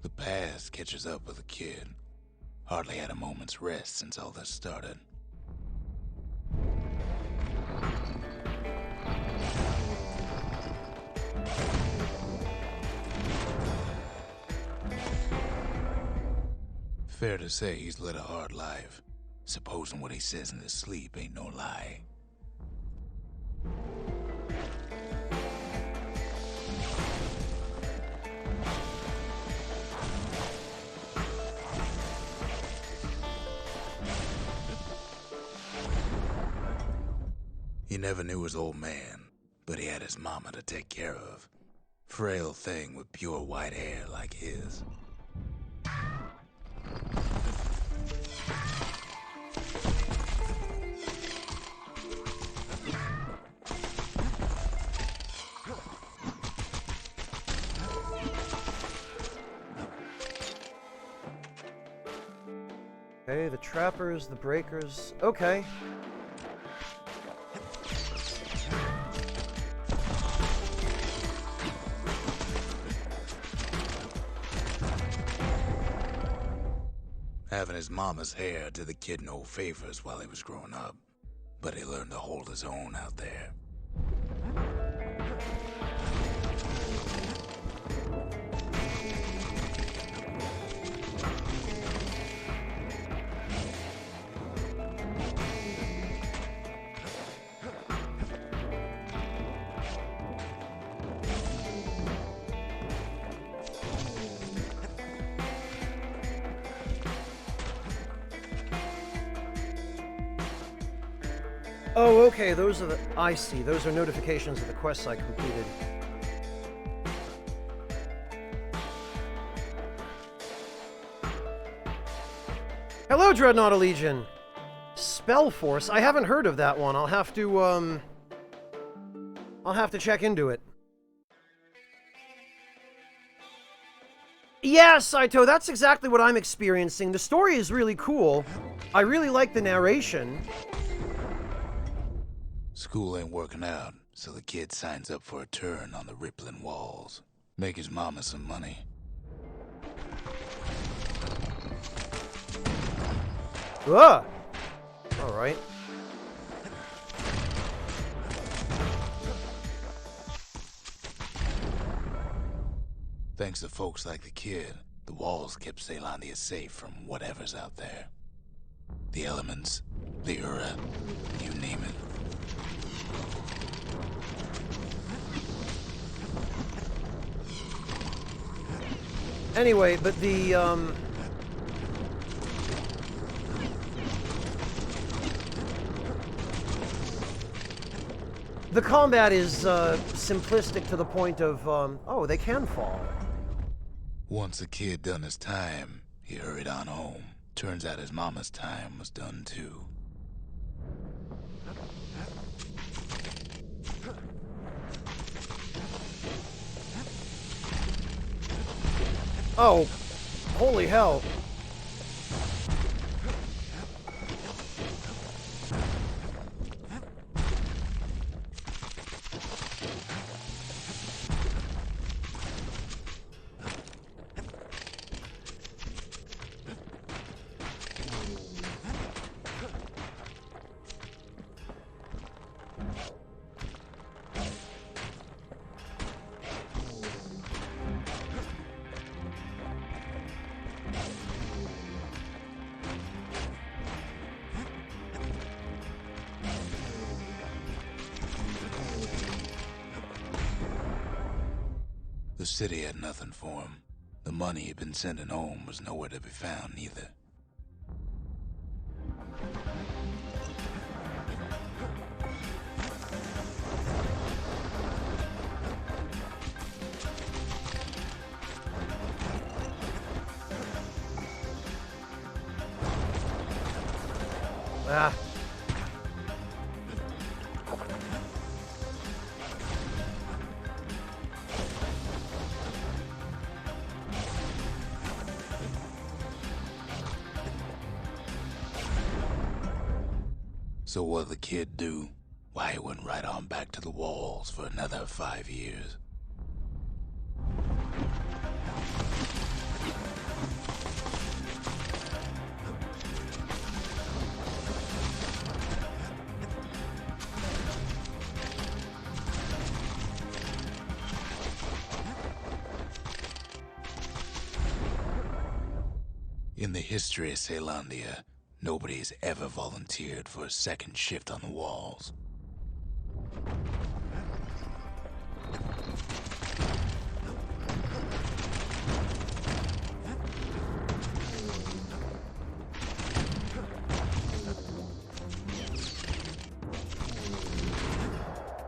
The past catches up with a kid. Hardly had a moment's rest since all this started. Fair to say he's led a hard life, supposing what he says in his sleep ain't no lie. He never knew his old man, but he had his mama to take care of. Frail thing with pure white hair like his. Okay, the trappers, the breakers. Okay. Having his mama's hair did the kid no favors while he was growing up, but he learned to hold his own out there. Oh, okay, those are the... I see. Those are notifications of the quests I completed. Hello, Dreadnought Legion! Spellforce? I haven't heard of that one. I'll have to check into it. Yeah, Saito, that's exactly what I'm experiencing. The story is really cool. I really like the narration. School ain't working out, so the kid signs up for a turn on the rippling walls. Make his mama some money. Ugh! Alright. Thanks to folks like the kid, the walls kept Ceylondia safe from whatever's out there. The elements, the Ura, you name it. Anyway, but the combat is, simplistic to the point of, oh, they can fall. Once the kid done his time, he hurried on home. Turns out his mama's time was done too. Oh, holy hell. city had nothing for him. The money he'd been sending home was nowhere to be found either. Ah. So what'd the kid do? Why, he went right on back to the walls for another 5 years. In the history of Caelondia, nobody's ever volunteered for a second shift on the walls.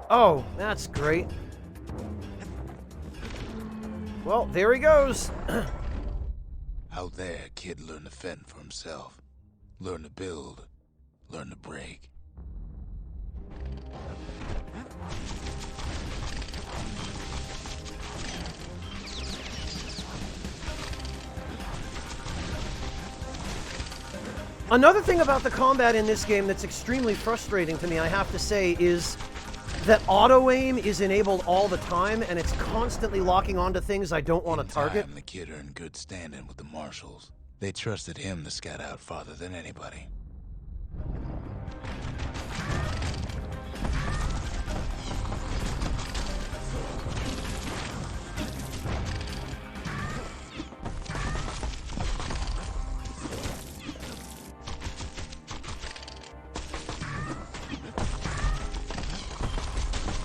Oh, that's great. Well, there he goes. Out there, kid learned to fend for himself. Learn to build. Learn to break. Another thing about the combat in this game that's extremely frustrating to me, I have to say, is that auto-aim is enabled all the time, and it's constantly locking onto things I don't want to target. In time, the kid earned good standing with the marshals. They trusted him to scout out farther than anybody.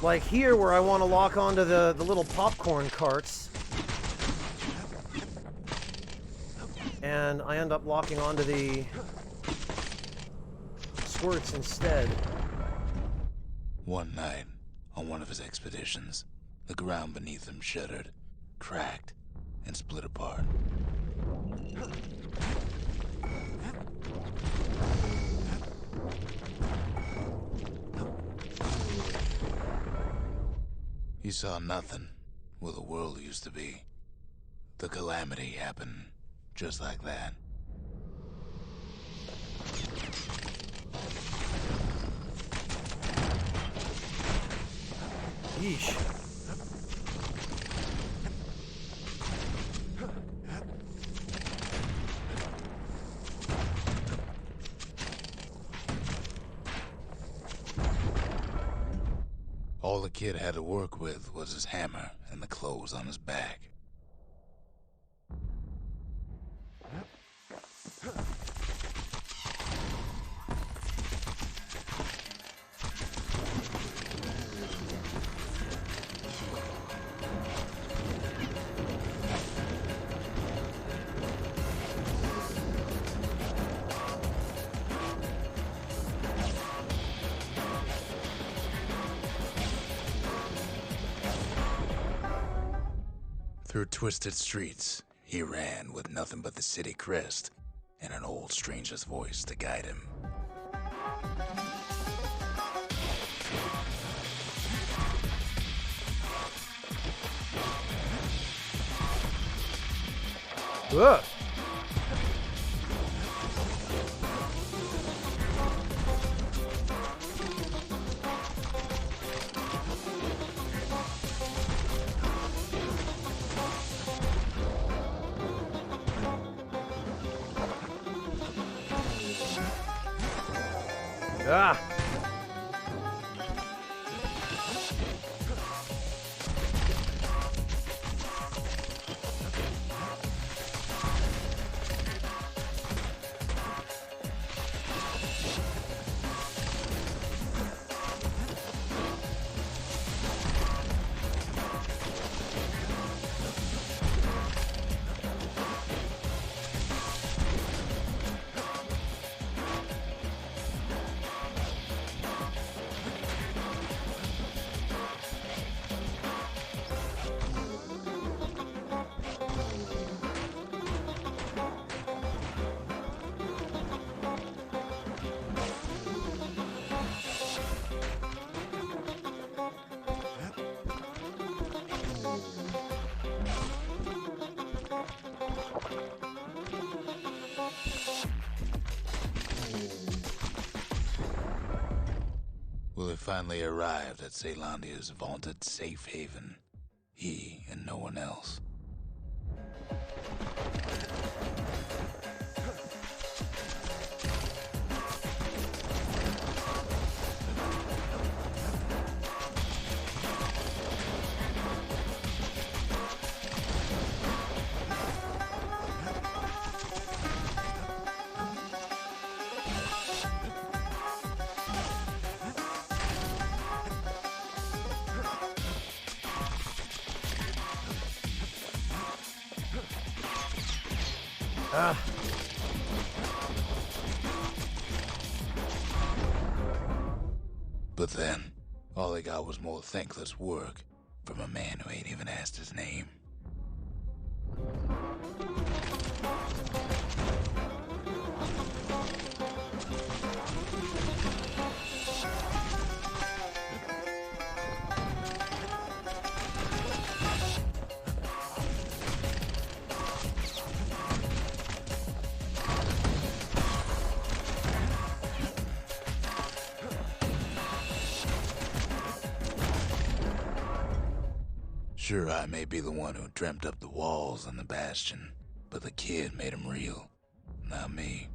Like here, where I want to lock onto the little popcorn carts. And I end up locking onto the squirts instead. One night, on one of his expeditions, the ground beneath him shuddered, cracked, and split apart. He saw nothing where the world used to be. The calamity happened just like that. Yeesh. All the kid had to work with was his hammer and the clothes on his back. Through twisted streets, he ran with nothing but the city crest and an old stranger's voice to guide him. Ugh. Ah. Will have finally arrived at Caelandia's vaunted safe haven. He and no one else. But then, all they got was more thankless work from a man who ain't even asked his name. Sure, I may be the one who dreamt up the walls and the Bastion, but the kid made them real, not me.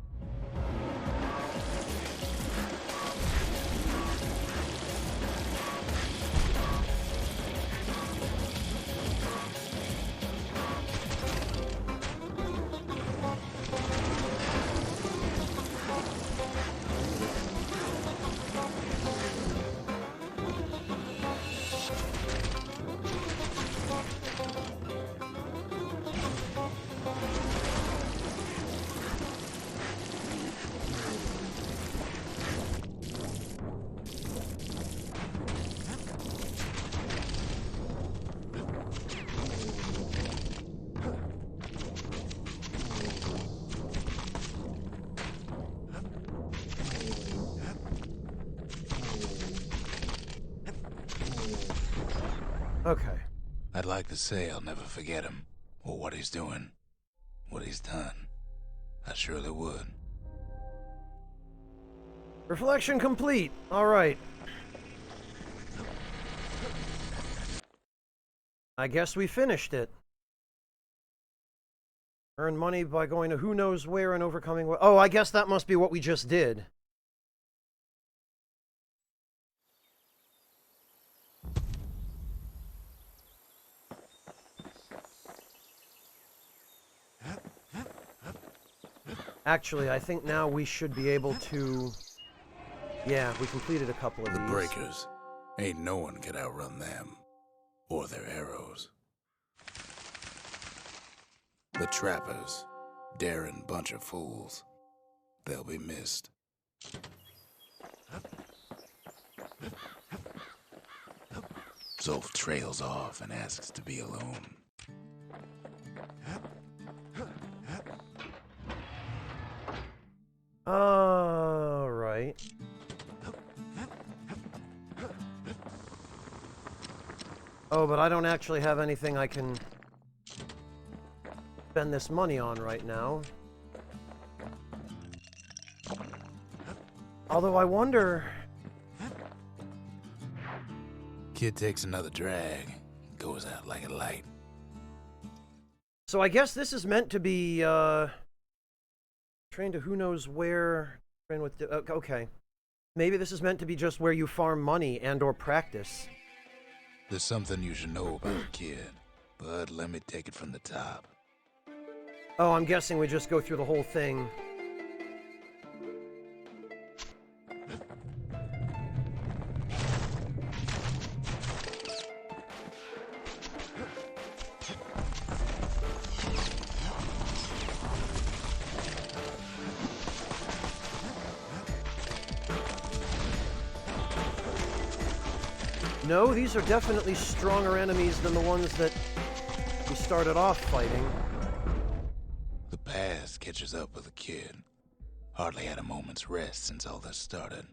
Okay. I'd like to say I'll never forget him, or what he's doing, what he's done. I surely would. Reflection complete. All right. I guess we finished it. Earn money by going to who knows where and overcoming what... Oh, I guess that must be what we just did. Actually, I think now we should be able to... Yeah, we completed a couple of The these. Breakers. Ain't no one could outrun them. Or their arrows. The Trappers. Daring bunch of fools. They'll be missed. Zolf trails off and asks to be alone. Right. Oh, but I don't actually have anything I can spend this money on right now. Although I wonder... Kid takes another drag, goes out like a light. So I guess this is meant to be, train to who knows where, train with, okay. Maybe this is meant to be just where you farm money and or practice. There's something you should know about the kid, but let me take it from the top. Oh, I'm guessing we just go through the whole thing. No, these are definitely stronger enemies than the ones that we started off fighting. The past catches up with the kid. Hardly had a moment's rest since all this started.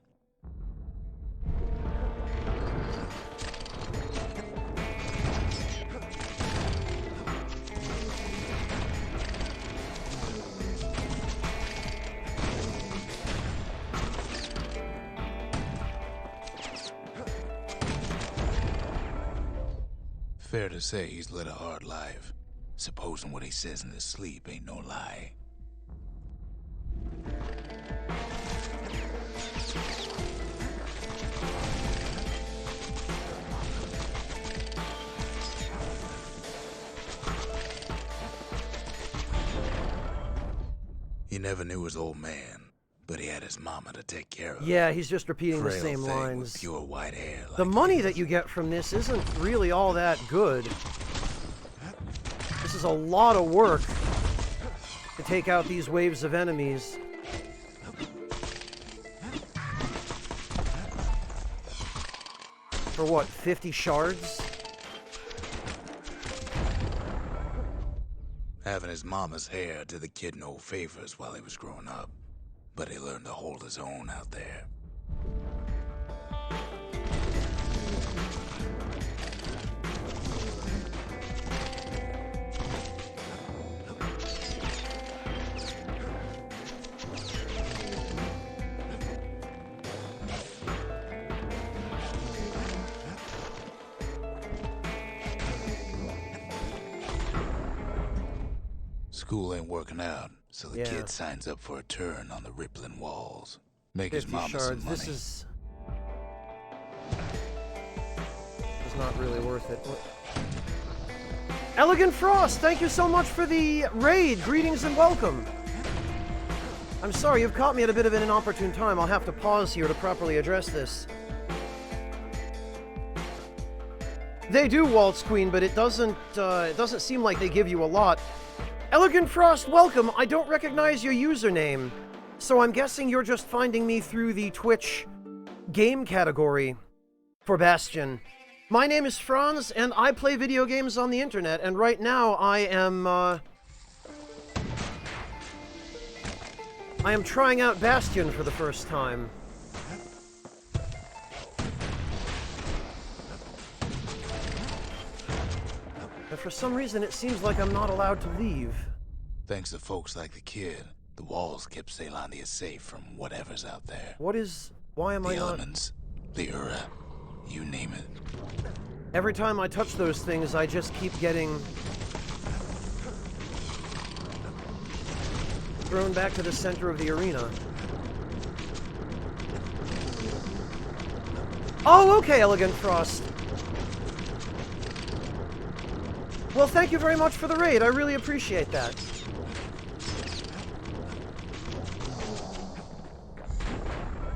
Fair to say he's led a hard life. Supposing what he says in his sleep ain't no lie. He never knew his old man, but he had his mama to take care of. Yeah, he's just repeating the Frail same thing lines. with pure white hair. The like money his. that you get from this isn't really all that good. This is a lot of work to take out these waves of enemies. For what, 50 shards? Having his mama's hair did the kid no favors while he was growing up, but he learned to hold his own out there. School ain't working out, so the Yeah. kid signs up for a turn on the rippling walls. Make his 50 mama some shards. money. This is not really worth it. Elegant Frost, thank you so much for the raid. Greetings and welcome. I'm sorry, you've caught me at a bit of an inopportune time. I'll have to pause here to properly address this. They do, Waltz Queen, but it doesn't seem like they give you a lot. Elegant Frost, welcome. I don't recognize your username, so I'm guessing you're just finding me through the Twitch game category for Bastion. My name is Franz, and I play video games on the internet, and right now I am trying out Bastion for the first time. But for some reason, it seems like I'm not allowed to leave. Thanks to folks like the kid, the walls kept Ceylondia safe from whatever's out there. Why am I The not... elements, the Ura, you name it. Every time I touch those things, I just keep getting thrown back to the center of the arena. Oh, okay, Elegant Frost. Well, thank you very much for the raid. I really appreciate that.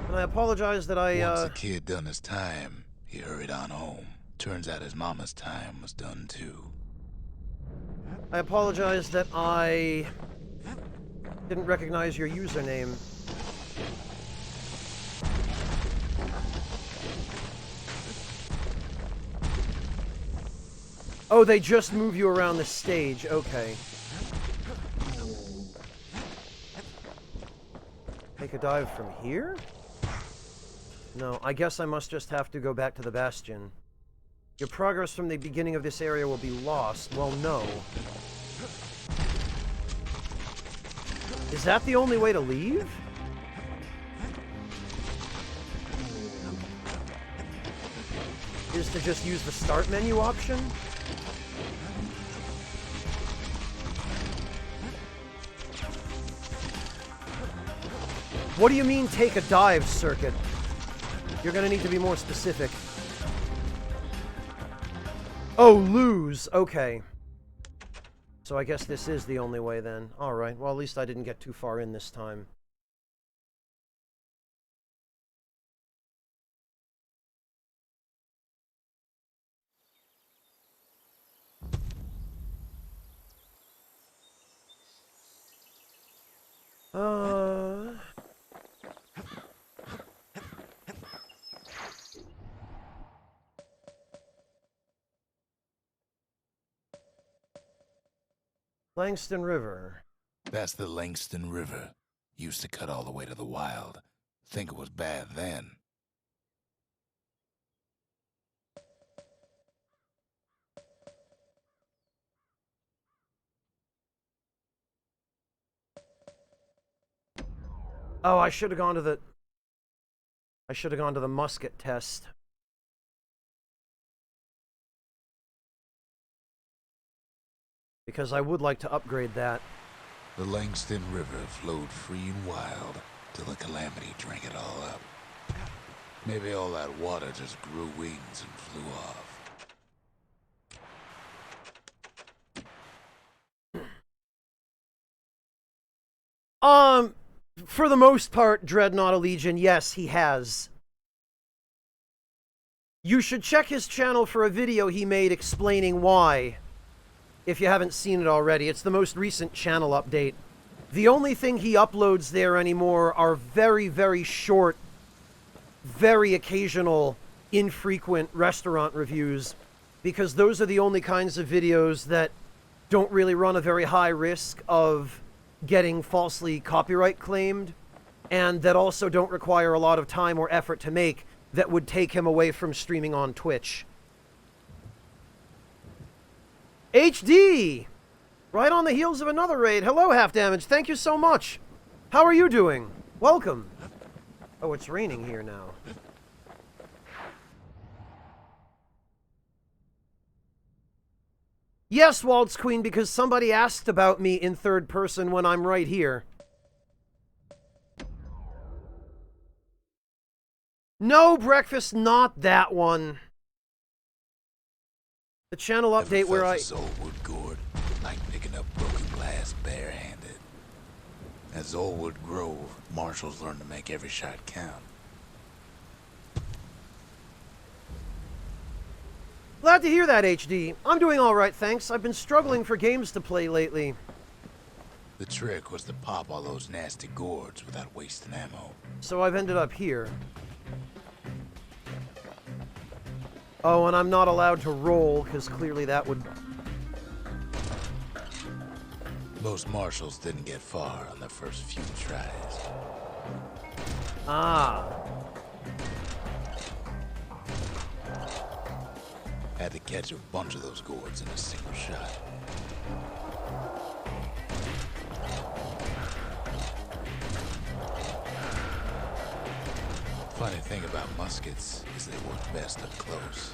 And I apologize that Once the kid done his time, he hurried on home. Turns out his mama's time was done too. I apologize that I didn't recognize your username. Oh, they just move you around the stage. Okay. Take a dive from here? No, I guess I must just have to go back to the Bastion. Your progress from the beginning of this area will be lost. Well, no. Is that the only way to leave? Is to just use the start menu option? What do you mean, take a dive circuit? You're gonna need to be more specific. Oh, lose. Okay. So I guess this is the only way then. Alright, well at least I didn't get too far in this time. Langston River. That's the Langston River. Used to cut all the way to the wild. Think it was bad then. Oh, I should have gone to the musket test. because I would like to upgrade that. The Langston River flowed free and wild till the calamity drank it all up. Maybe all that water just grew wings and flew off. For the most part, Dreadnought Legion, yes, he has. You should check his channel for a video he made explaining why, if you haven't seen it already. It's the most recent channel update. The only thing he uploads there anymore are very, very short, very occasional, infrequent restaurant reviews, because those are the only kinds of videos that don't really run a very high risk of getting falsely copyright claimed, and that also don't require a lot of time or effort to make, that would take him away from streaming on Twitch. HD! Right on the heels of another raid. Hello, Half Damage. Thank you so much. How are you doing? Welcome. Oh, it's raining here now. Yes, Waltz Queen, because somebody asked about me in third person when I'm right here. No, Breakfast, not that one. The channel update where I... Zolwood gourd, like picking up broken glass barehanded. At Zolwood Grove, marshals learn to make every shot count. Glad to hear that, HD. I'm doing alright, thanks. I've been struggling for games to play lately. The trick was to pop all those nasty gourds without wasting ammo. So I've ended up here. Oh, and I'm not allowed to roll, because clearly that would... Most marshals didn't get far on their first few tries. Ah. Had to catch a bunch of those gourds in a single shot. Funny thing about muskets is they work best up close.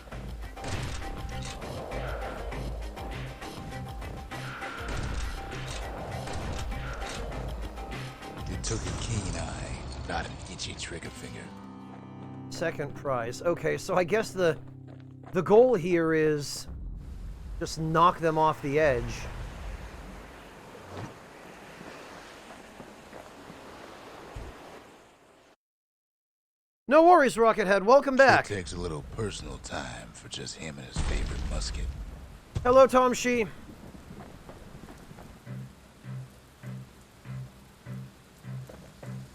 It took a keen eye, not an itchy trigger finger. Second prize. Okay, so I guess the goal here is just knock them off the edge. No worries, Rockethead. Welcome back. It takes a little personal time for just him and his favorite musket. Hello, Tom Shee.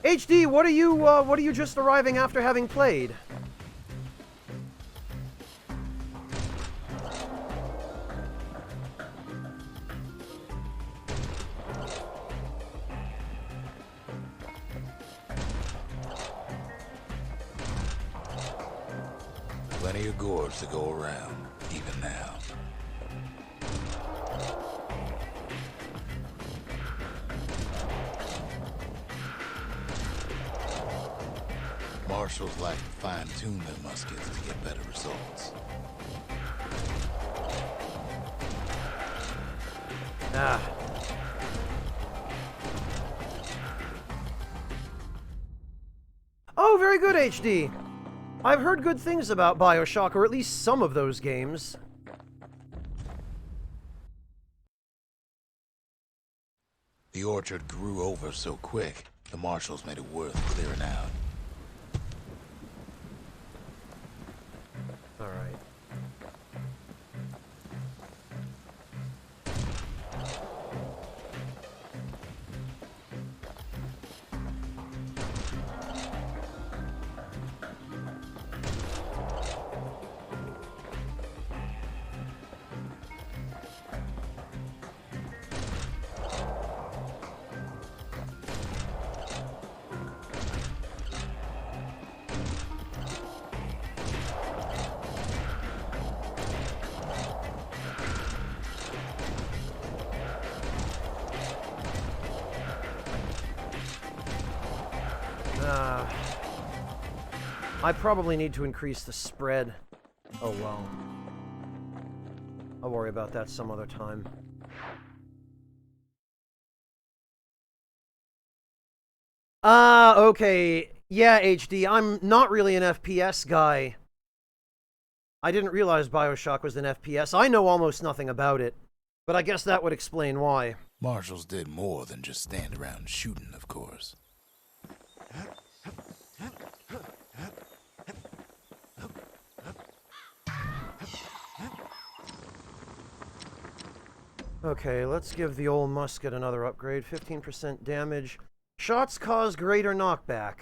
HD, what are you just arriving after having played? Plenty of gourds to go around, even now. Marshals like to fine-tune their muskets to get better results. Ah. Oh, very good, HD. I've heard good things about BioShock, or at least some of those games. The orchard grew over so quick, the marshals made it worth clearing out. All right. I probably need to increase the spread. Oh well. I'll worry about that some other time. Okay. Yeah, HD, I'm not really an FPS guy. I didn't realize BioShock was an FPS. I know almost nothing about it, but I guess that would explain why. Marshals did more than just stand around shooting, of course. Okay, let's give the old musket another upgrade. 15% damage. Shots cause greater knockback.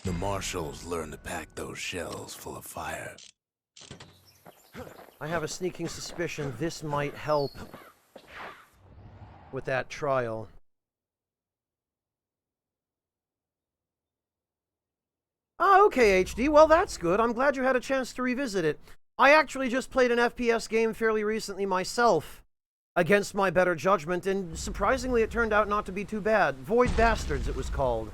The marshals learned to pack those shells full of fire. I have a sneaking suspicion this might help with that trial. Ah, okay, HD. Well, that's good. I'm glad you had a chance to revisit it. I actually just played an FPS game fairly recently myself, against my better judgment, and surprisingly it turned out not to be too bad. Void Bastards, it was called.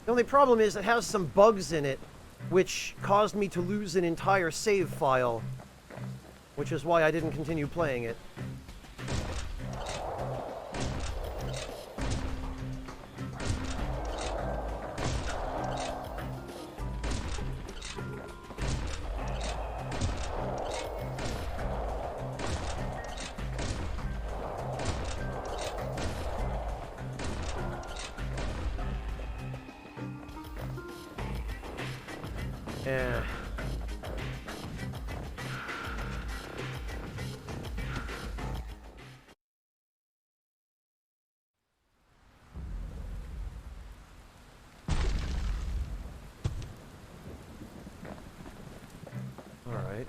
The only problem is it has some bugs in it, which caused me to lose an entire save file, which is why I didn't continue playing it. Yeah. All right.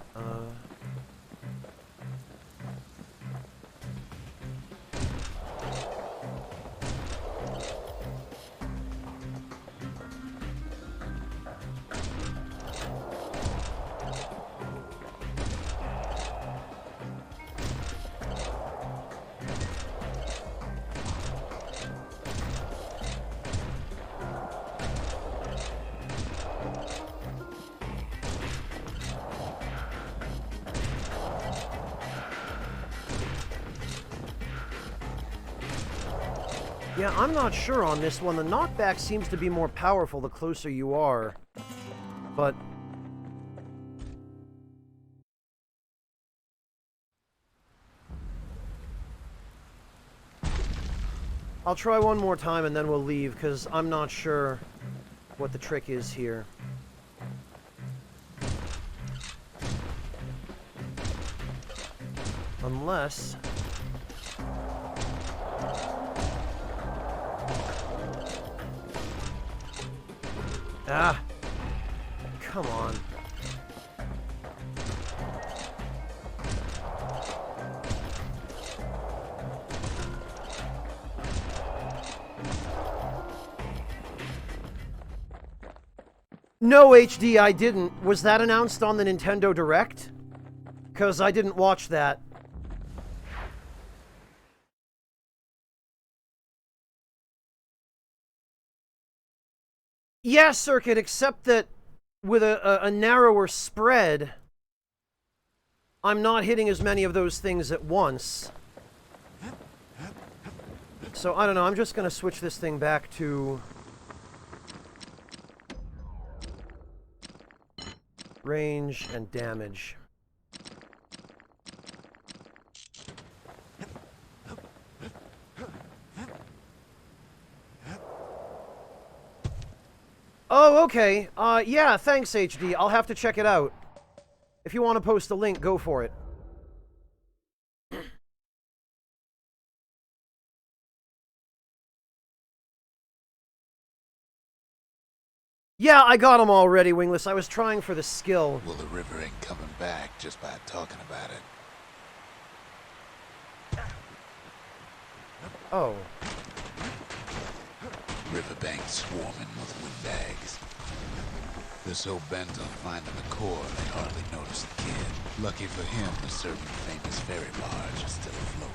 Yeah, I'm not sure on this one. The knockback seems to be more powerful the closer you are. But... I'll try one more time and then we'll leave, because I'm not sure what the trick is here. Unless... Ah! Come on. No, HD, I didn't. Was that announced on the Nintendo Direct? Because I didn't watch that. Yeah, Circuit, except that with a narrower spread, I'm not hitting as many of those things at once. So, I don't know, I'm just gonna switch this thing back to... range and damage. Oh, okay. Yeah, thanks, HD. I'll have to check it out. If you want to post a link, go for it. Yeah, I got them already, Wingless. I was trying for the skill. Well, the river ain't coming back just by talking about it. Oh. Riverbank swarming with windbags. They're so bent on finding the core, they hardly notice the kid. Lucky for him, the certain famous ferry barge is still afloat.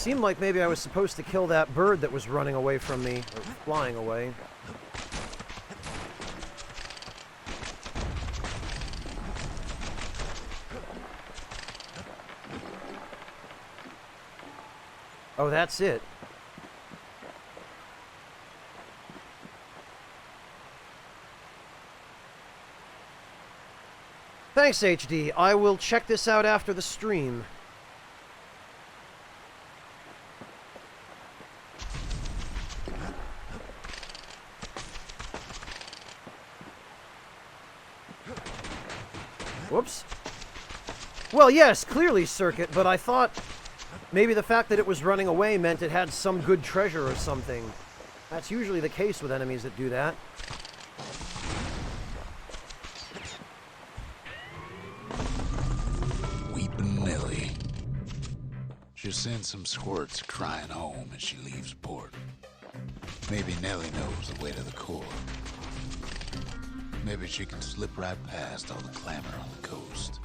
seemed like maybe I was supposed to kill that bird that was running away from me, or flying away. Oh, that's it. Thanks, HD. I will check this out after the stream. Whoops. Well, yes, clearly Circuit, but I thought maybe the fact that it was running away meant it had some good treasure or something. That's usually the case with enemies that do that. Weepin' Nelly. She sends some squirts crying home as she leaves port. Maybe Nelly knows the way to the core. Maybe she can slip right past all the clamor on the coast.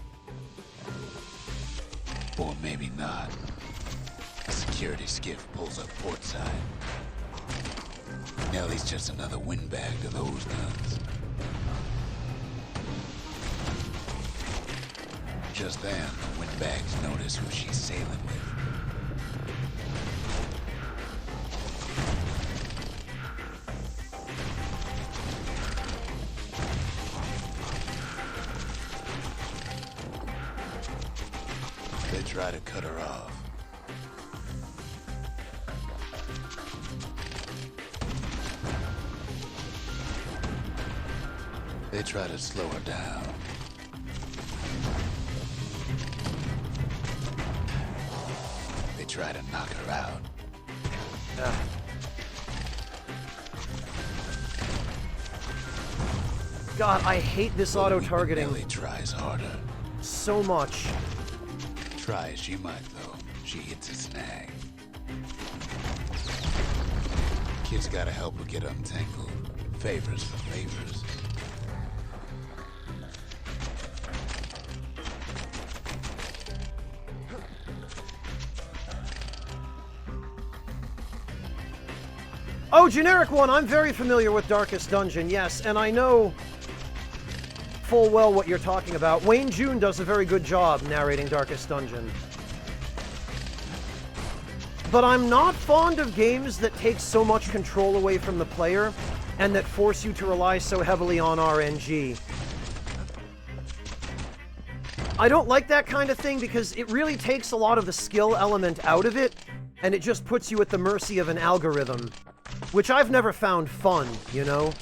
Or maybe not. A security skiff pulls up portside. Nelly's just another windbag to those guns. Just then, the windbags notice who she's sailing with. They try to cut her off. They try to slow her down. They try to knock her out. God, I hate this auto-targeting Nelly tries harder. so much. Try as she might, though, she hits a snag. Kid's gotta help her get untangled. Favors for favors. Oh, generic one, I'm very familiar with Darkest Dungeon, yes, and I know full well what you're talking about. Wayne June does a very good job narrating Darkest Dungeon. But I'm not fond of games that take so much control away from the player and that force you to rely so heavily on RNG. I don't like that kind of thing because it really takes a lot of the skill element out of it, and it just puts you at the mercy of an algorithm, which I've never found fun, you know?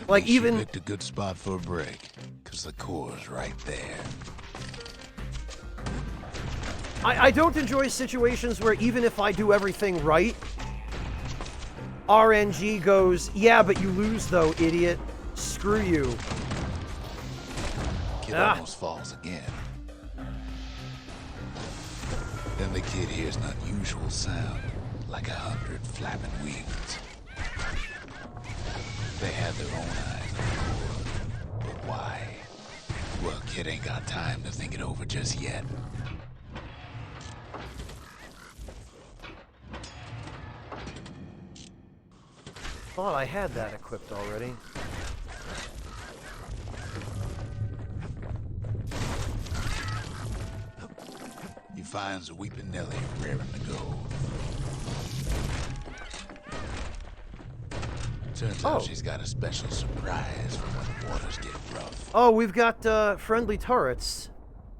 Like, even... She picked a good spot for a break, because the core's right there. I don't enjoy situations where even if I do everything right, RNG goes, yeah, but you lose though, idiot. Screw you. Kid almost falls again. Then the kid hears an unusual sound, like 100 flapping wings. They had their own eyes on the core. But why? Well, kid ain't got time to think it over just yet. Thought I had that equipped already. He finds Weepin' Nelly raring to go. Turns out she's got a special surprise for when the waters get rough. Oh, we've got friendly turrets.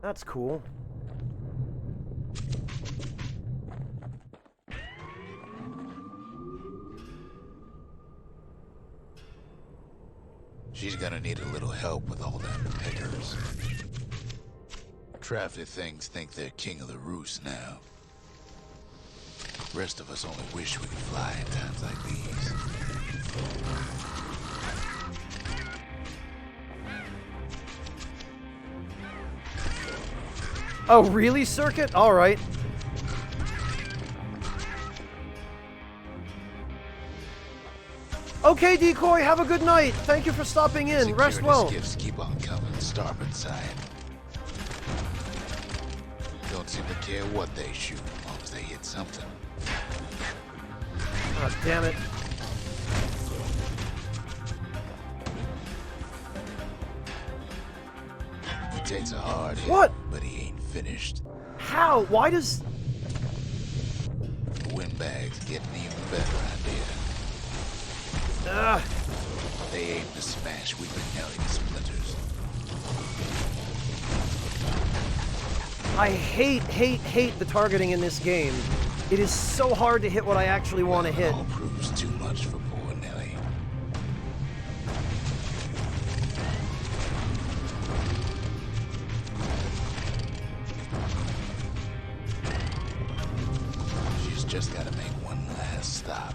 That's cool. She's gonna need a little help with all them pickers. Crafty things think they're king of the roost now. Rest of us only wish we could fly in times like these. Oh, really, Circuit? Alright. Okay, Decoy, have a good night. Thank you for stopping in. Rest well. Skiffs keep on coming, starboard side. Don't seem to care what they shoot, as long as times they hit something. Oh, damn it. He takes a hard hit, What? but he ain't finished. How? Why does... The windbags get an even better idea. Ugh. They aim to smash Weeping Nelly to splinters. I hate the targeting in this game. It is so hard to hit what I actually want to hit. All proves too much for poor Nelly. She's just got to make one last stop.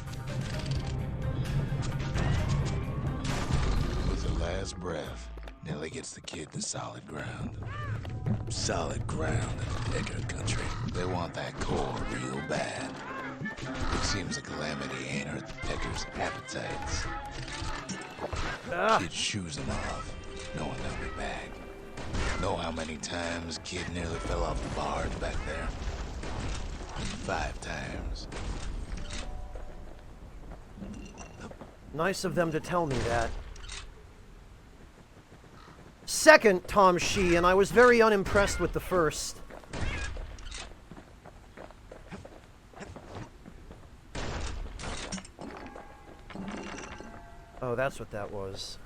With her last breath, Nelly gets the kid to solid ground. Solid ground in the Pecker country. They want that core real bad. It seems the calamity ain't hurt the Peckers' appetites. Kid shoes them off, knowing they'll be back. Know how many times Kid nearly fell off the barge back there? 5 times. Nice of them to tell me that. Second Tom Shee, and I was very unimpressed with the first. Oh, that's what that was.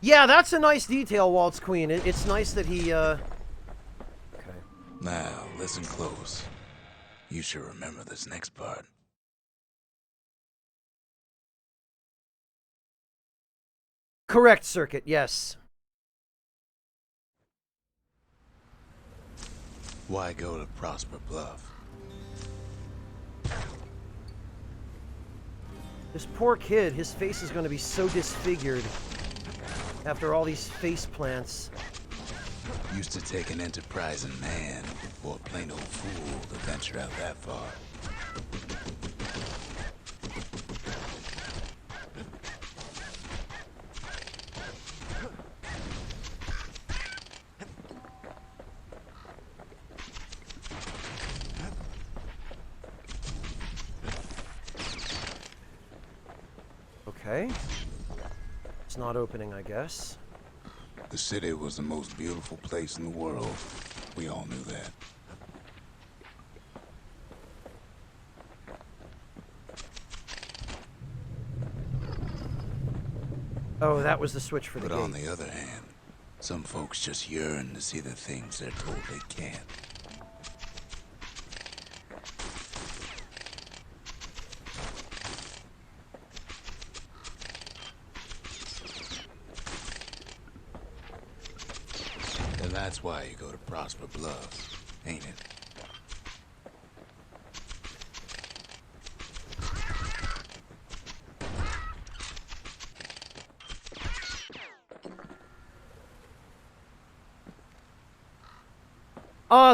Yeah, that's a nice detail, Waltz Queen. It's nice that he, Okay. Now, listen close. You should remember this next part. Correct, Circuit, yes. Why go to Prosper Bluff? This poor kid, his face is going to be so disfigured after all these face plants. Used to take an enterprising man or a plain old fool to venture out that far. Okay. It's not opening, I guess. The city was the most beautiful place in the world. We all knew that. Oh, that was the switch for the But gate. on the other hand, some folks just yearn to see the things they're told they can't. And that's why you go to Prosper Bluff, ain't it?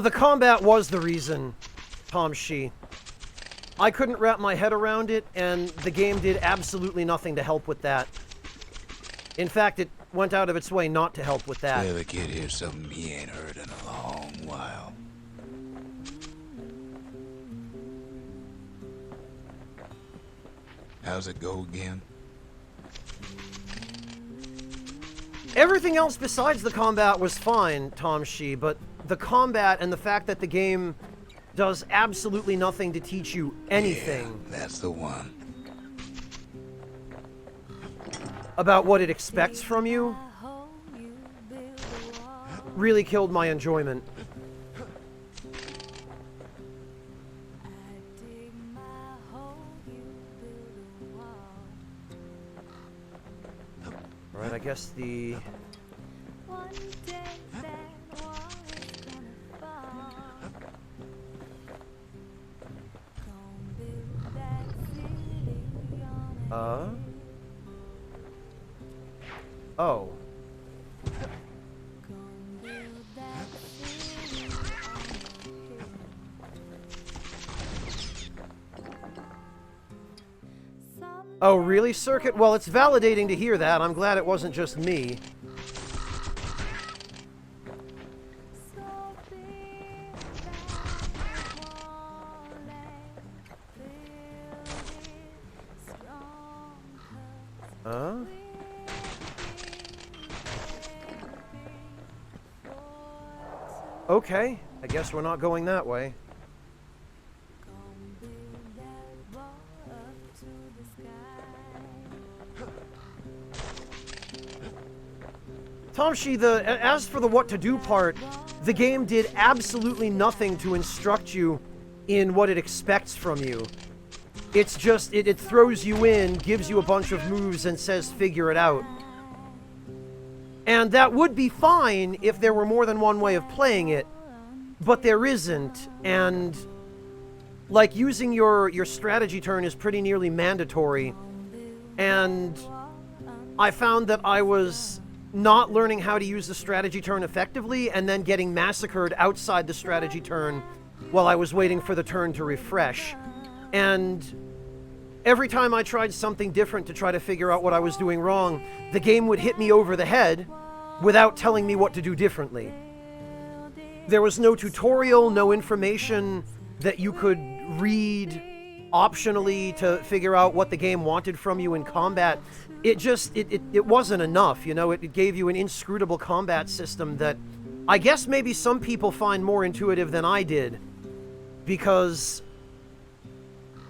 The combat was the reason, Tom Shee. I couldn't wrap my head around it, and the game did absolutely nothing to help with that. In fact, it went out of its way not to help with that. Yeah, the kid hears something he ain't heard in a long while. How's it go again? Everything else besides the combat was fine, Tom Shee, but the combat and the fact that the game does absolutely nothing to teach you anything Yeah, that's the one. about what it expects from you really killed my enjoyment. Alright, I guess the... Oh. Oh, really, Circuit? Well, it's validating to hear that. I'm glad it wasn't just me. Okay, I guess we're not going that way. Tomshi, as for the what to do part, the game did absolutely nothing to instruct you in what it expects from you. It's just, it throws you in, gives you a bunch of moves, and says figure it out. And that would be fine if there were more than one way of playing it, but there isn't, and like using your strategy turn is pretty nearly mandatory, and I found that I was not learning how to use the strategy turn effectively and then getting massacred outside the strategy turn while I was waiting for the turn to refresh. And every time I tried something different to try to figure out what I was doing wrong, the game would hit me over the head without telling me what to do differently. There was no tutorial, no information that you could read optionally to figure out what the game wanted from you in combat. It just, it wasn't enough, you know? It gave you an inscrutable combat system that I guess maybe some people find more intuitive than I did, because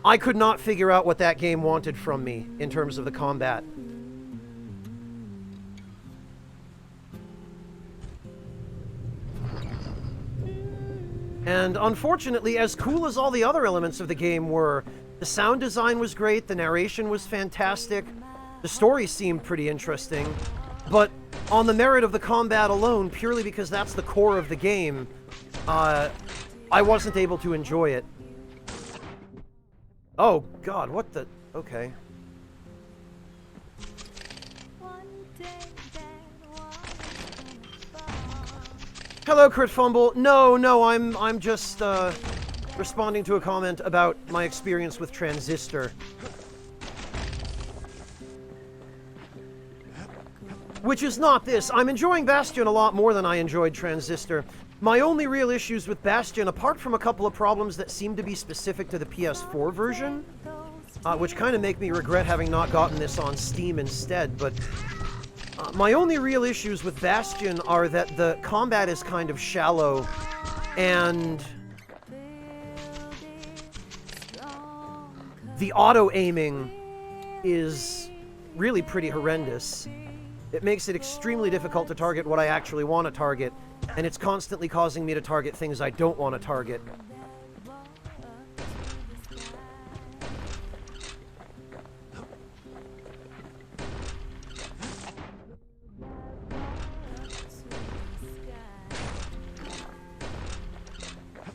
I could not figure out what that game wanted from me in terms of the combat. And unfortunately, as cool as all the other elements of the game were, the sound design was great, the narration was fantastic, the story seemed pretty interesting, but on the merit of the combat alone, purely because that's the core of the game, I wasn't able to enjoy it. Oh god, what the... okay. Hello, Crit Fumble. No, I'm just, responding to a comment about my experience with Transistor. Which is not this. I'm enjoying Bastion a lot more than I enjoyed Transistor. My only real issues with Bastion, apart from a couple of problems that seem to be specific to the PS4 version, which kind of make me regret having not gotten this on Steam instead, but my only real issues with Bastion are that the combat is kind of shallow, and the auto-aiming is really pretty horrendous. It makes it extremely difficult to target what I actually want to target, and it's constantly causing me to target things I don't want to target.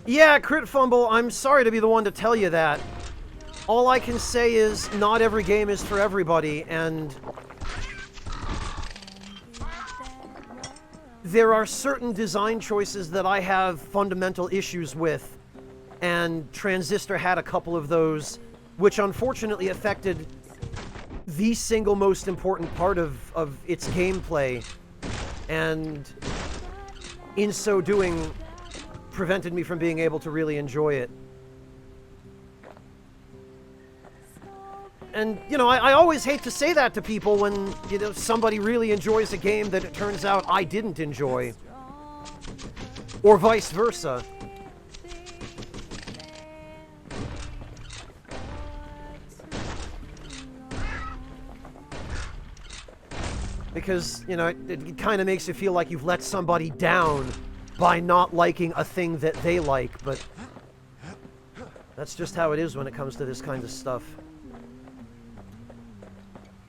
Yeah, Crit Fumble, I'm sorry to be the one to tell you that. All I can say is, not every game is for everybody, and there are certain design choices that I have fundamental issues with, and Transistor had a couple of those, which unfortunately affected the single most important part of its gameplay, and in so doing, prevented me from being able to really enjoy it. And, you know, I always hate to say that to people when, you know, somebody really enjoys a game that it turns out I didn't enjoy. Or vice versa. Because, you know, it kind of makes you feel like you've let somebody down by not liking a thing that they like, but that's just how it is when it comes to this kind of stuff.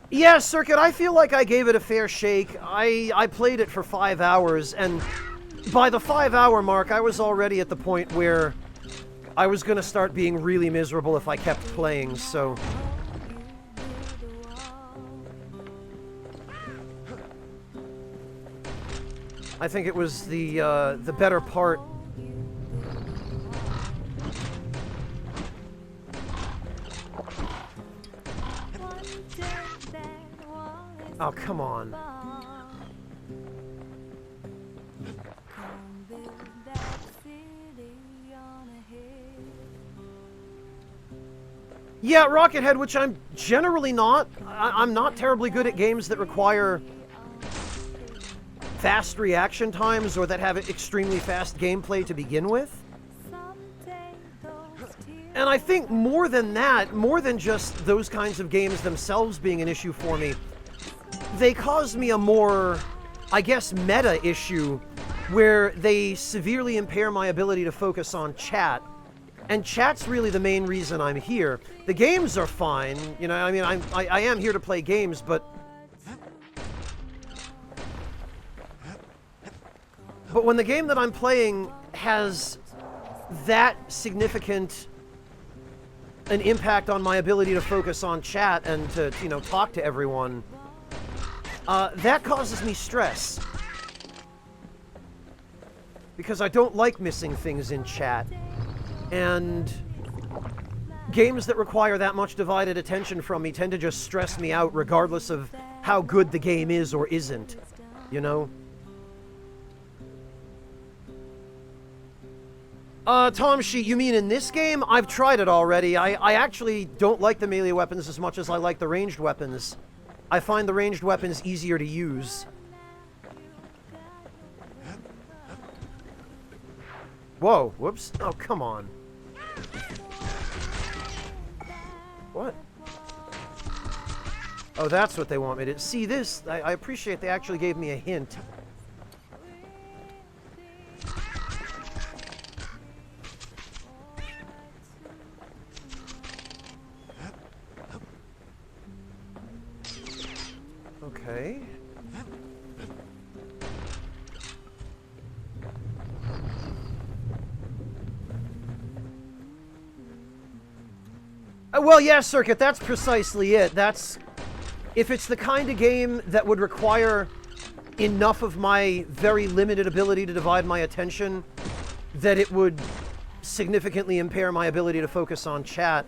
Yeah, Circuit, I feel like I gave it a fair shake. I played it for 5 hours, and by the 5-hour mark, I was already at the point where I was gonna start being really miserable if I kept playing, so I think it was the better part. Oh, come on. Yeah, Rocket Head, which I'm generally not. I'm not terribly good at games that require fast reaction times or that have extremely fast gameplay to begin with. And I think more than that, more than just those kinds of games themselves being an issue for me, they cause me a more, I guess, meta issue where they severely impair my ability to focus on chat. And chat's really the main reason I'm here. The games are fine, you know, I mean, I am here to play games, but when the game that I'm playing has that significant an impact on my ability to focus on chat and to, you know, talk to everyone, that causes me stress. Because I don't like missing things in chat. And games that require that much divided attention from me tend to just stress me out regardless of how good the game is or isn't, you know? Tom Sheet, you mean in this game? I've tried it already. I actually don't like the melee weapons as much as I like the ranged weapons. I find the ranged weapons easier to use. Whoa, whoops. Oh, come on. What? Oh, that's what they want me to... See, this, I appreciate they actually gave me a hint. Okay. Well, yeah, Circuit, that's precisely it. That's... If it's the kind of game that would require enough of my very limited ability to divide my attention that it would significantly impair my ability to focus on chat,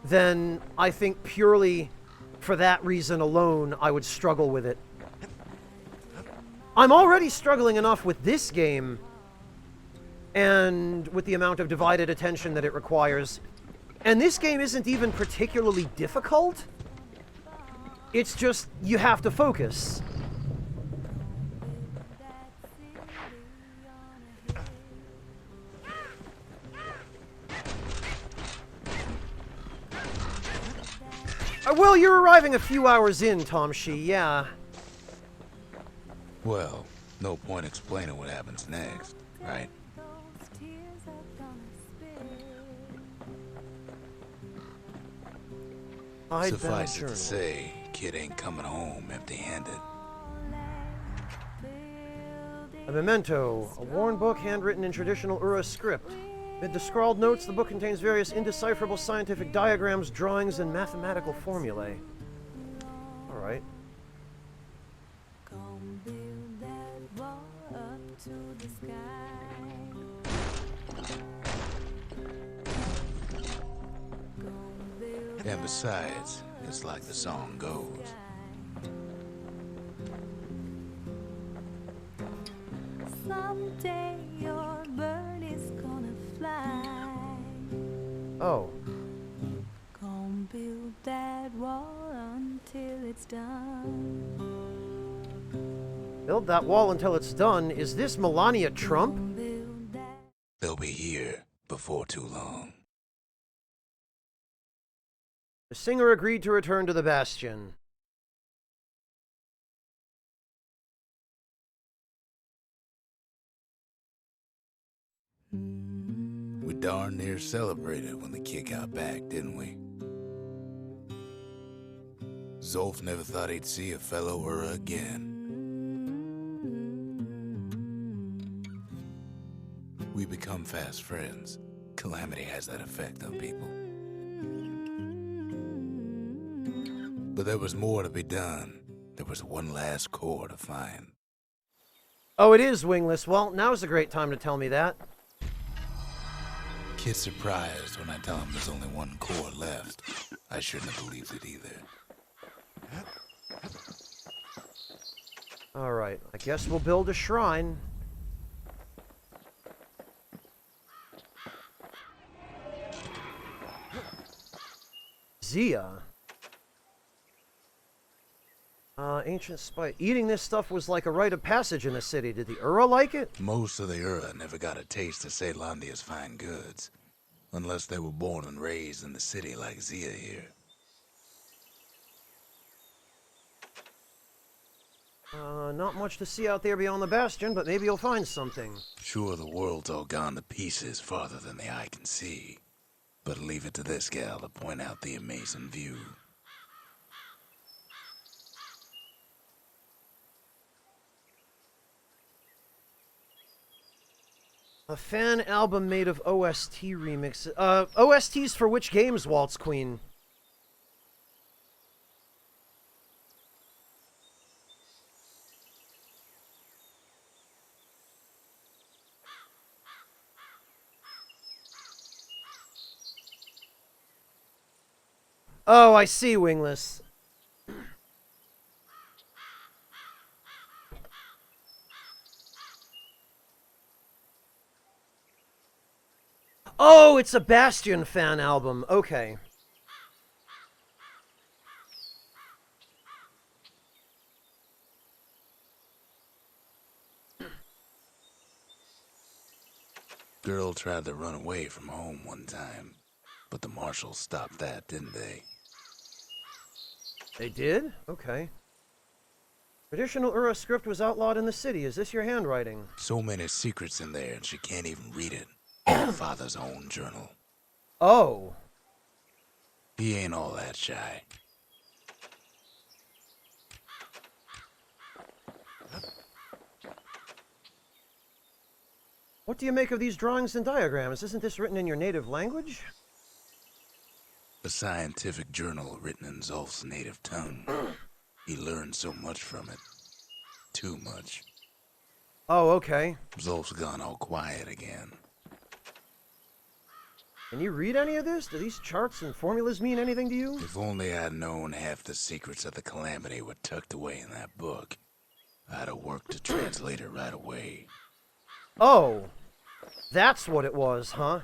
then I think purely for that reason alone, I would struggle with it. I'm already struggling enough with this game and with the amount of divided attention that it requires. And this game isn't even particularly difficult. It's just, you have to focus. Well, you're arriving a few hours in, Tom Shee, yeah. Well, no point explaining what happens next, right? Suffice it to say, kid ain't coming home empty-handed. A memento, a worn book handwritten in traditional Ura script. Amid the scrawled notes, the book contains various indecipherable scientific diagrams, drawings, and mathematical formulae. Alright. And besides, it's like the song goes. Someday your bird is gonna fly. Oh. Gonna build that wall until it's done. Build that wall until it's done. Is this Melania Trump? They'll be here before too long. The singer agreed to return to the Bastion. We darn near celebrated when the kid got back, didn't we? Zolf never thought he'd see a fellow Ura again. We become fast friends. Calamity has that effect on people. But there was more to be done. There was one last core to find. Oh, it is wingless. Well, now's a great time to tell me that. Kid's surprised when I tell him there's only one core left. I shouldn't have believed it either. Alright, I guess we'll build a shrine. Zia. Ancient spice. Eating this stuff was like a rite of passage in the city. Did the Ura like it? Most of the Ura never got a taste of Caelondia's fine goods, unless they were born and raised in the city like Zia here. Not much to see out there beyond the Bastion, but maybe you'll find something. Sure, the world's all gone to pieces farther than the eye can see, but leave it to this gal to point out the amazing view. A fan album made of OST remixes. OSTs for which games, Waltz Queen? Oh, I see, Wingless. Oh, it's a Bastion fan album. Okay. Girl tried to run away from home one time, but the marshals stopped that, didn't they? They did? Okay. Traditional Ura script was outlawed in the city. Is this your handwriting? So many secrets in there, and she can't even read it. Her father's own journal. Oh. He ain't all that shy. What do you make of these drawings and diagrams? Isn't this written in your native language? A scientific journal written in Zolf's native tongue. He learned so much from it. Too much. Oh, okay. Zolf's gone all quiet again. Can you read any of this? Do these charts and formulas mean anything to you? If only I'd known half the secrets of the Calamity were tucked away in that book, I'd have worked to translate it right away. Oh. That's what it was, huh?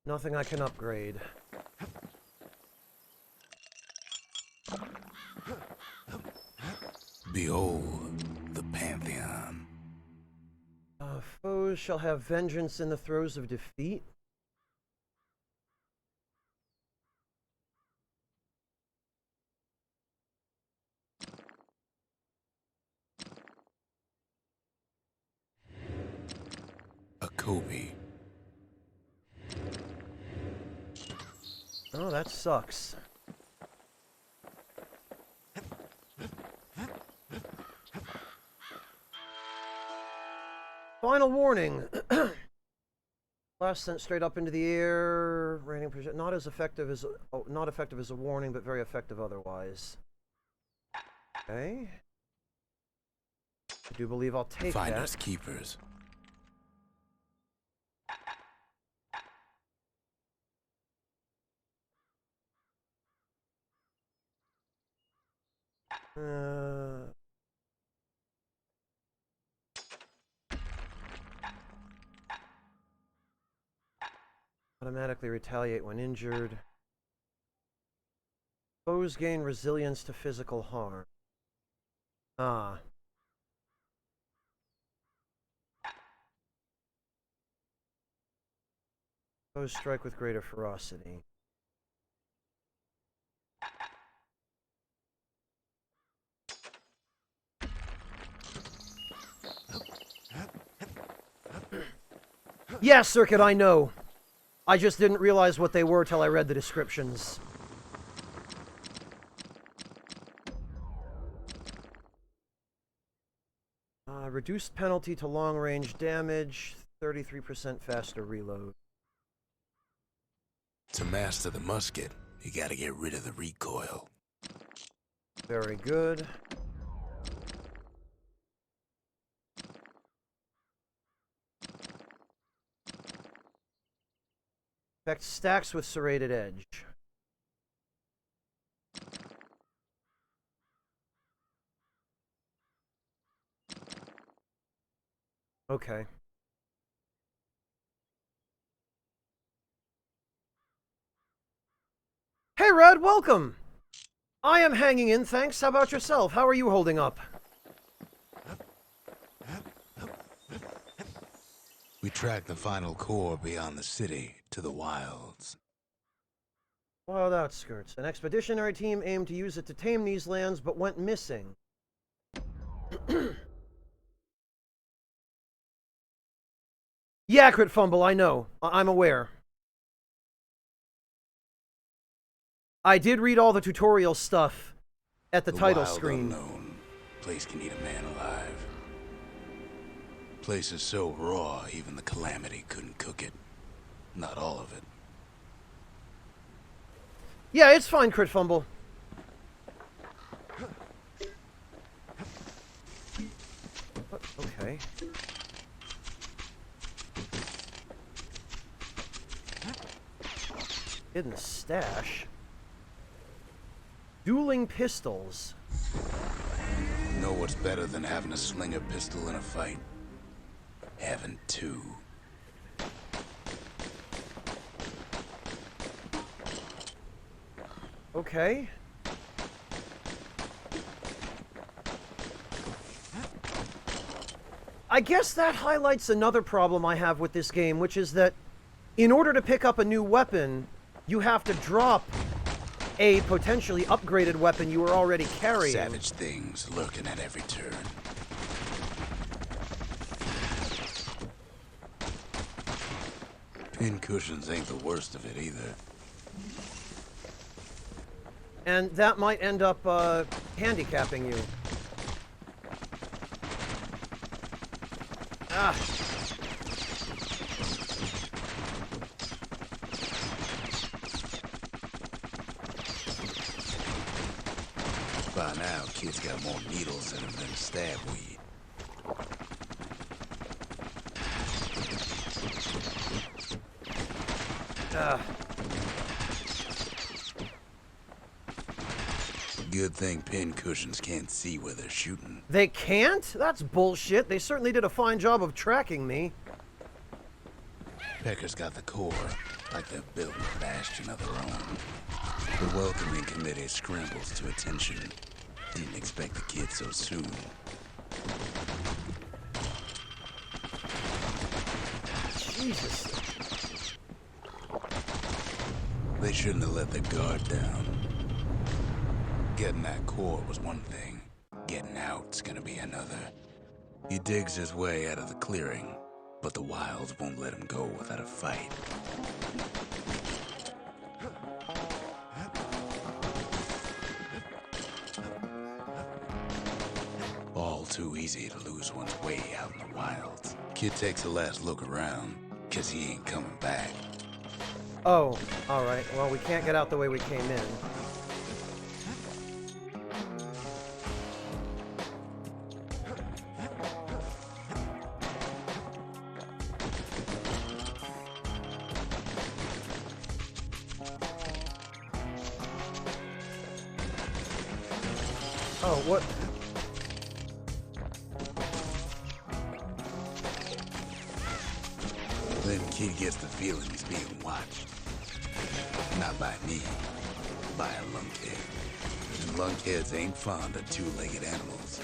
Nothing I can upgrade. Behold, the Pantheon. Foes shall have vengeance in the throes of defeat. A Kobe. Oh, that sucks. Final warning. Blast sent straight up into the air. Raining not as effective as not effective as a warning, but very effective otherwise. Okay. I do believe I'll take Finders that. keepers. Automatically retaliate when injured. Foes gain resilience to physical harm. Ah. Foes strike with greater ferocity. Yeah, Circuit, I know. I just didn't realize what they were till I read the descriptions. Reduced penalty to long-range damage, 33% faster reload. To master the musket, you gotta get rid of the recoil. Very good. Affect stacks with serrated edge. Okay. Hey, Red, welcome! I am hanging in, thanks. How about yourself? How are you holding up? We tracked the final core beyond the city to the wilds. Wild outskirts. An expeditionary team aimed to use it to tame these lands, but went missing. Yeah, Crit Fumble, I know. I'm aware. I did read all the tutorial stuff at the title wild screen. Unknown. Place can eat a man alive. Place is so raw, even the Calamity couldn't cook it. Not all of it. Yeah, it's fine, Crit Fumble. Okay. Hidden stash. Dueling pistols. Know what's better than having a slinger pistol in a fight? Having two. Okay. I guess that highlights another problem I have with this game, which is that in order to pick up a new weapon, you have to drop a potentially upgraded weapon you were already carrying. Savage things lurking at every turn. Pin cushions ain't the worst of it either. And that might end up handicapping you. Ah. By now, kids got more needles in them than stab weed. Good thing pin cushions can't see where they're shooting. They can't? That's bullshit. They certainly did a fine job of tracking me. Pecker's got the core, like they're building a bastion of their own. The welcoming committee scrambles to attention. Didn't expect the kid so soon. Jesus. They shouldn't have let their guard down. Getting that core was one thing. Getting out's gonna be another. He digs his way out of the clearing, but the wilds won't let him go without a fight. All too easy to lose one's way out in the wilds. Kid takes a last look around, 'cause he ain't coming back. Oh, alright. Well, we can't get out the way we came in. Oh, what? Then Kid gets the feeling he's being watched. Not by me, by a lunkhead. And lunkheads ain't fond of two-legged animals.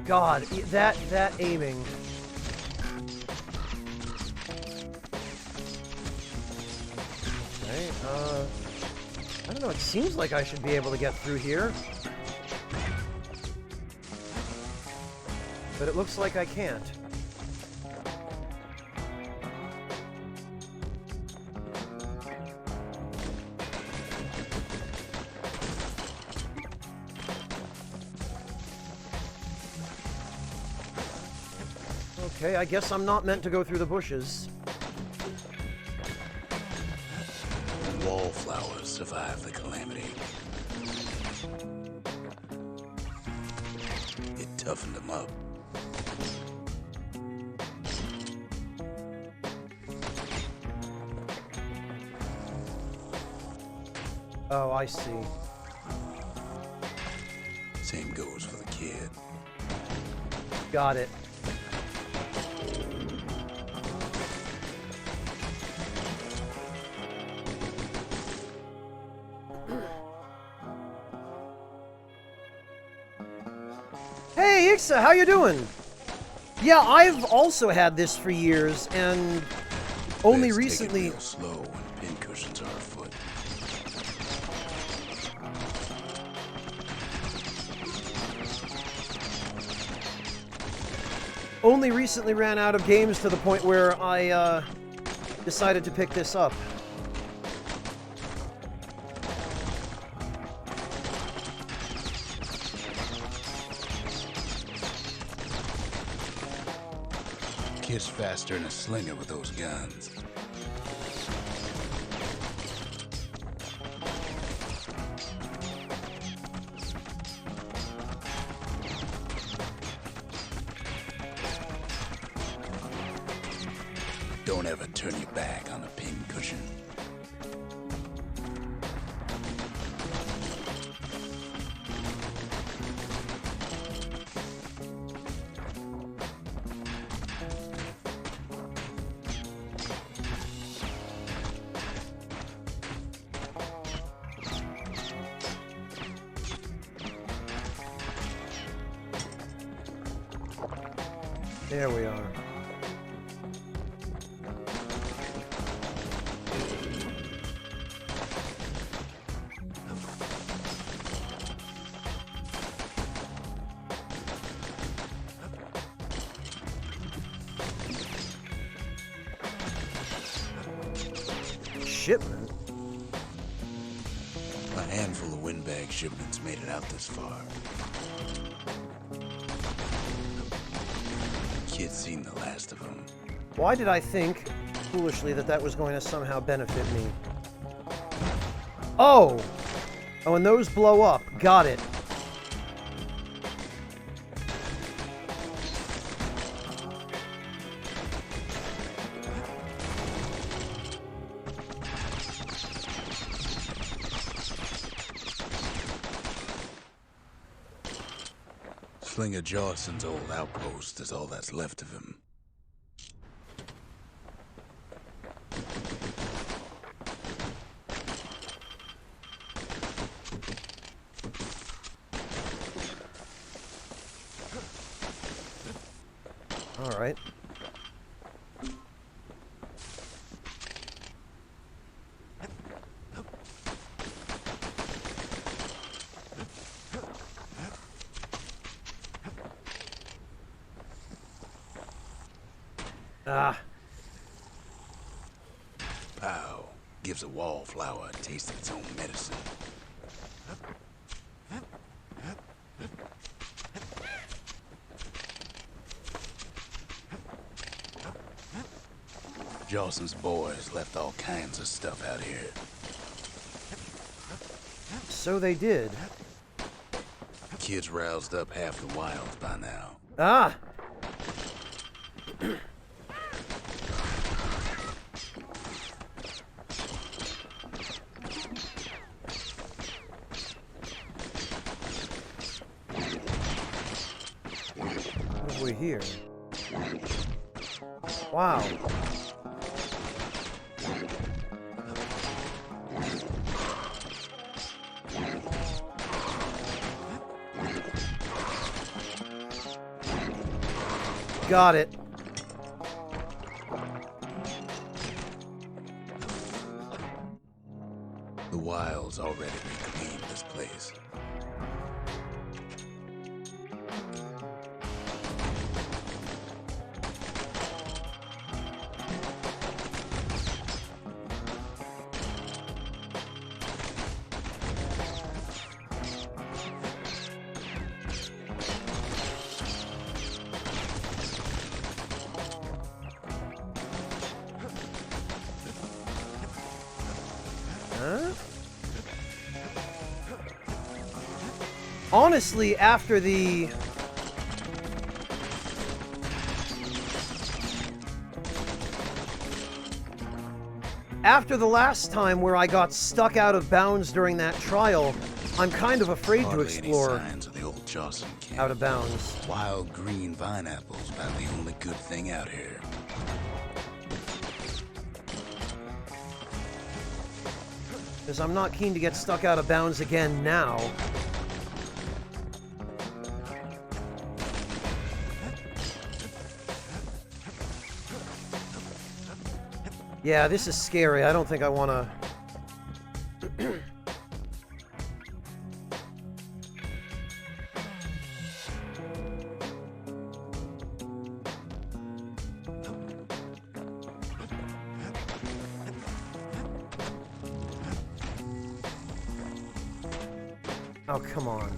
God, that aiming. Okay, I don't know, it seems like I should be able to get through here. But it looks like I can't. Okay, I guess I'm not meant to go through the bushes. Wallflowers survive the calamity. It toughened them up. Oh, I see. Same goes for the kid. Got it. Hey, Ixa, how you doing? Yeah, I've also had this for years, and only Let's recently... Take it real slow when pincushions are afoot. Only recently ran out of games to the point where I, decided to pick this up. Kid's faster than a slinger with those guns. Don't ever turn your back on a pincushion. There we are. Shipment? A handful of windbag shipments made it out this far. Kid's seen the last of them. Why did I think, foolishly, that that was going to somehow benefit me? Oh! Oh, and those blow up. Got it. Slinger Jawson's old outpost is all that's left of him. All right. Ah. Pow gives a wallflower a taste of its own medicine. Jawson's boys left all kinds of stuff out here. So they did. Kid's roused up half the wilds by now. Ah! Over here. Wow. Got it. The wild's already reclaimed this place. Huh? Honestly, after the... After the last time where I got stuck out of bounds during that trial, I'm kind of afraid to Hardly explore any signs of the old Jocelyn camp. out of bounds. Wild green vine apples about the only good thing out here. Because I'm not keen to get stuck out of bounds again now. Yeah, this is scary. I don't think I want to... Oh, come on.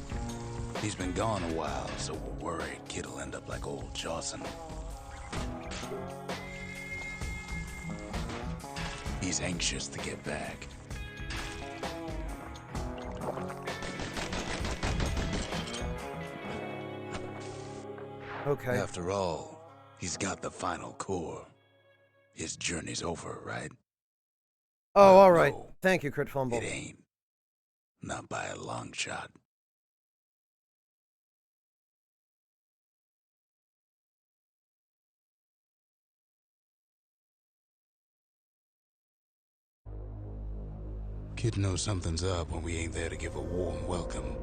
He's been gone a while, so we're worried kid'll end up like old Jocelyn. He's anxious to get back. Okay. After all, he's got the final core. His journey's over, right? Oh, all right. No, Thank you, Crit Fumble. it ain't. Not by a long shot. Kid knows something's up when we ain't there to give a warm welcome.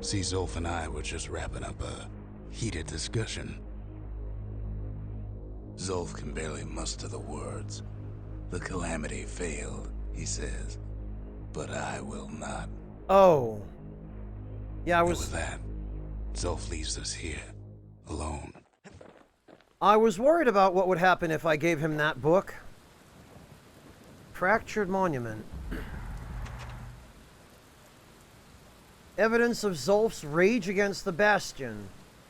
See, Zolf and I were just wrapping up a heated discussion. Zolf can barely muster the words. The calamity failed, he says. But I will not. Oh. Yeah, And with that, Zolf leaves us here, alone. I was worried about what would happen if I gave him that book. Fractured Monument. Evidence of Zolf's rage against the Bastion.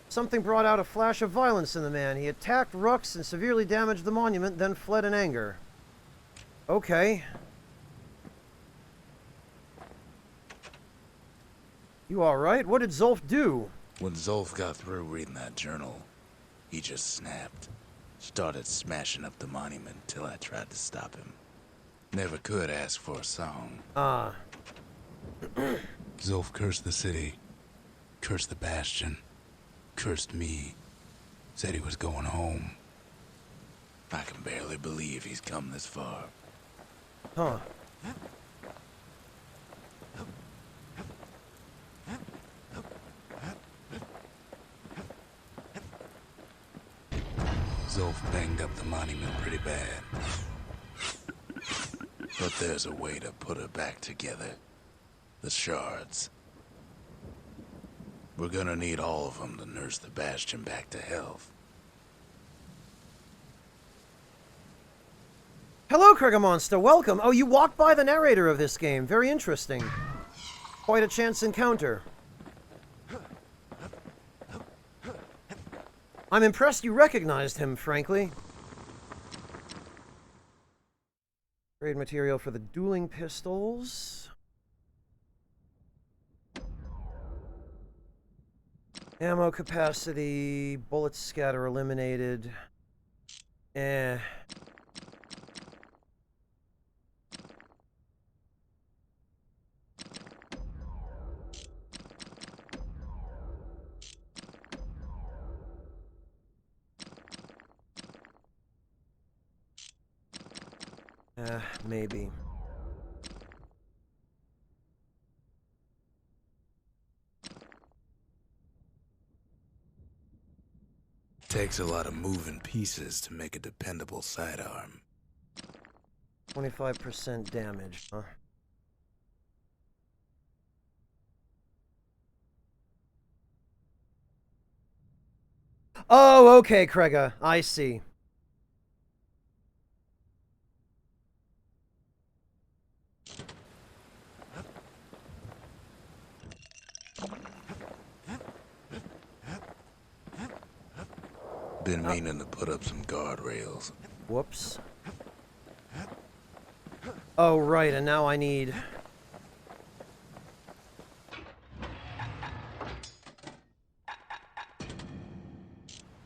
Something brought out a flash of violence in the man. He attacked Rux and severely damaged the monument, then fled in anger. Okay. You alright? What did Zolf do? When Zolf got through reading that journal, he just snapped. Started smashing up the monument till I tried to stop him. Never could ask for a song. Zolf cursed the city, cursed the Bastion, cursed me, said he was going home. I can barely believe he's come this far. Huh. Zolf banged up the monument pretty bad. But there's a way to put it back together. The shards. We're gonna need all of them to nurse the Bastion back to health. Hello, Kriegermonster. Welcome. Oh, you walked by the narrator of this game. Very interesting. Quite a chance encounter. I'm impressed you recognized him, frankly. Trade material for the dueling pistols. Ammo capacity, bullet scatter eliminated. Eh. Maybe. Takes a lot of moving pieces to make a dependable sidearm. 25% damage, huh? Oh, okay, Krega. I see. Been meaning to put up some guardrails. Whoops. Oh, right, and now I need...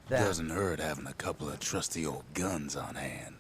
that. Doesn't hurt having a couple of trusty old guns on hand.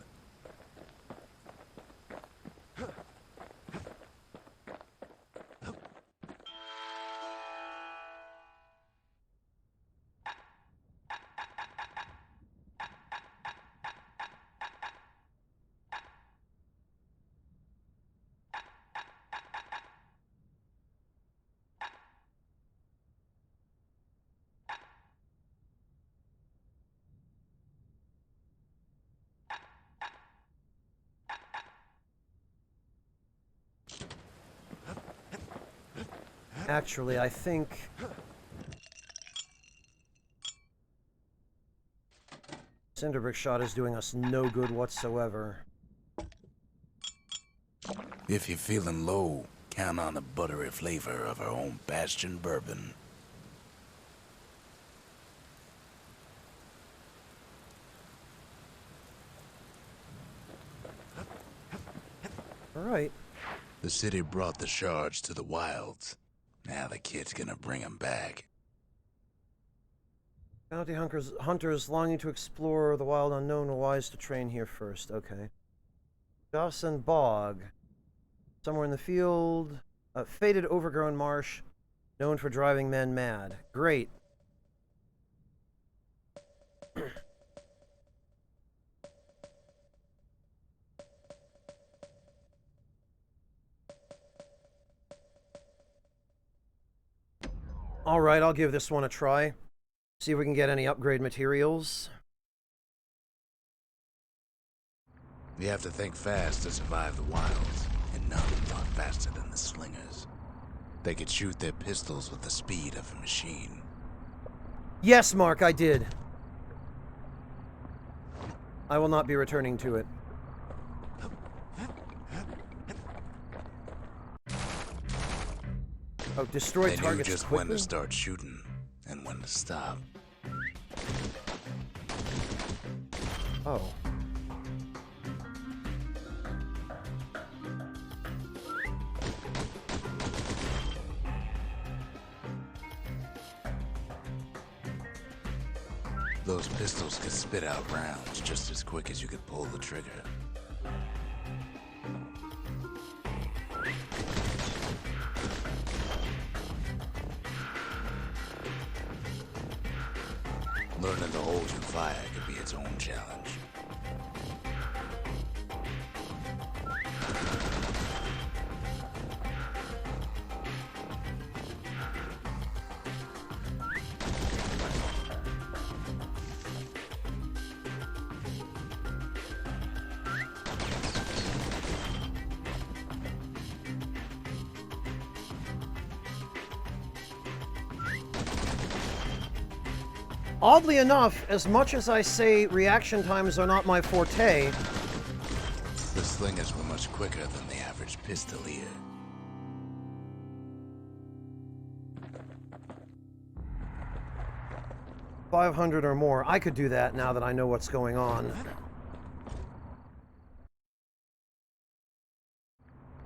Actually, I think... Cinderbrick shot is doing us no good whatsoever. If you're feeling low, count on the buttery flavor of our own Bastion bourbon. Alright. The city brought the shards to the wilds. Now the kid's gonna bring 'em back. Bounty hunters longing to explore the wild unknown are wise to train here first. Okay. Dawson Bog. Somewhere in the field. A faded, overgrown marsh. Known for driving men mad. Great. Alright, I'll give this one a try. See if we can get any upgrade materials. You have to think fast to survive the wilds, and none are faster than the slingers. They could shoot their pistols with the speed of a machine. Yes, Mark, I did. I will not be returning to it. Oh, destroy They knew targets just quickly? when to start shooting and when to stop. Oh. Those pistols could spit out rounds just as quick as you could pull the trigger. Learning to hold your fire could be its own challenge. Oddly enough, as much as I say reaction times are not my forte, The slingers were much quicker than the average pistolier. .500 or more, I could do that now that I know what's going on.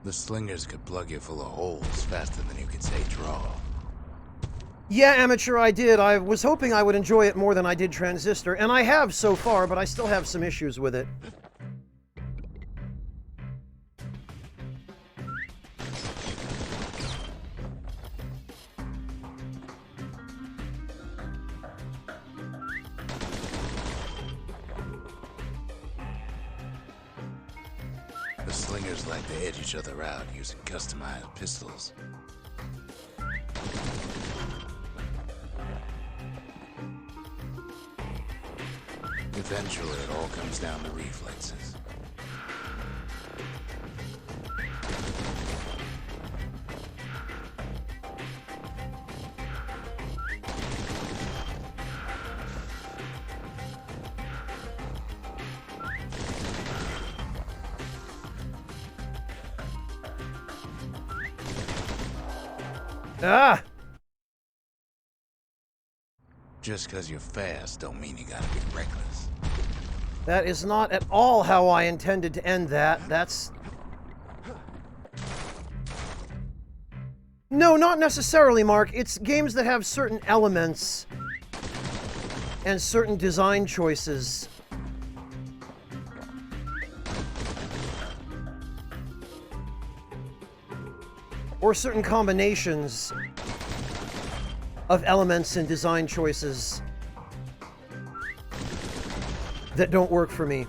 The slingers could plug you full of holes faster than you could say draw. Yeah, Amateur, I did. I was hoping I would enjoy it more than I did Transistor, and I have so far, but I still have some issues with it. The slingers like to edge each other out using customized pistols. Eventually, it all comes down to reflexes. Ah! Just because you're fast don't mean you gotta be reckless. That is not at all how I intended to end that. That's... No, not necessarily, Mark. It's games that have certain elements and certain design choices. Or certain combinations of elements and design choices that don't work for me.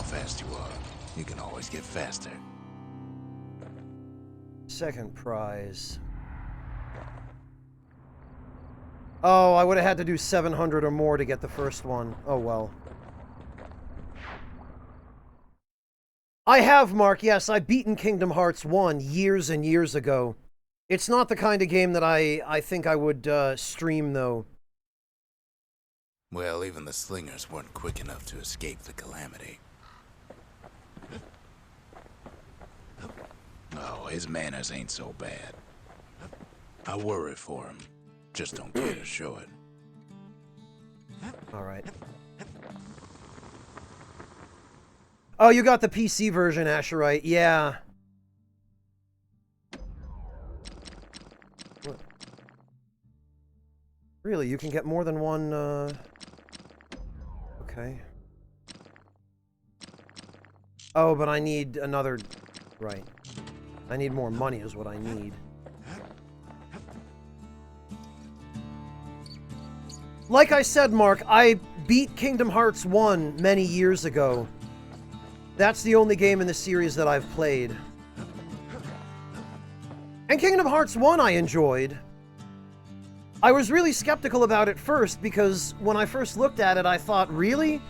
fast you are. You can always get faster. Second prize. Oh, I would have had to do 700 or more to get the first one. Oh well. I have, Mark, yes, I've beaten Kingdom Hearts 1 years and years ago. It's not the kind of game that I think I would stream, though. Well, even the slingers weren't quick enough to escape the calamity. Oh, his manners ain't so bad. I worry for him. Just don't care to show it. Alright. Oh, you got the PC version, Asherite. Yeah. What? Really, you can get more than one, Okay. Oh, but I need another... Right. I need more money is what I need. Like I said, Mark, I beat Kingdom Hearts 1 many years ago. That's the only game in the series that I've played. And Kingdom Hearts 1 I enjoyed. I was really skeptical about it first because when I first looked at it, I thought, really?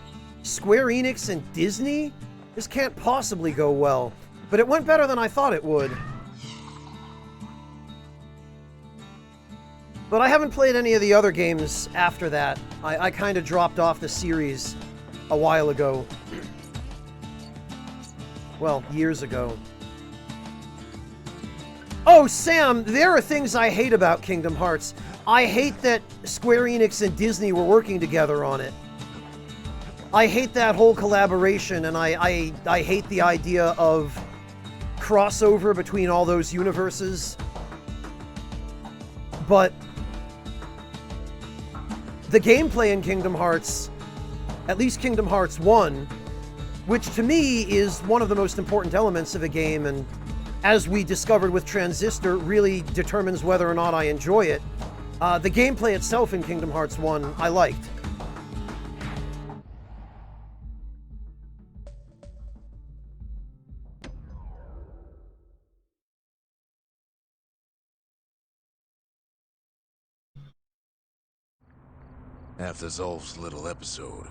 Square Enix and Disney? This can't possibly go well. But it went better than I thought it would. But I haven't played any of the other games after that. I kind of dropped off the series a while ago. Well, years ago. Oh, Sam, there are things I hate about Kingdom Hearts. I hate that Square Enix and Disney were working together on it. I hate that whole collaboration, and I hate the idea of crossover between all those universes. But the gameplay in Kingdom Hearts, at least Kingdom Hearts 1, which to me is one of the most important elements of a game, and as we discovered with Transistor, really determines whether or not I enjoy it. The gameplay itself in Kingdom Hearts 1, I liked. After Zolf's little episode,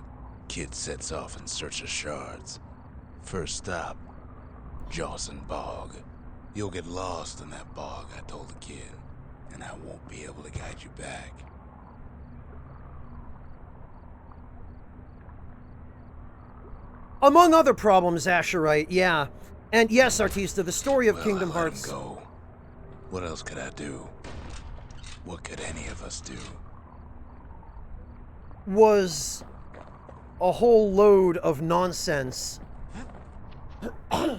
Kid sets off in search of shards. First stop, Jawson Bog. You'll get lost in that bog, I told the kid, and I won't be able to guide you back. Among other problems, Asherite, yeah. And yes, Artista, the story of Kingdom Hearts... I let him go. What else could I do? What could any of us do? Was a whole load of nonsense. Huh?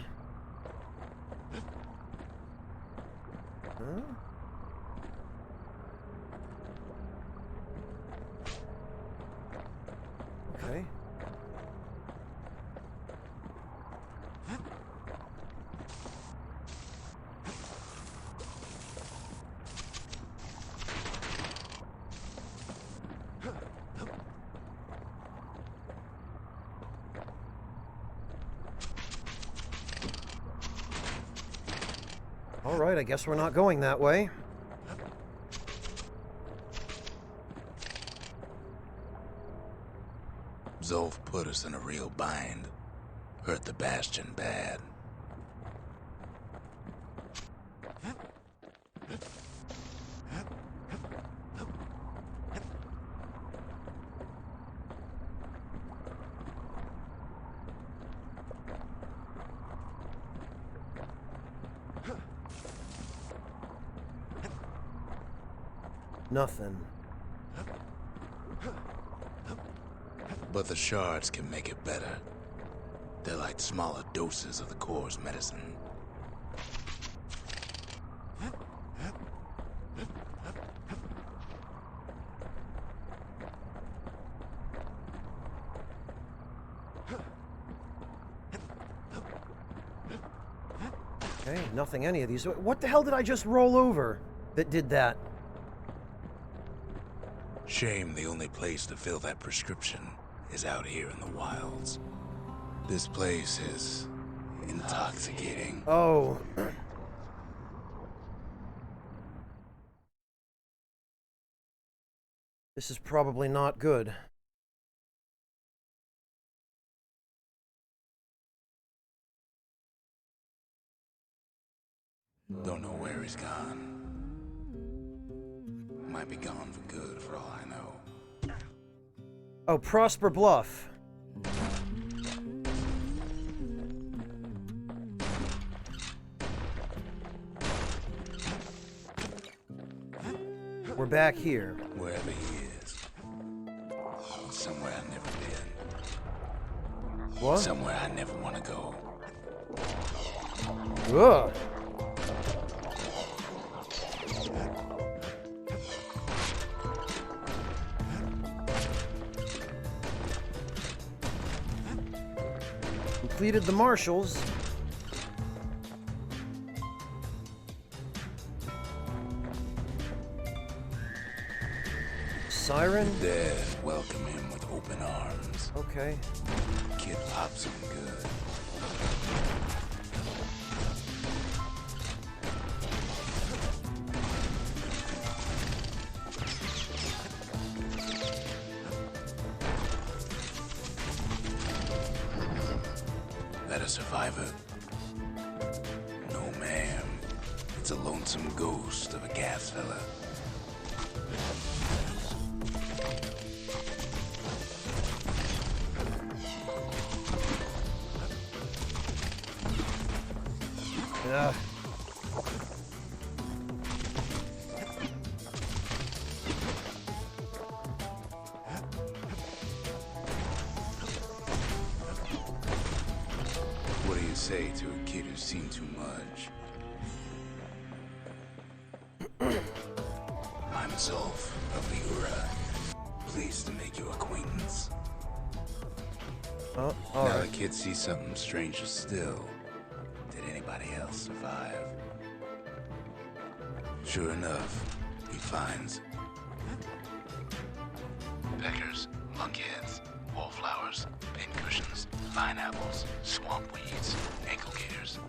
Okay. Alright, I guess we're not going that way. Zolf put us in a real bind. Hurt the Bastion bad. Nothing. But the shards can make it better. They're like smaller doses of the core's medicine. Okay, nothing any of these. What the hell did I just roll over that did that? Shame the only place to fill that prescription is out here in the wilds. This place is intoxicating. Oh. This is probably not good. Don't know where he's gone. Might be gone for good, for all I know. Oh, Prosper Bluff. We're back here. Wherever he is. Somewhere I've never been. What? Somewhere I never want to go. Ugh. Completed the marshals. Siren? Dead welcome him with open arms. Okay. Kid pops him good. That a survivor? No, ma'am. It's a lonesome ghost of a gas fella. Ugh. What do you say to a kid who's seen too much? I'm Zolf of the Ura. Pleased to make your acquaintance. Oh, Now alright. the kid sees something stranger still. Did anybody else survive? Sure enough, he finds peckers, monkeyheads, wallflowers, pincushions, pineapples, swamp weeds, ankle gators.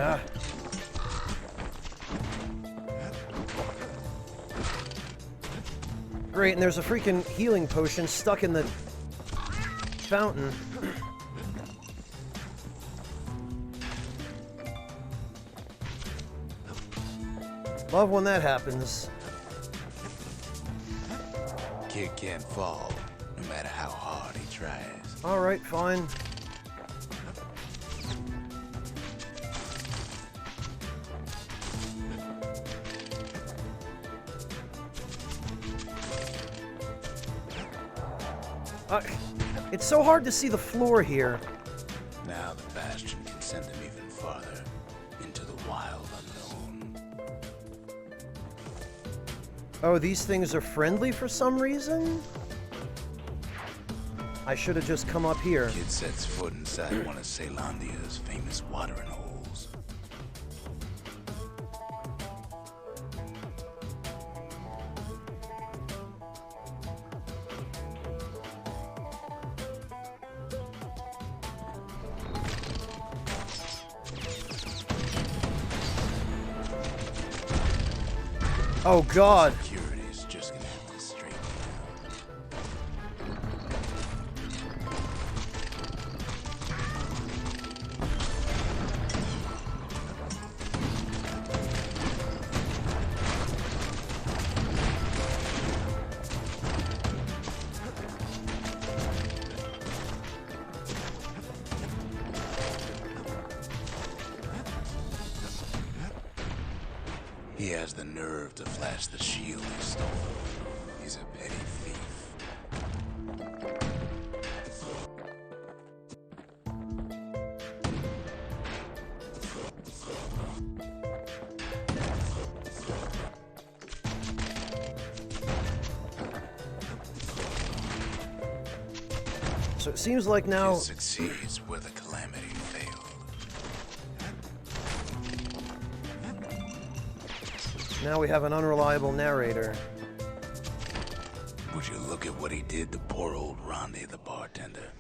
Ah. Great, and there's a freaking healing potion stuck in the fountain. Love when that happens. Kid can't fall, no matter how hard he tries. Alright, fine. It's so hard to see the floor here. Now the Bastion can send him even farther into the wild unknown. Oh, these things are friendly for some reason? I should have just come up here. Kid sets foot inside one of Ceylondia's famous watering holes. Oh god. Security's just gonna have to straighten He has the nerve to flash the shield he stole. He's a petty thief. So it seems like now... It succeeds where the calamity failed. Now we have an unreliable narrator. Would you look at what he did to poor old Rondi the bartender?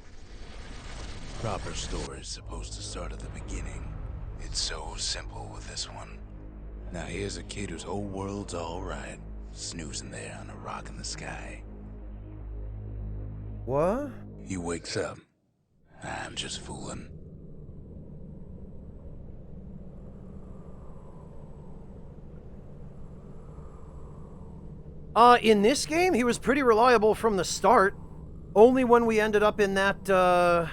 Proper story's supposed to start at the beginning. It's so simple with this one. Now here's a kid whose whole world's alright, snoozing there on a rock in the sky. What? He wakes up. I'm just fooling. In this game, he was pretty reliable from the start. Only when we ended up in that, the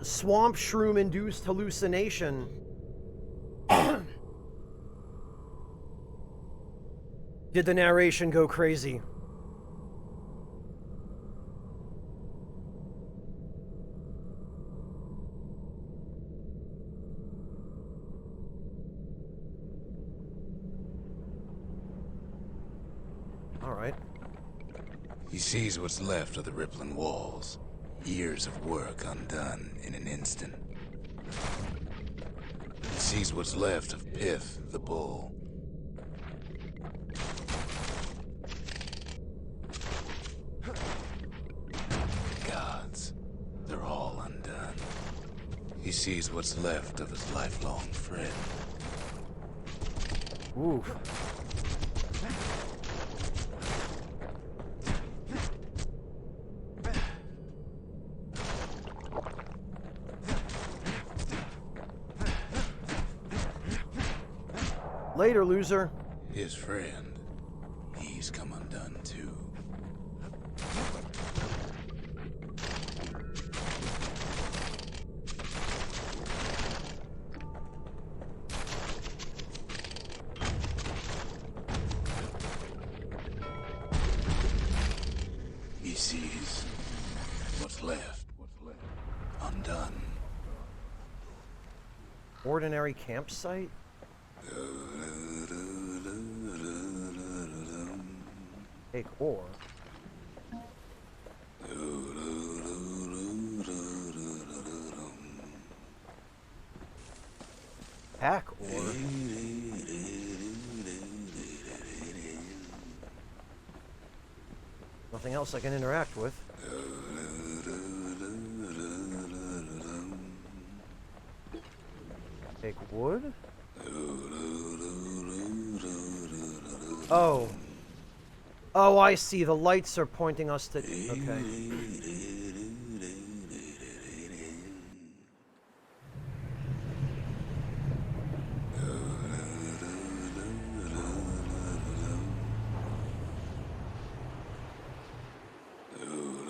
swamp shroom-induced hallucination. Did the narration go crazy? All right. He sees what's left of the rippling walls. Years of work undone in an instant. He sees what's left of Pith, the bull. Gods, they're all undone. He sees what's left of his lifelong friend. Oof. Later, loser. His friend, he's come undone too. He sees what's left, undone. Ordinary campsite? Take ore. Pack ore. Nothing else I can interact with. Take wood. Oh. Oh, I see. The lights are pointing us to... Okay.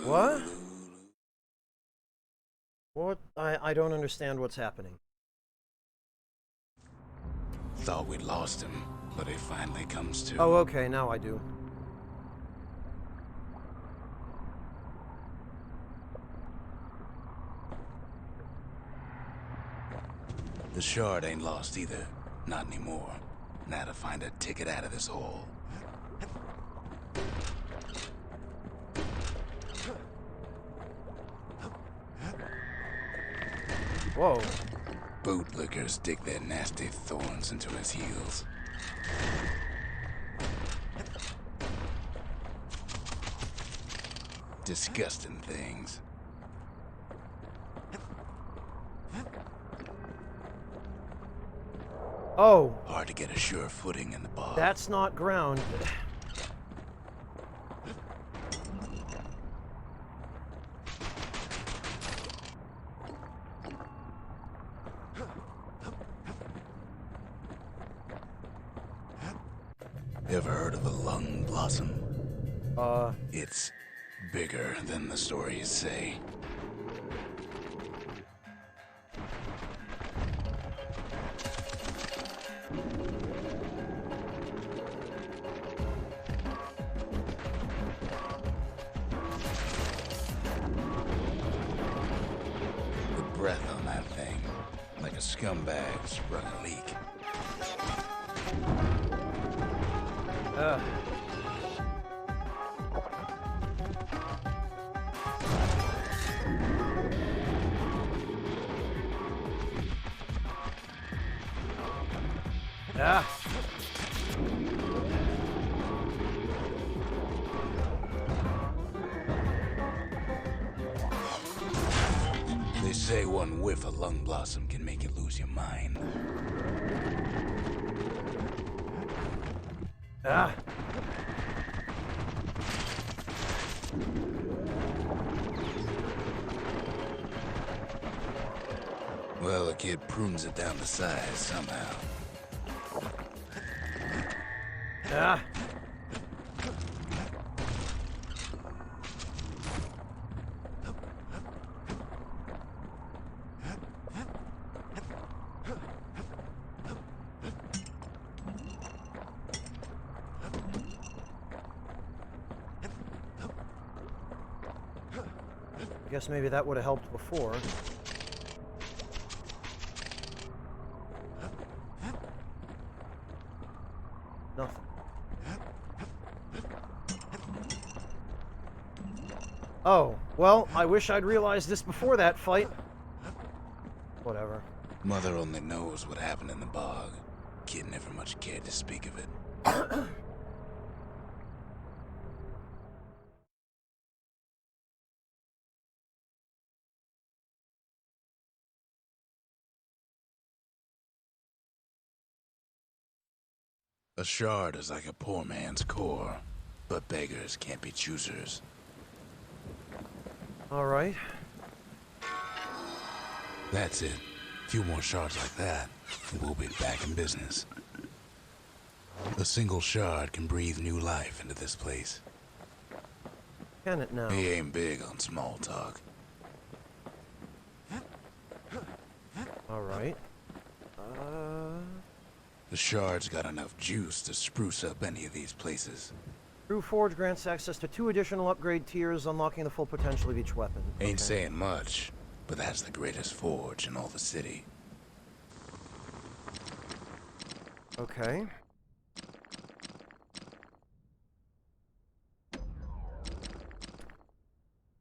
What? What? I don't understand what's happening. Thought we'd lost him, but he finally comes to. Oh, okay. Now I do. The shard ain't lost either. Not anymore. Now to find a ticket out of this hole. Whoa. Bootlickers dig their nasty thorns into his heels. Disgusting things. Oh. Hard to get a sure footing in the bog. That's not ground. Ever heard of the lung blossom? It's bigger than the stories say. The breath on that thing, like a scumbag sprung a leak. Ah. They say one whiff of lung blossom can make you lose your mind. Ah. Well, a kid prunes it down to size somehow. Ah. I guess maybe that would have helped before. Nothing. Oh, well, I wish I'd realized this before that fight. Whatever. Mother only knows what happened in the bog. Kid never much cared to speak of it. A shard is like a poor man's core, but beggars can't be choosers. All right. That's it. A few more shards like that, and we'll be back in business. A single shard can breathe new life into this place. Can it now? He ain't big on small talk. All right. The shard's got enough juice to spruce up any of these places. True Forge grants access to 2 additional upgrade tiers, unlocking the full potential of each weapon. Ain't Okay. saying much, but that's the greatest forge in all the city. Okay.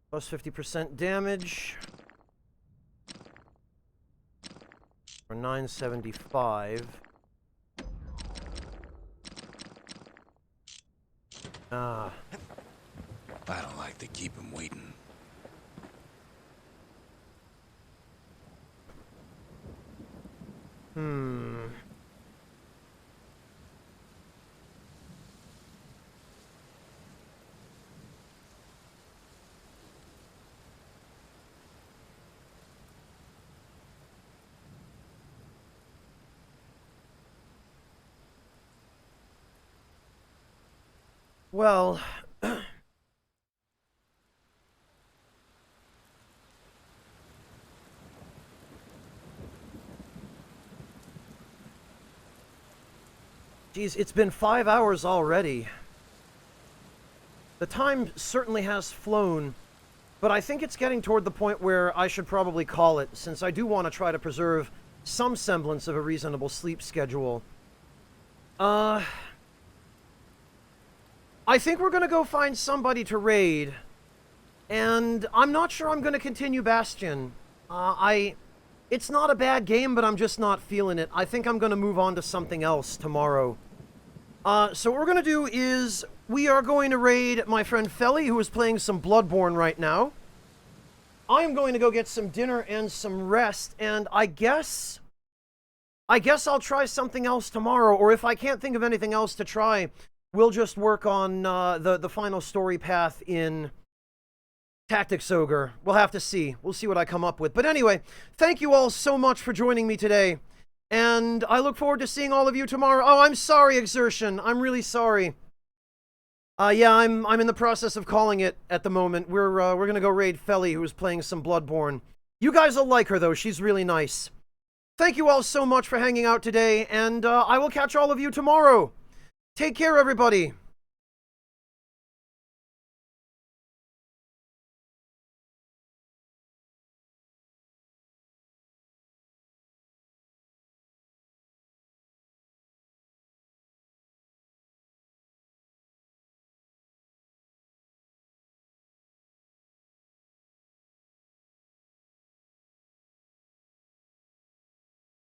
Plus 50% damage. For 975. Ah. I don't like to keep him waiting. Well, geez, it's been 5 hours already. The time certainly has flown, but I think it's getting toward the point where I should probably call it, since I do want to try to preserve some semblance of a reasonable sleep schedule. I think we're going to go find somebody to raid, and I'm not sure I'm going to continue Bastion. It's not a bad game, but I'm just not feeling it. I think I'm going to move on to something else tomorrow. So what we're going to do is, we are going to raid my friend Felly, who is playing some Bloodborne right now. I'm going to go get some dinner and some rest, and I guess I'll try something else tomorrow, or if I can't think of anything else to try, we'll just work on the final story path in Tactics Ogre. We'll have to see. We'll see what I come up with. But anyway, thank you all so much for joining me today, and I look forward to seeing all of you tomorrow. Oh, I'm sorry, Exertion. I'm really sorry. Yeah, I'm in the process of calling it at the moment. We're gonna go raid Felly, who is playing some Bloodborne. You guys will like her, though. She's really nice. Thank you all so much for hanging out today, and I will catch all of you tomorrow. Take care, everybody.